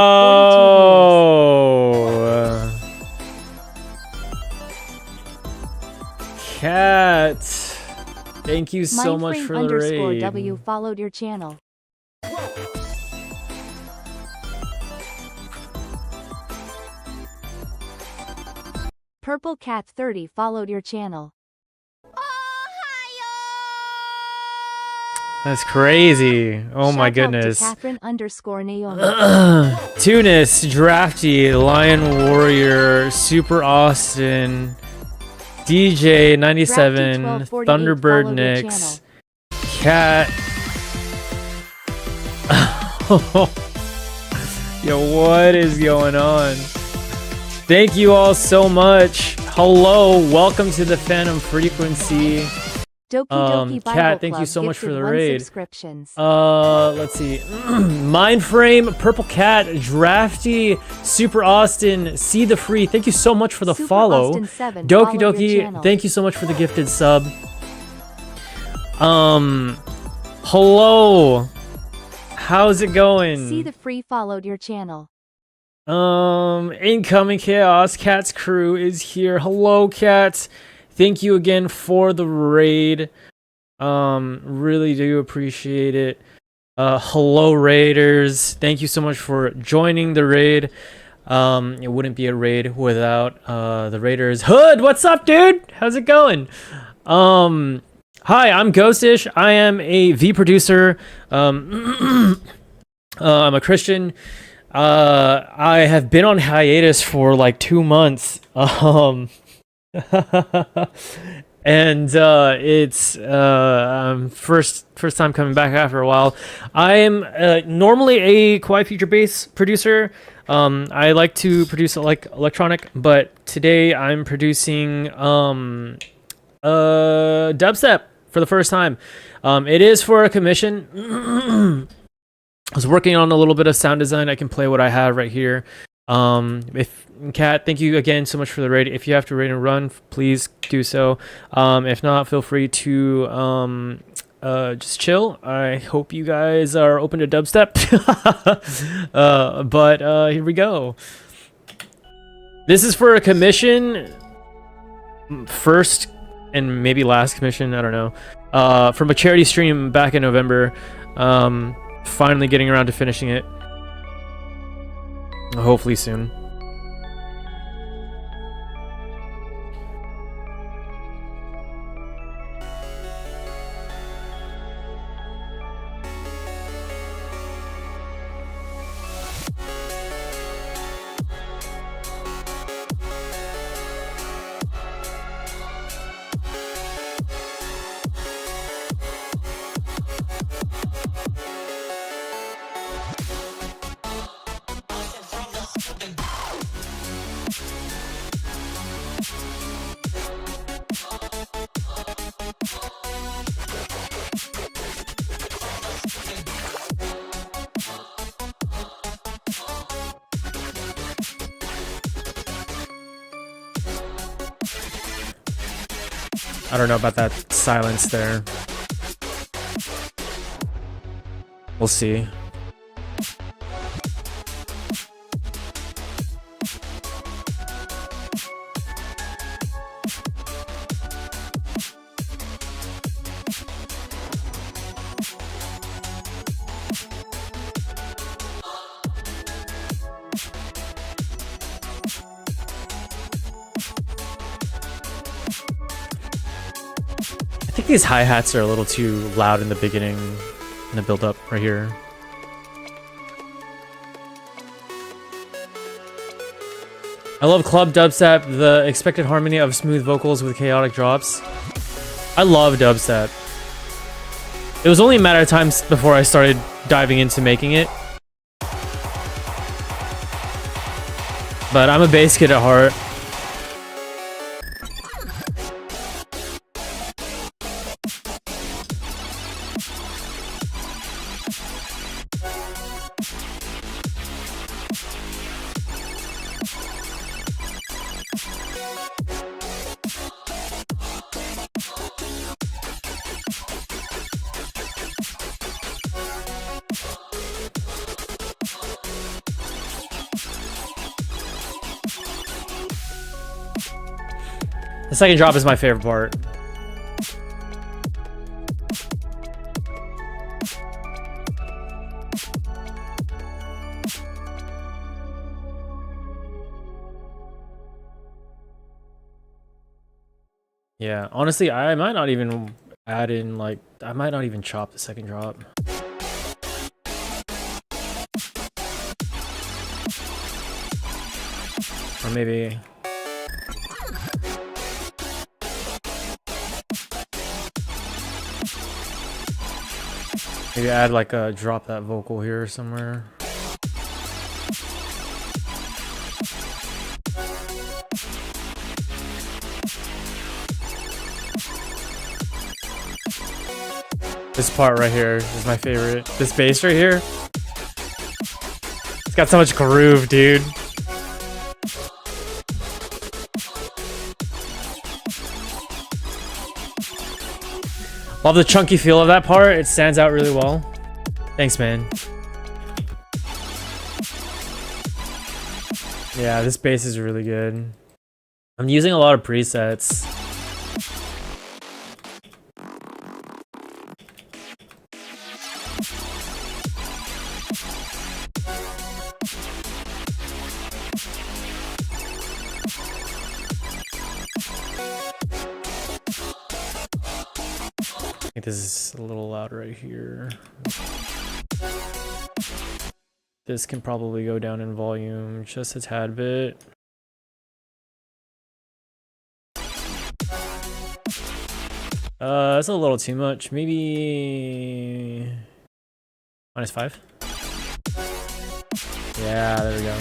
Speaker 6: with 42 views.
Speaker 1: Cat. Thank you so much
Speaker 6: Mindframe
Speaker 1: for the raid.
Speaker 6: _W followed your channel. Purple Cat 30 followed your channel.
Speaker 1: That's crazy. Oh my
Speaker 6: Shout out to
Speaker 1: goodness.
Speaker 6: Catherine _ Naomi.
Speaker 1: Tunis, Drafty, Lion Warrior, Super Austin, DJ 97,
Speaker 6: Drafty 1248
Speaker 1: Thunderbird
Speaker 6: followed your
Speaker 1: Nix, Cat. Yo, what is going on? Thank you all so much. Hello, welcome to the Phantom Frequency.
Speaker 6: Doki Doki Bible
Speaker 1: Cat, thank you
Speaker 6: Club
Speaker 1: so much for
Speaker 6: gifted
Speaker 1: the
Speaker 6: 1
Speaker 1: raid.
Speaker 6: subscriptions.
Speaker 1: Let's see. Mindframe, Purple Cat, Drafty, Super Austin, See the Free. Thank you so much for the
Speaker 6: Super
Speaker 1: follow.
Speaker 6: Austin 7
Speaker 1: Doki
Speaker 6: followed your
Speaker 1: Doki,
Speaker 6: channel.
Speaker 1: thank you so much for the gifted sub. Hello. How's it going?
Speaker 6: See the Free followed your channel.
Speaker 1: Incoming Chaos, Cat's crew is here. Hello, Cat. Thank you again for the raid. Really do appreciate it. Hello, Raiders. Thank you so much for joining the raid. It wouldn't be a raid without the Raiders. Hood, what's up, dude? How's it going? Hi, I'm Ghostish. I am a V producer. I'm a Christian. I have been on hiatus for like 2 months. And it's first time coming back after a while. I am normally a Kawaii feature bass producer. I like to produce like electronic, but today I'm producing dubstep for the first time. It is for a commission. I was working on a little bit of sound design. I can play what I have right here. If Kat, thank you again so much for the raid. If you have to raid and run, please do so. If not, feel free to just chill. I hope you guys are open to dubstep. But here we go. This is for a commission, first and maybe last commission, I don't know, from a charity stream back in November. Finally getting around to finishing it. Hopefully soon. I don't know about that silence there. We'll see. I think these hi-hats are a little too loud in the beginning, in the build-up right here. I love club dubstep, the expected harmony of smooth vocals with chaotic drops. I love dubstep. It was only a matter of time before I started diving into making it. But I'm a bass kid at heart. The second drop is my favorite part. Yeah, honestly, I might not even add in, like, I might not even chop the second drop. Or maybe... maybe add like a drop that vocal here somewhere. This part right here is my favorite. This bass right here. It's got so much groove, dude. Love the chunky feel of that part. It stands out really well. Thanks, man. Yeah, this bass is really good. I'm using a lot of presets. I think this is a little loud right here. This can probably go down in volume just a tad bit. That's a little too much. Maybe -5. Yeah, there we go.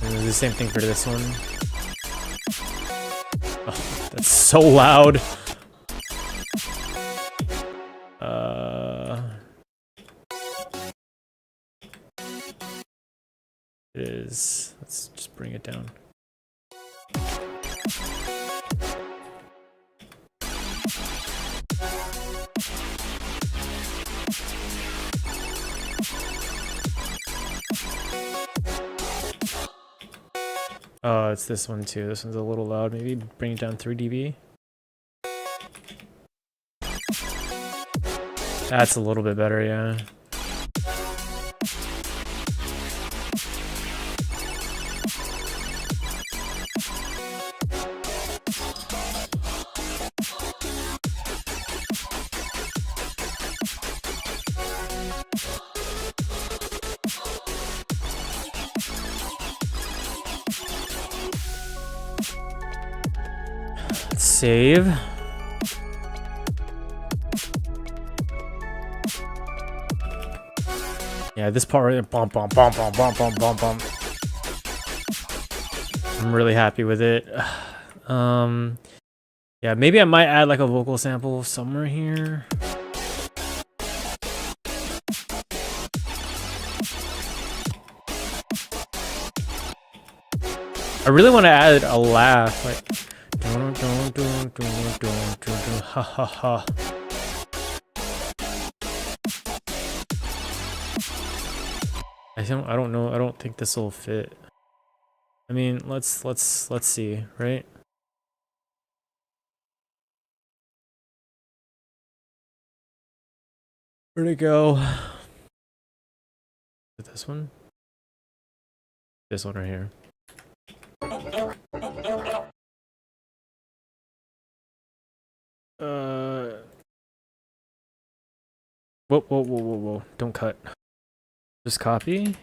Speaker 1: And do the same thing for this one. Oh, that's so loud. It is. Let's just bring it down. Oh, it's this one too. This one's a little loud. Maybe bring it down 3 dB. That's a little bit better, yeah. Let's save. Yeah, this part right there, bump, bump, bump, bump, bump, bump, bump, bump. I'm really happy with it. Yeah, maybe I might add like a vocal sample somewhere here. I really want to add a laugh, like ha ha ha. I don't know. I don't think this will fit. I mean, let's see, right? Where'd it go? Is it this one? This one right here. Whoa. Don't cut. Just copy.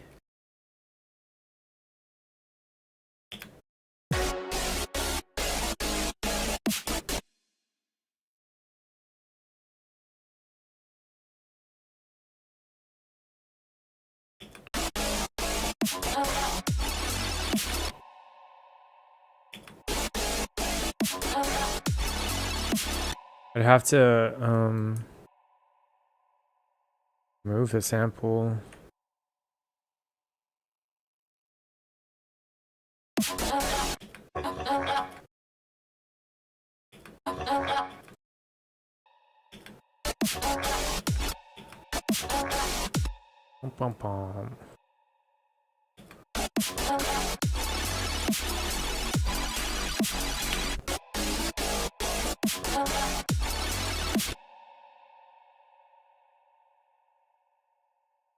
Speaker 1: I'd have to remove the sample. Bum, bum.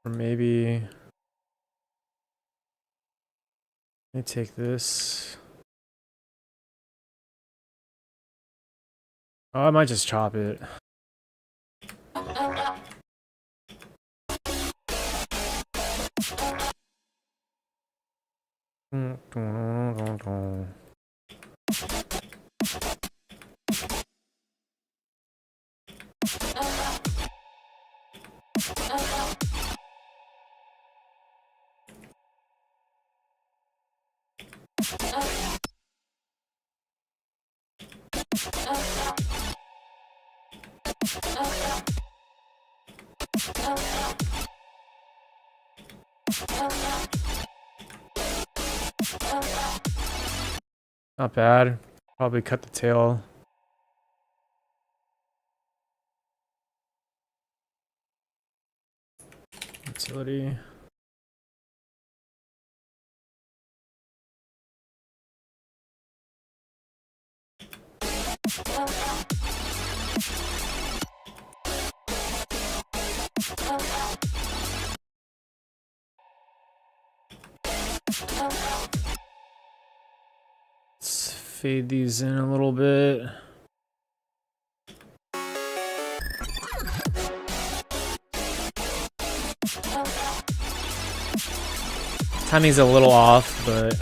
Speaker 1: Or maybe let me take this. Oh, I might just chop it. Not bad. Probably cut the tail. Utility. Let's fade these in a little bit. Timing's a little off, but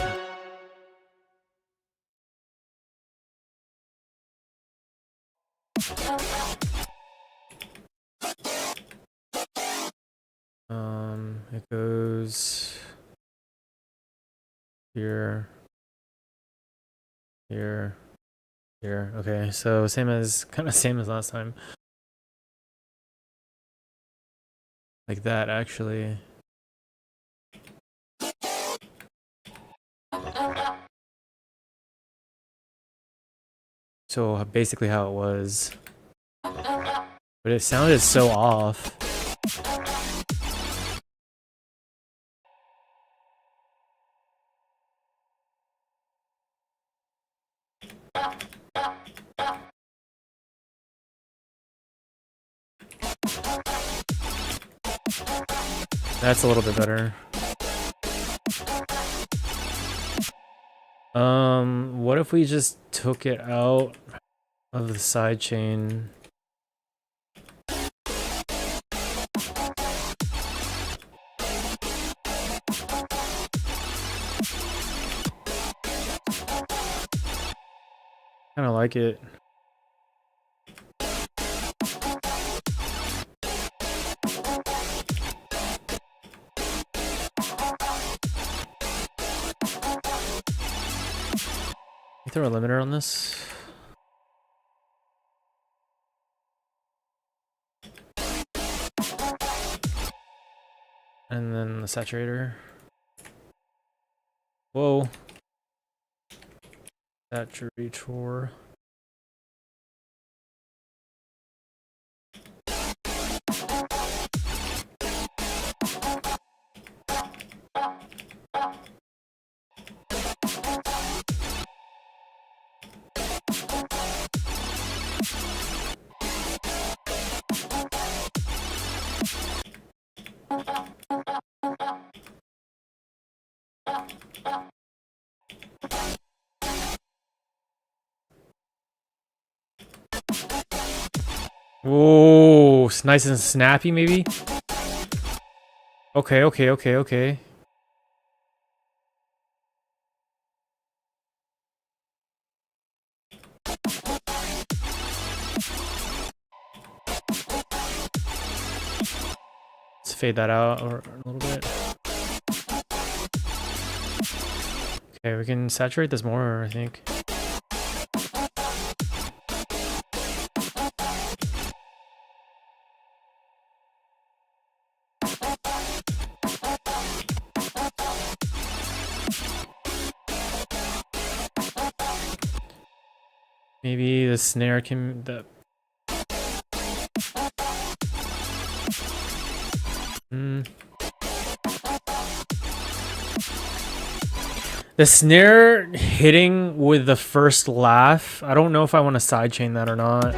Speaker 1: it goes here, here, here. Okay, so kind of same as last time. Like that, actually. So basically how it was. But it sounded so off. That's a little bit better. What if we just took it out of the sidechain? Kind of like it. Throw a limiter on this. And then the saturator. Whoa. Saturator. Whoa, it's nice and snappy, maybe? Okay. Let's fade that out a little bit. Okay, we can saturate this more, I think. Maybe the snare can the snare hitting with the first laugh. I don't know if I want to sidechain that or not.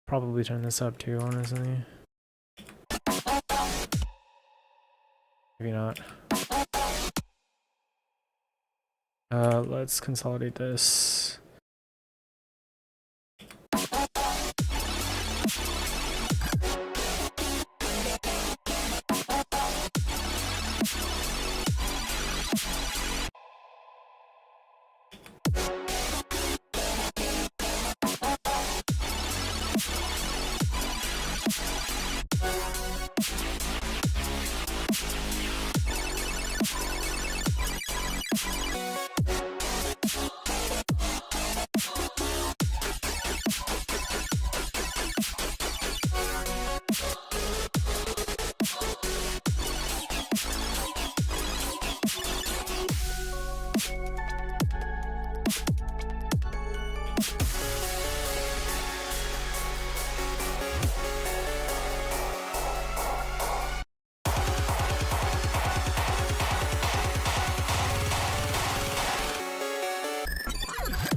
Speaker 1: Probably turn this up too, honestly. Maybe not. Let's consolidate this.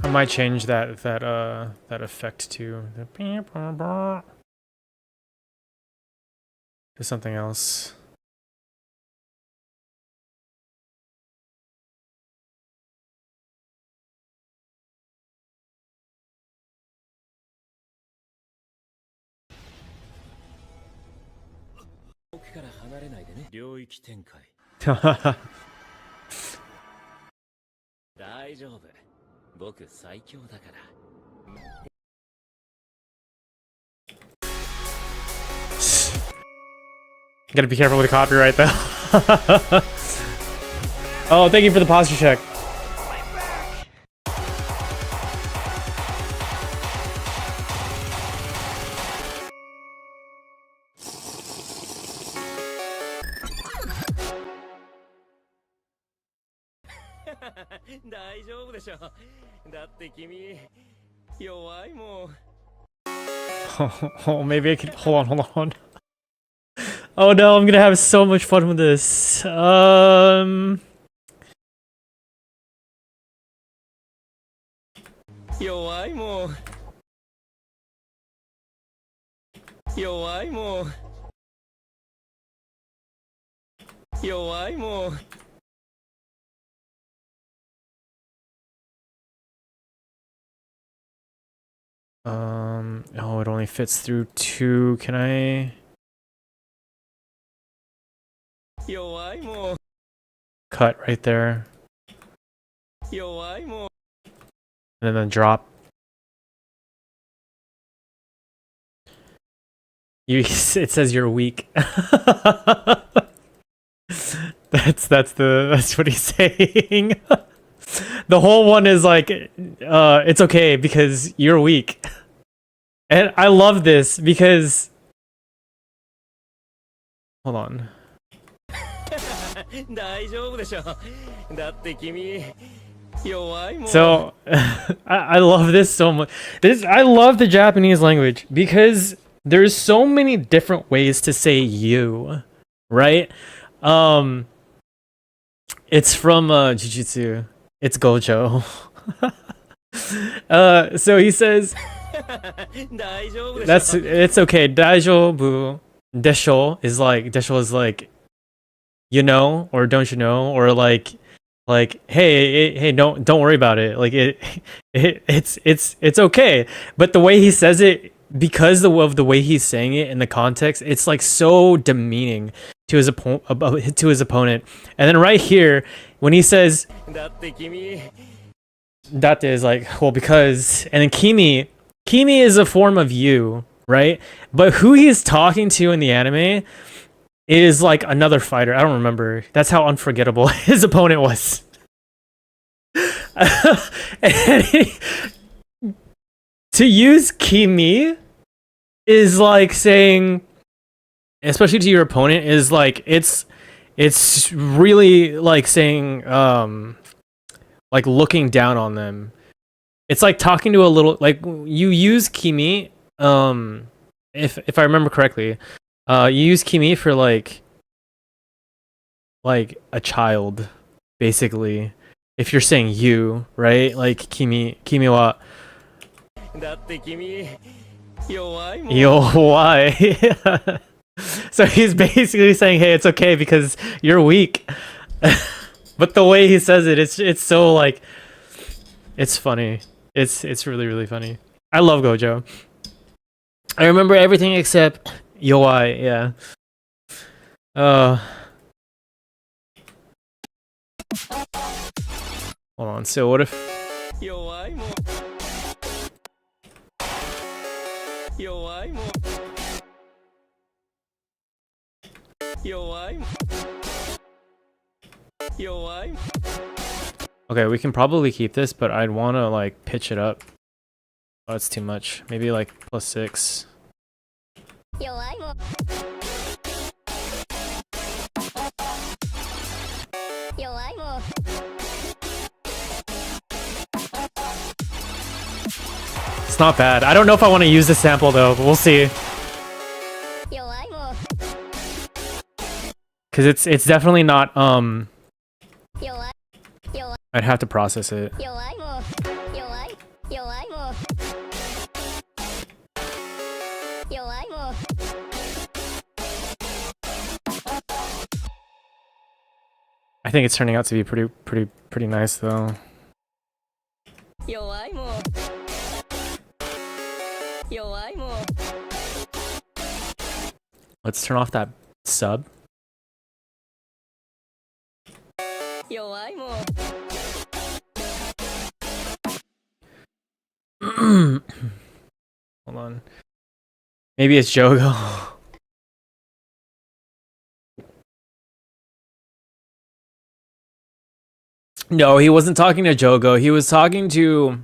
Speaker 1: I might change that effect to something else. Gotta be careful with the copyright though. Oh, thank you for the posture check. Oh, maybe I could hold on. Oh no, I'm gonna have so much fun with this. Oh, it only fits through 2. Can I? Cut right there. And then drop. It says you're weak. That's what he's saying. The whole one is like, it's okay because you're weak. And I love this because, hold on. So I love this so much. I love the Japanese language because there's so many different ways to say you, right? It's from Jujutsu. It's Gojo. So he says it's okay. Daijoubu. Desho is like you know, or don't you know, or like hey, don't worry about it. Like it's okay. But the way he says it, because of the way he's saying it in the context, it's like so demeaning to his opponent. And then right here, when he says Date is like, well, because, and then Kimi is a form of you, right? But who he's talking to in the anime is like another fighter. I don't remember. That's how unforgettable his opponent was. To use Kimi is like saying, especially to your opponent, is like it's really like saying like looking down on them. It's like talking to a little, like you use Kimi, if I remember correctly, you use Kimi for like a child, basically. If you're saying you, right? Like Kimi wa Yo, why? So he's basically saying, hey, it's okay because you're weak. But the way he says it, it's so like, it's funny. It's really, really funny. I love Gojo. I remember everything except yo, why, yeah. Hold on, so what if... Okay, we can probably keep this, but I'd want to like pitch it up. Oh, it's too much. Maybe like +6. It's not bad. I don't know if I want to use this sample though, but we'll see. Cause it's definitely not I'd have to process it. I think it's turning out to be pretty nice though. Let's turn off that sub. Hold on. Maybe it's Jogo. No, he wasn't talking to Jogo. He was talking to...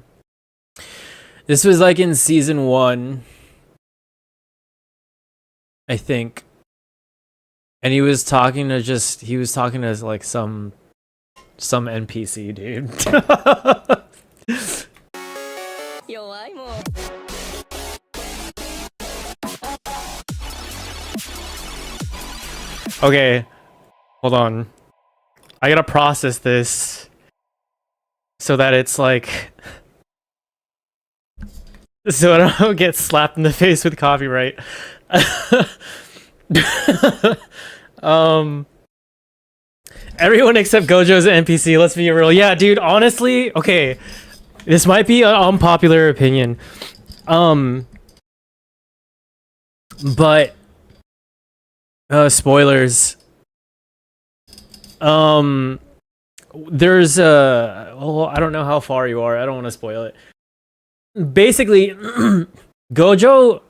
Speaker 1: This was like in season 1. I think. And he was talking to like some NPC dude. Okay, hold on. I gotta process this so that it's like, so I don't get slapped in the face with copyright. Everyone except Gojo's an NPC, let's be real. Yeah, dude, honestly, okay, this might be an unpopular opinion. But spoilers. There's well, I don't know how far you are. I don't want to spoil it. Basically, Gojo,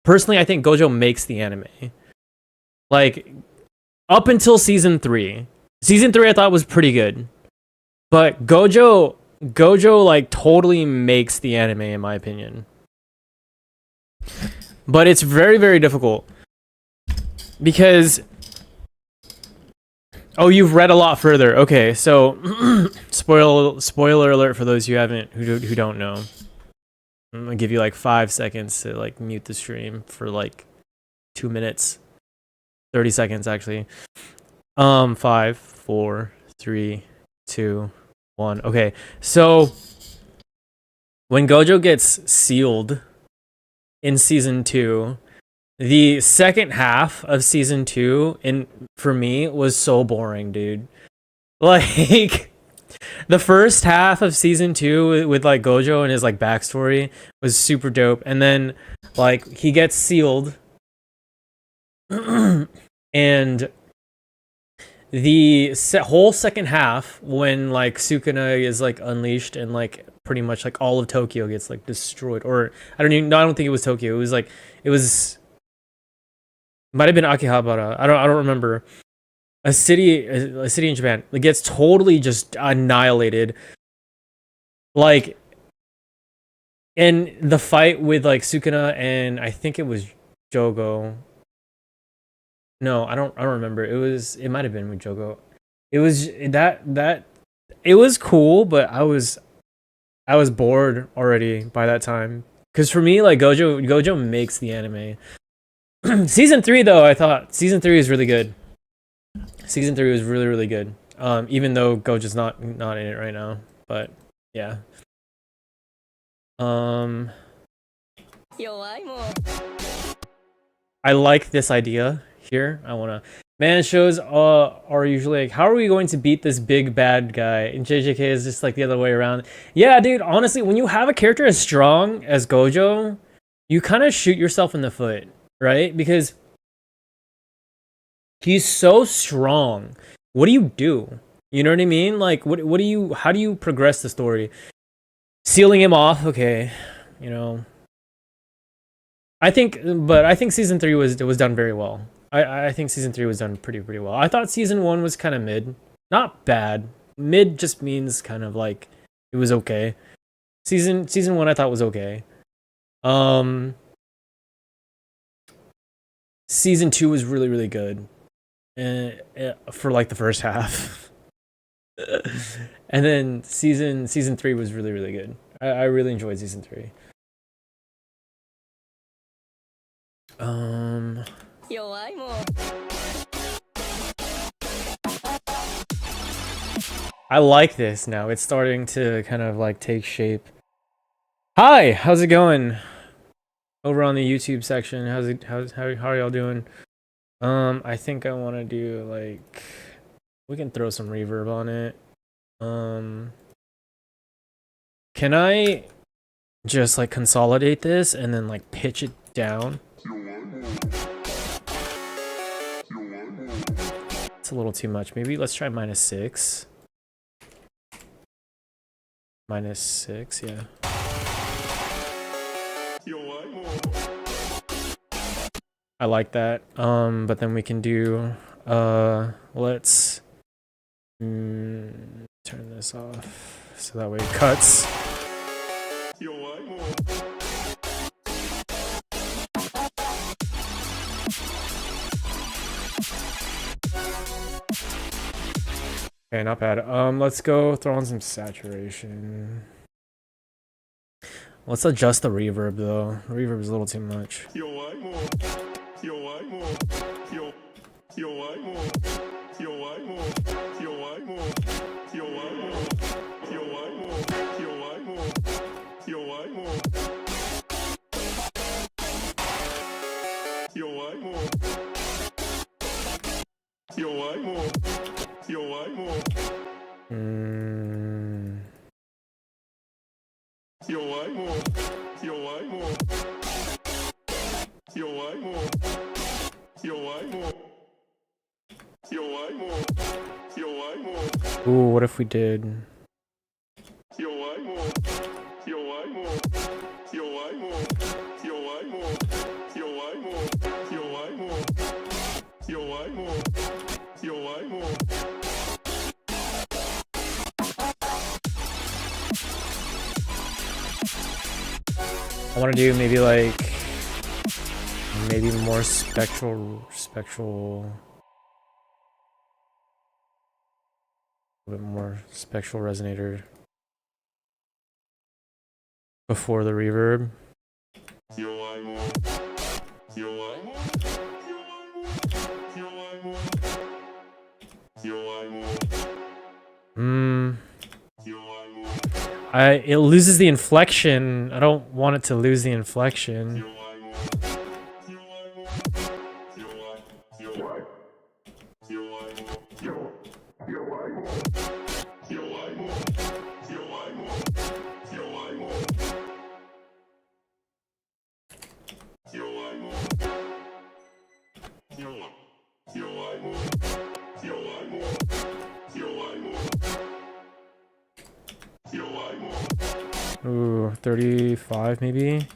Speaker 1: personally, I think Gojo makes the anime. Like, up until season 3. Season 3 I thought was pretty good. But Gojo like totally makes the anime in my opinion. But it's very, very difficult. Because... Oh, you've read a lot further. Okay, so spoiler alert for those who don't know. I'm gonna give you like 5 seconds to like mute the stream for like 2 minutes. 30 seconds actually. 5, 4, 3, 2, 1. Okay, so when Gojo gets sealed in season 2, the second half of season 2 for me was so boring, dude. Like the first half of season 2 with like Gojo and his like backstory was super dope, and then like he gets sealed and the whole second half when like Sukuna is like unleashed and like pretty much like all of Tokyo gets like destroyed, or I don't think it was Tokyo. It was might have been Akihabara. I don't remember. A city in Japan. It gets totally just annihilated. Like, and the fight with like Sukuna and I think it was Jogo. No, I don't remember. It might have been with Jogo. It was that it was cool, but I was bored already by that time. Cause for me, like Gojo makes the anime. Season 3 though, I thought season 3 is really good. Season 3 was really, really good. Even though Gojo's not in it right now, but yeah. I like this idea here. I wanna. Man, shows are usually like, how are we going to beat this big bad guy? And JJK is just like the other way around. Yeah, dude. Honestly, when you have a character as strong as Gojo, you kind of shoot yourself in the foot, right? Because he's so strong. What do you do? You know what I mean? Like, what do you? How do you progress the story? Sealing him off, okay. You know. I think season 3 was done very well. I think season 3 was done pretty well. I thought season 1 was kind of mid, not bad. Mid just means kind of like it was okay. Season 1 I thought was okay. Season 2 was really good, for like the first half, and then season 3 was really good. I really enjoyed season 3. I like this now. It's starting to kind of like take shape. Hi, how's it going? Over on the YouTube section, how are y'all doing? I think I want to do like, we can throw some reverb on it. Can I just like consolidate this and then like pitch it down? It's a little too much. Maybe let's try -6. -6, yeah. I like that. But then we can do let's turn this off so that way it cuts. Okay, not bad. Let's go throw on some saturation. Let's adjust the reverb though. The reverb is a little too much. Ooh, what if we did? I want to do maybe more spectral, a bit more spectral resonator before the reverb. It loses the inflection. I don't want it to lose the inflection. Ooh, 35 maybe?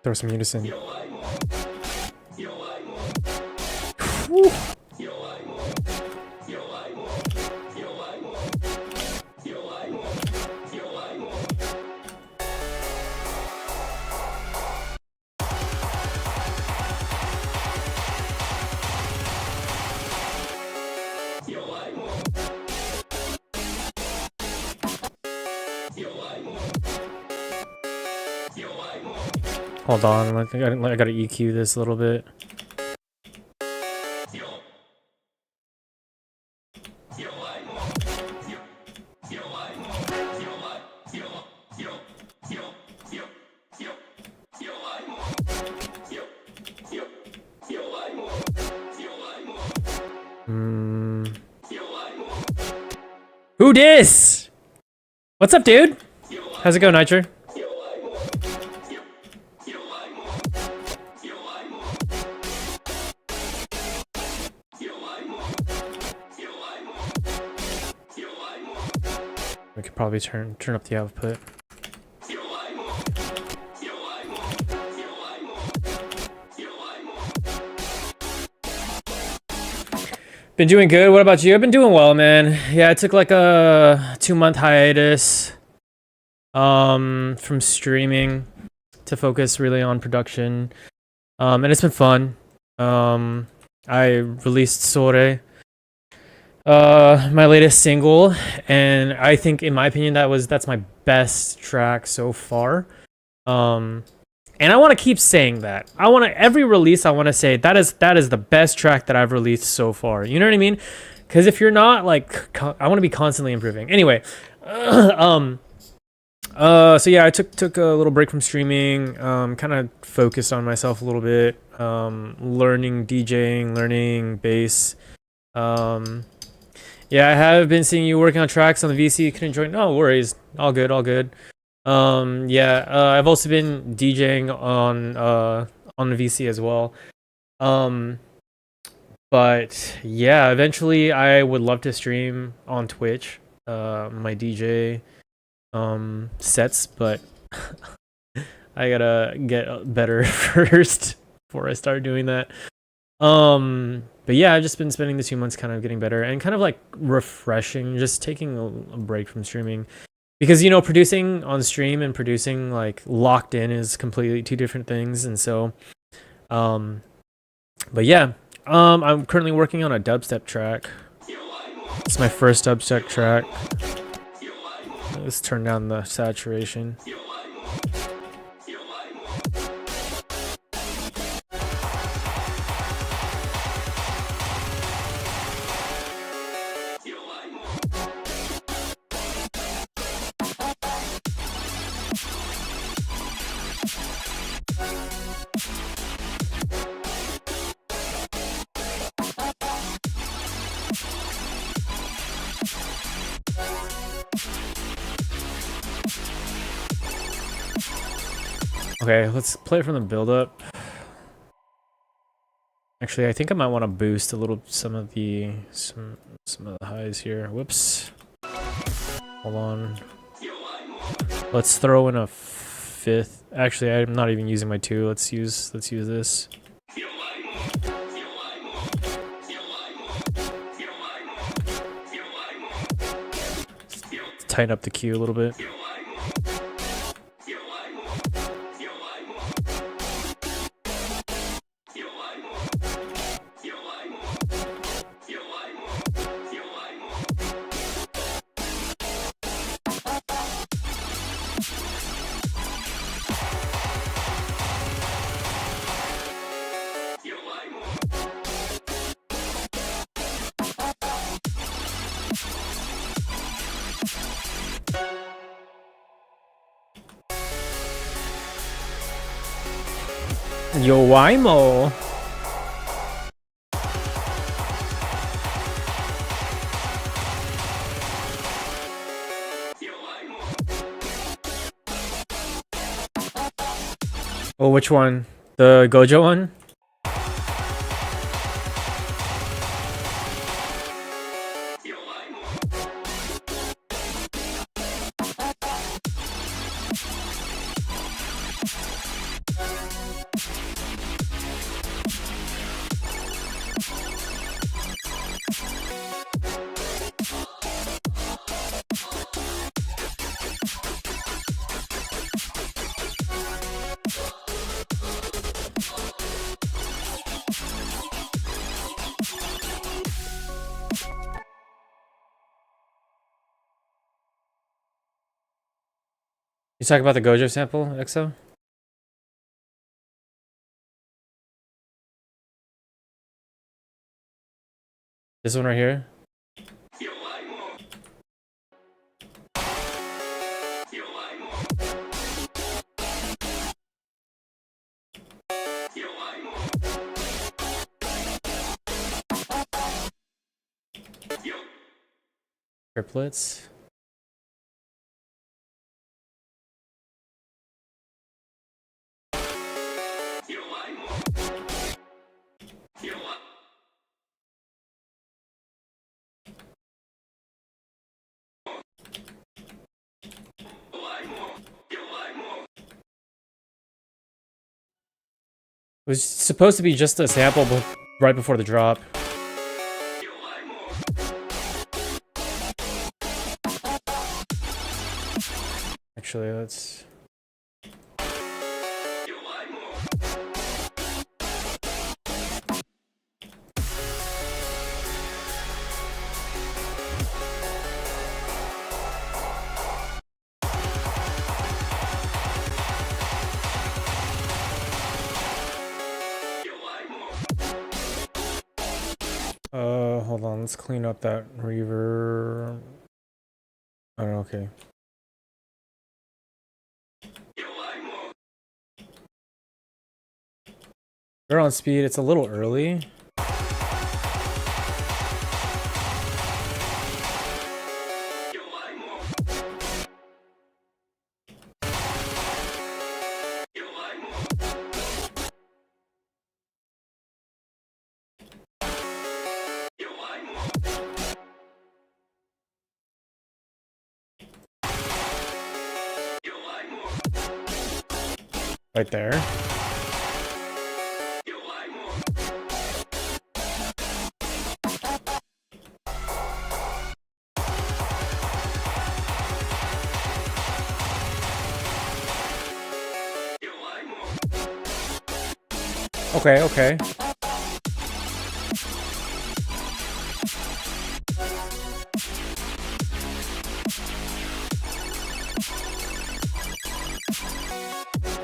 Speaker 1: Throw some unison. Whew. Hold on, like I gotta EQ this a little bit. Who dis? What's up, dude? How's it go, Nitro? We could probably turn up the output. Been doing good. What about you? I've been doing well, man. Yeah, I took like a 2-month hiatus from streaming to focus really on production. And it's been fun. I released SOUREI, my latest single, and I think, in my opinion, that's my best track so far. And I want to keep saying that. Every release I want to say that is the best track that I've released so far. You know what I mean? Because if you're not, like, I want to be constantly improving. Anyway, so yeah, I took a little break from streaming. Kind of focused on myself a little bit. Learning DJing, learning bass. Yeah, I have been seeing you working on tracks on the VC. Couldn't join. No worries. All good. All good. Yeah. I've also been DJing on the VC as well. But yeah, eventually I would love to stream on Twitch. My DJ sets, but I gotta get better first before I start doing that. But yeah, I've just been spending the 2 months kind of getting better and kind of like refreshing, just taking a break from streaming, because, you know, producing on stream and producing like locked in is completely two different things. And so, but yeah, I'm currently working on a dubstep track. It's my first dubstep track. Let's turn down the saturation. Okay, let's play it from the build up. Actually, I think I might want to boost a little some of the highs here. Whoops. Hold on. Let's throw in a fifth. Actually, I'm not even using my 2. Let's use this. Let's tighten up the Q a little bit. Yo, Wimo. Oh, which one? The Gojo one? You talk about the Gojo sample, EXO? This one right here? Triplets. It was supposed to be just a sample right before the drop. Actually, let's... hold on, let's clean up that reverb. Oh, okay. We're on speed, it's a little early. Right there. Okay, okay.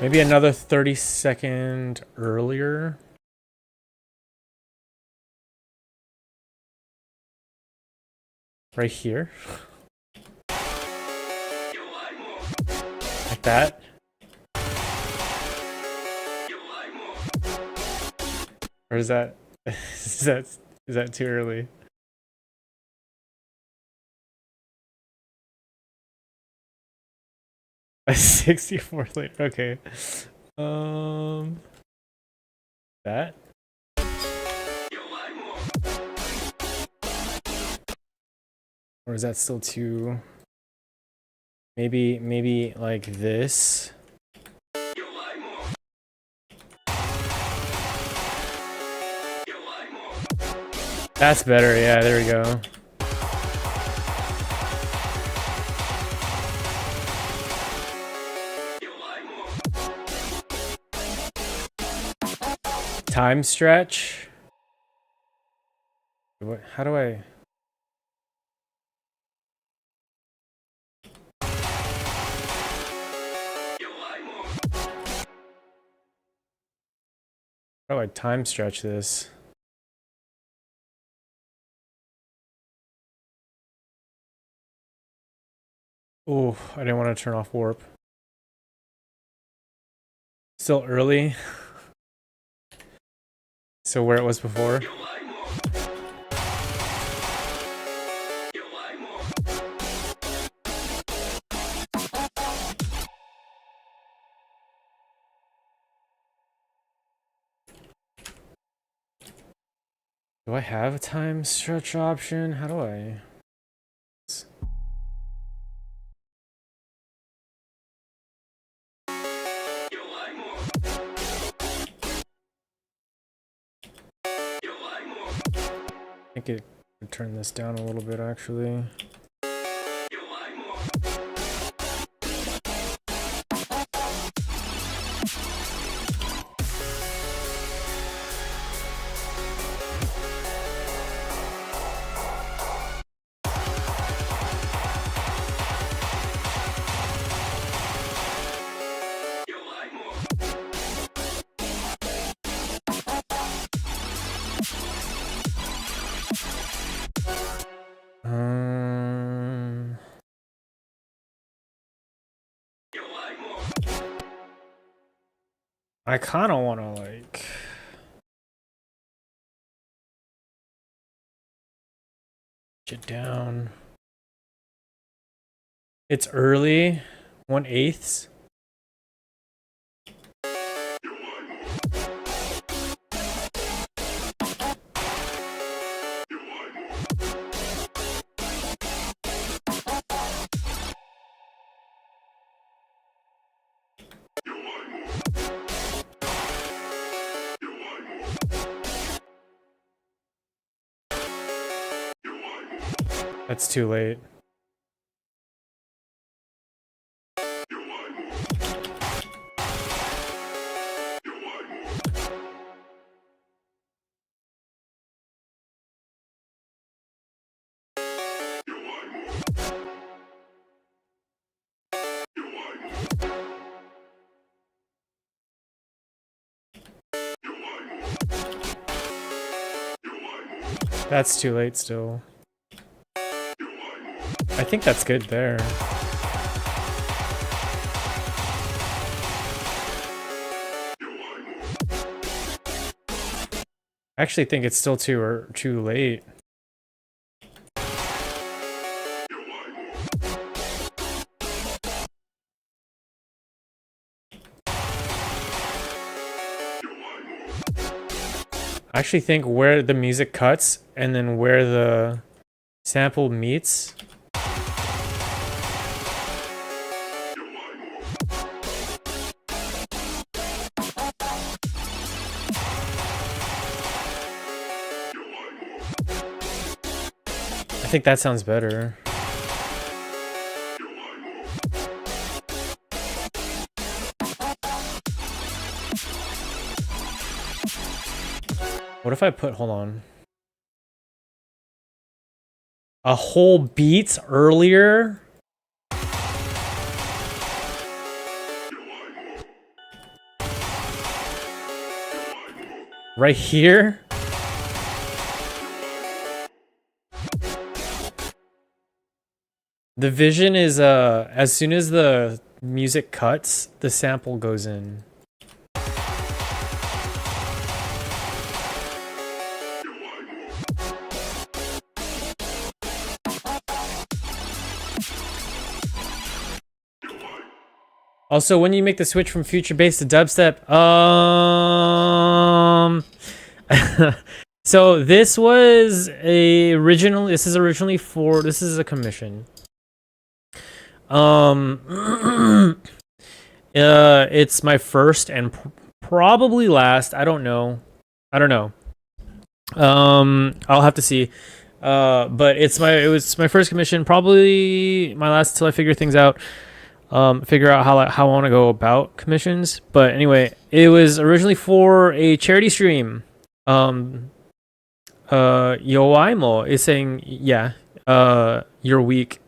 Speaker 1: Maybe another 30-second earlier. Right here. Like that. Or is that is that too early? A 64 later. Okay. That. Or is that still too? Maybe like this. That's better. Yeah, there we go. Time stretch. What? How do I? How do I time stretch this? Oh, I didn't want to turn off warp. Still early. So where it was before. Do I have a time stretch option? How do I? I think it could turn this down a little bit actually. I kind of want to like. It down. It's early. 1/8. That's too late. That's too late still. I think that's good there. I actually think it's still too late. I actually think where the music cuts and then where the sample meets. I think that sounds better. What if I put, hold on, a whole beat earlier? Right here? The vision is as soon as the music cuts, the sample goes in. Also, when you make the switch from future bass to dubstep, so this was this is a commission. It's my first and probably last. I don't know. I'll have to see. But it was my first commission, probably my last until I figure things out. Figure out how I want to go about commissions. But anyway, it was originally for a charity stream. Yoaimo is saying, yeah, you're weak.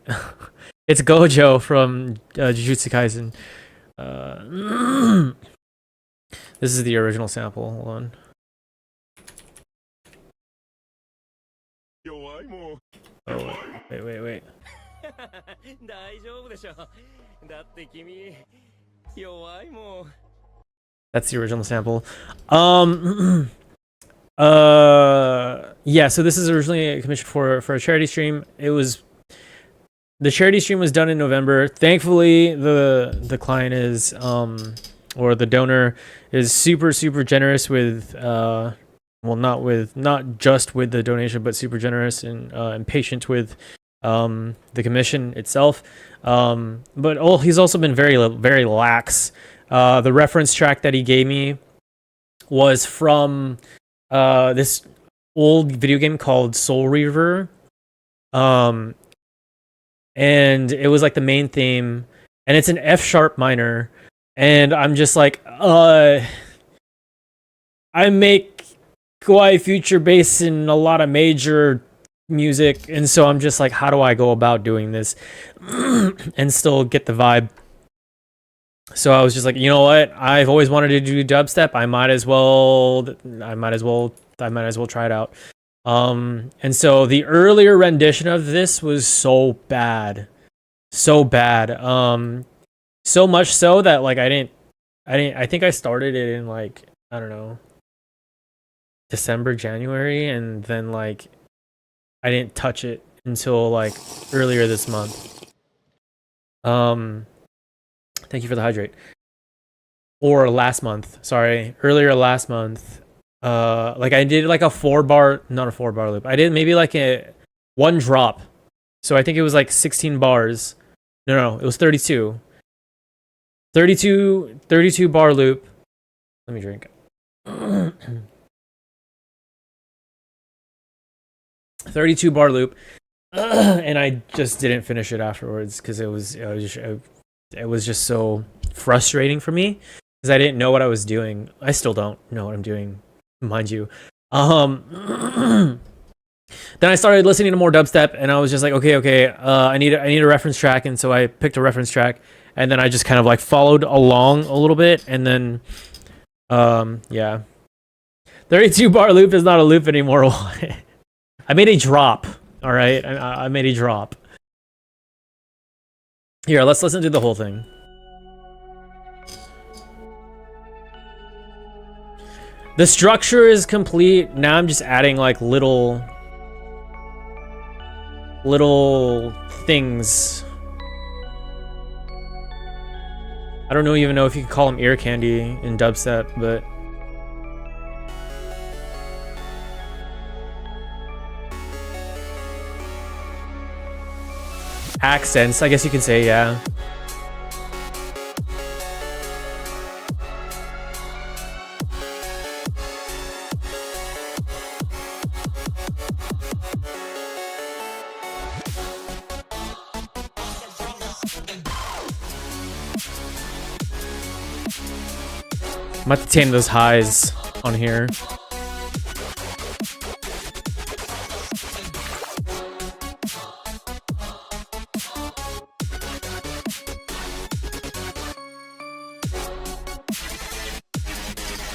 Speaker 1: It's Gojo from Jujutsu Kaisen. This is the original sample. Hold on. Oh, wait. That's the original sample. Yeah, so this is originally a commission for a charity stream. The charity stream was done in November. Thankfully, the client is or the donor is super generous with not just with the donation, but super generous and patient with the commission itself. But he's also been very lax. The reference track that he gave me was from this old video game called SOUREI. And it was like the main theme, and it's an F sharp minor, and I'm just like, I make Kawaii future bass in a lot of major music, and so I'm just like, how do I go about doing this and still get the vibe? So I was just like, you know what? I've always wanted to do dubstep. I might as well try it out. And so the earlier rendition of this was so bad. So much so that like I I think I started it in like, I don't know, December, January, and then like I didn't touch it until like earlier this month. Thank you for the hydrate. Or last month, sorry, earlier last month. Like I did like a 4-bar, not a 4-bar loop. I did maybe like a 1 drop. So I think it was like 16 bars. No, it was 32. 32 bar loop. Let me drink. 32 bar loop. And I just didn't finish it afterwards because it was just so frustrating for me because I didn't know what I was doing. I still don't know what I'm doing, mind you. Then I started listening to more dubstep, and I was just like, okay, I need a reference track, and so I picked a reference track, and then I just kind of like followed along a little bit, and then, yeah, 32 bar loop is not a loop anymore. I made a drop. All right, I made a drop. Here, let's listen to the whole thing. The structure is complete. Now I'm just adding like little things. I don't even know if you could call them ear candy in dubstep, but accents, I guess you can say, yeah. I'm about to tame those highs on here.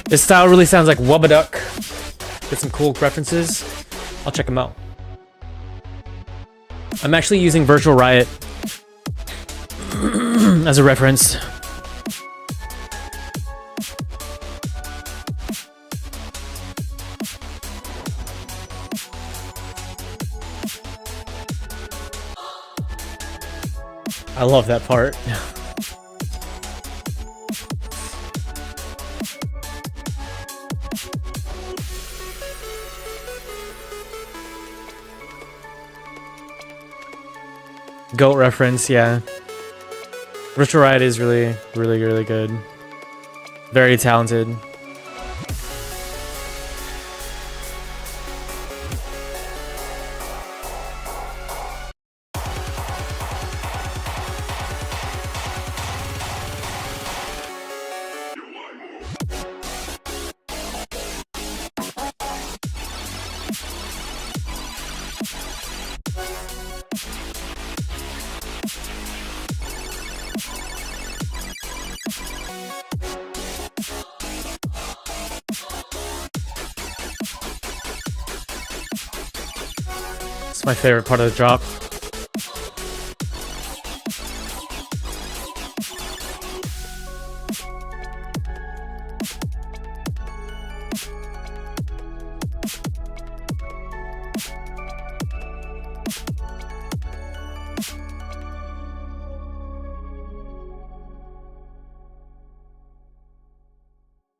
Speaker 1: This style really sounds like Wubbaduck. Get some cool references. I'll check them out. I'm actually using Virtual Riot as a reference. I love that part. Goat reference, yeah. Virtual Riot is really good. Very talented. It's my favorite part of the drop.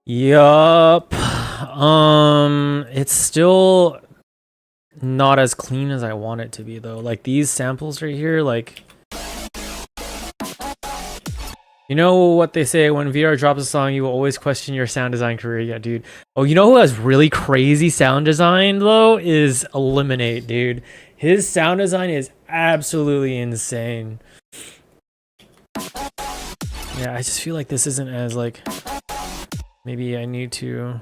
Speaker 1: Yup. It's still not as clean as I want it to be though. Like these samples right here, like, you know what they say, when VR drops a song, you will always question your sound design career. Yeah, dude. Oh, you know who has really crazy sound design though? Is Eliminate, dude. His sound design is absolutely insane. Yeah, I just feel like this isn't as like, maybe I need to.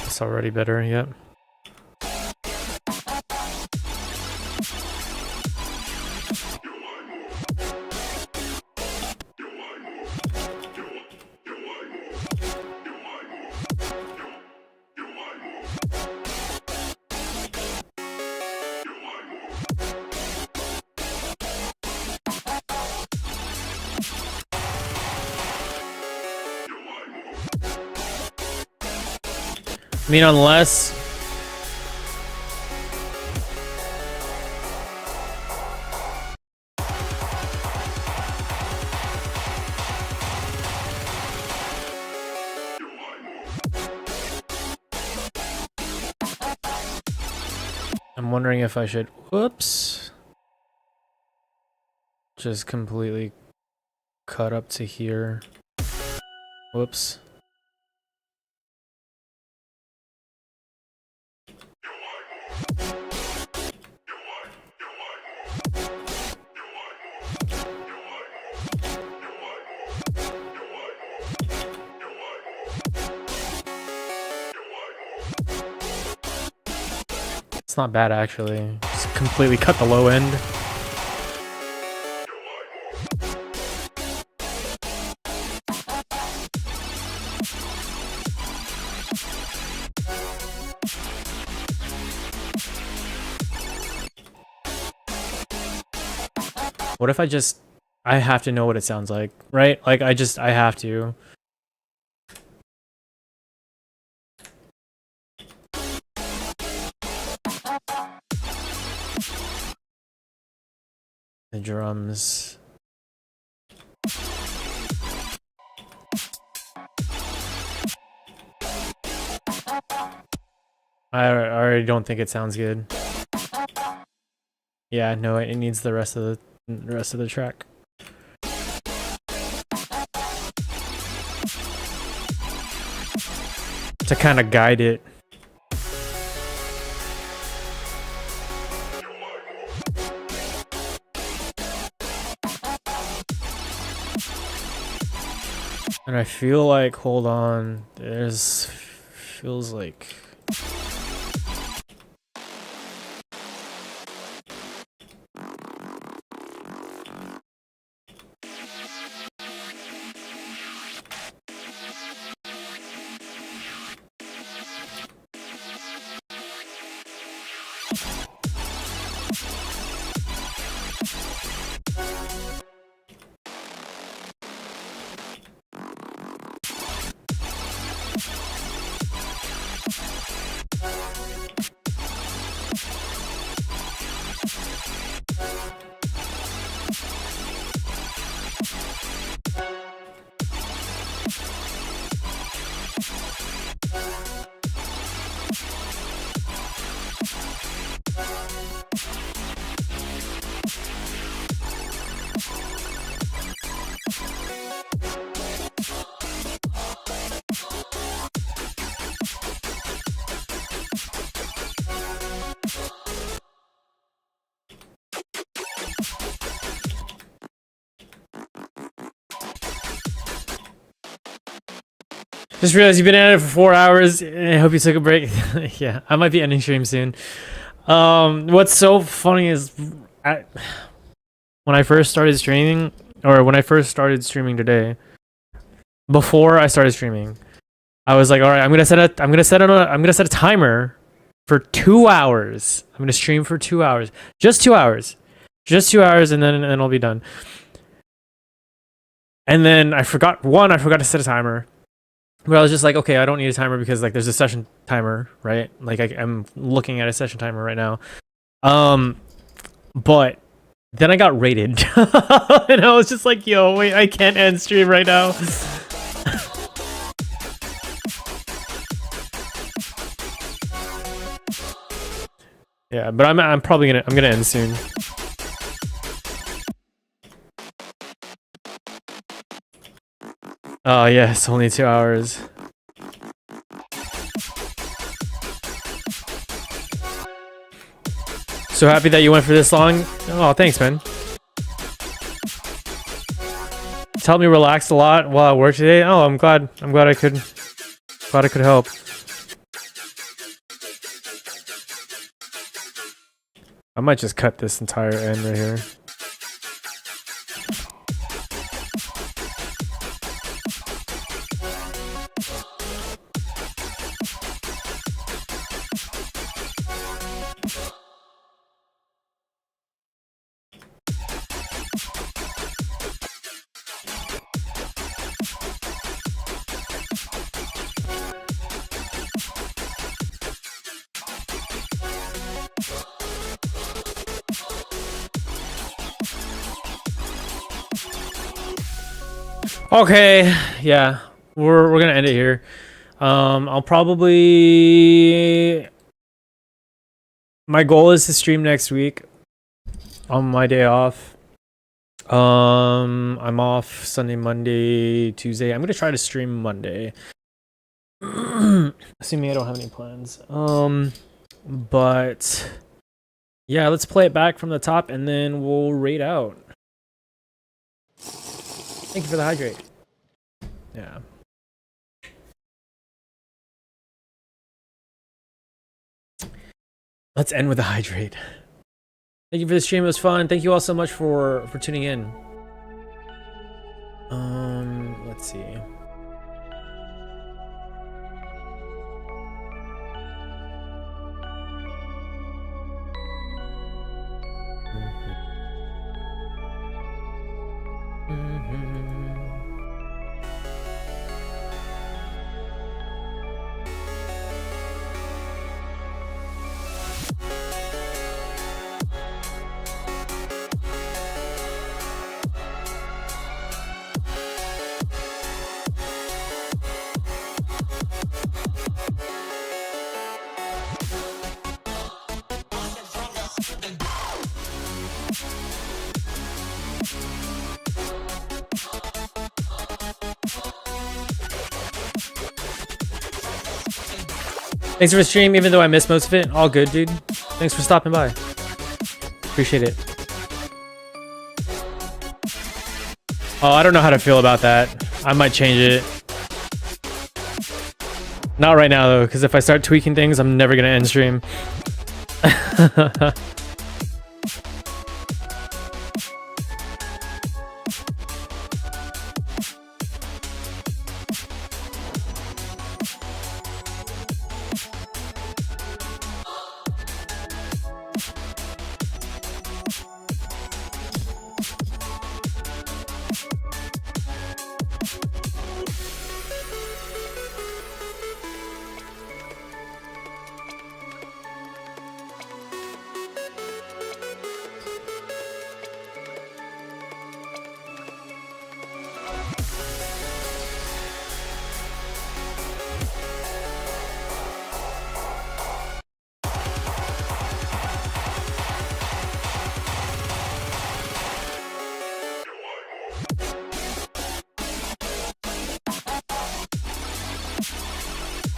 Speaker 1: It's already better, yep. I mean, unless... I'm wondering if I should... Whoops. Just completely cut up to here. Whoops. It's not bad actually. Just completely cut the low end. What if I have to know what it sounds like, right? Like I have to. The drums. I already don't think it sounds good. Yeah, no, it needs the rest of the track. To kind of guide it. And I feel like, hold on, feels like... Just realized you've been at it for 4 hours. I hope you took a break. Yeah, I might be ending stream soon. What's so funny is when I first started streaming, or when I first started streaming today, before I started streaming, I was like, all right, I'm gonna set a timer for 2 hours. I'm gonna stream for 2 hours, just 2 hours, and then I'll be done. And then I forgot to set a timer. But I was just like, okay, I don't need a timer because like there's a session timer, right? Like I'm looking at a session timer right now. But then I got raided, and I was just like, yo, wait, I can't end stream right now. Yeah, but I'm probably gonna end soon. Oh yeah, it's only 2 hours. So happy that you went for this long. Oh, thanks, man. It's helped me relax a lot while I work today. Oh, I'm glad I could help. I might just cut this entire end right here. Okay, yeah, we're gonna end it here. I'll probably. My goal is to stream next week on my day off. I'm off Sunday, Monday, Tuesday. I'm gonna try to stream Monday. Assuming I don't have any plans. But yeah, let's play it back from the top and then we'll rate out. Thank you for the hydrate. Yeah. Let's end with a hydrate. Thank you for the stream. It was fun. Thank you all so much for tuning in. Let's see. Thanks for the stream, even though I missed most of it. All good, dude. Thanks for stopping by. Appreciate it. Oh, I don't know how to feel about that. I might change it. Not right now, though, because if I start tweaking things, I'm never going to end stream.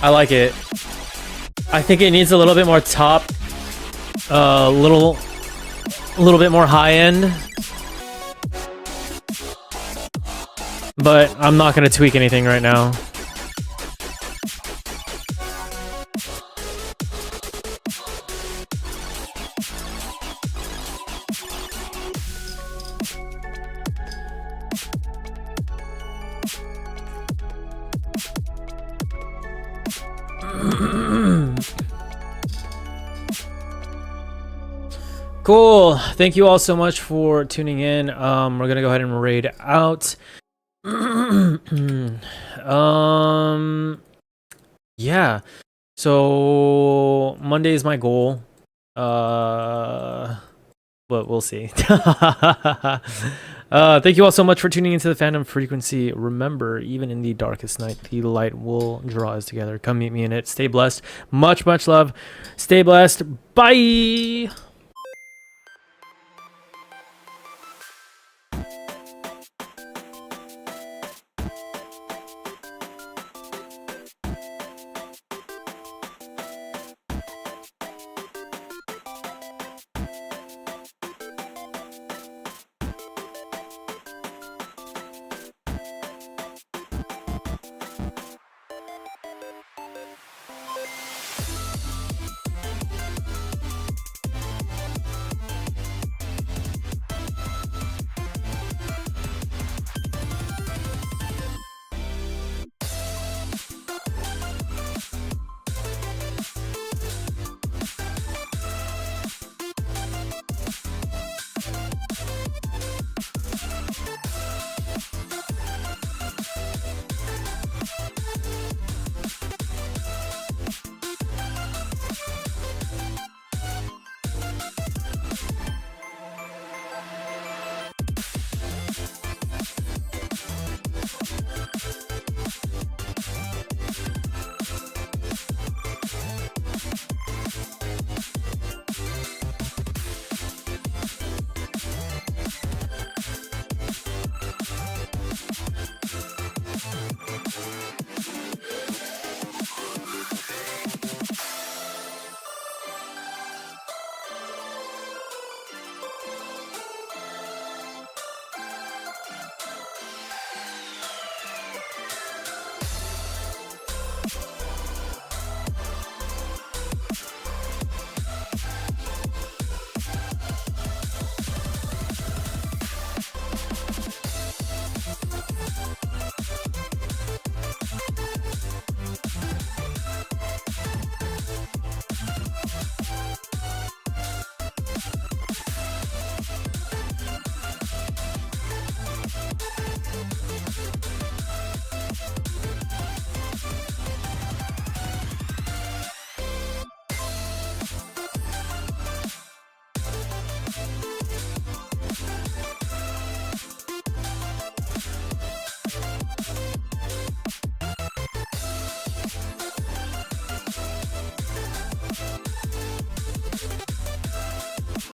Speaker 1: I like it. I think it needs a little bit more top, a little bit more high end. But I'm not gonna tweak anything right now. Cool. Thank you all so much for tuning in. We're gonna go ahead and raid out. Yeah. So Monday is my goal. But we'll see. Thank you all so much for tuning into the Fandom Frequency. Remember, even in the darkest night, the light will draw us together. Come meet me in it. Stay blessed. Much love. Stay blessed. Bye.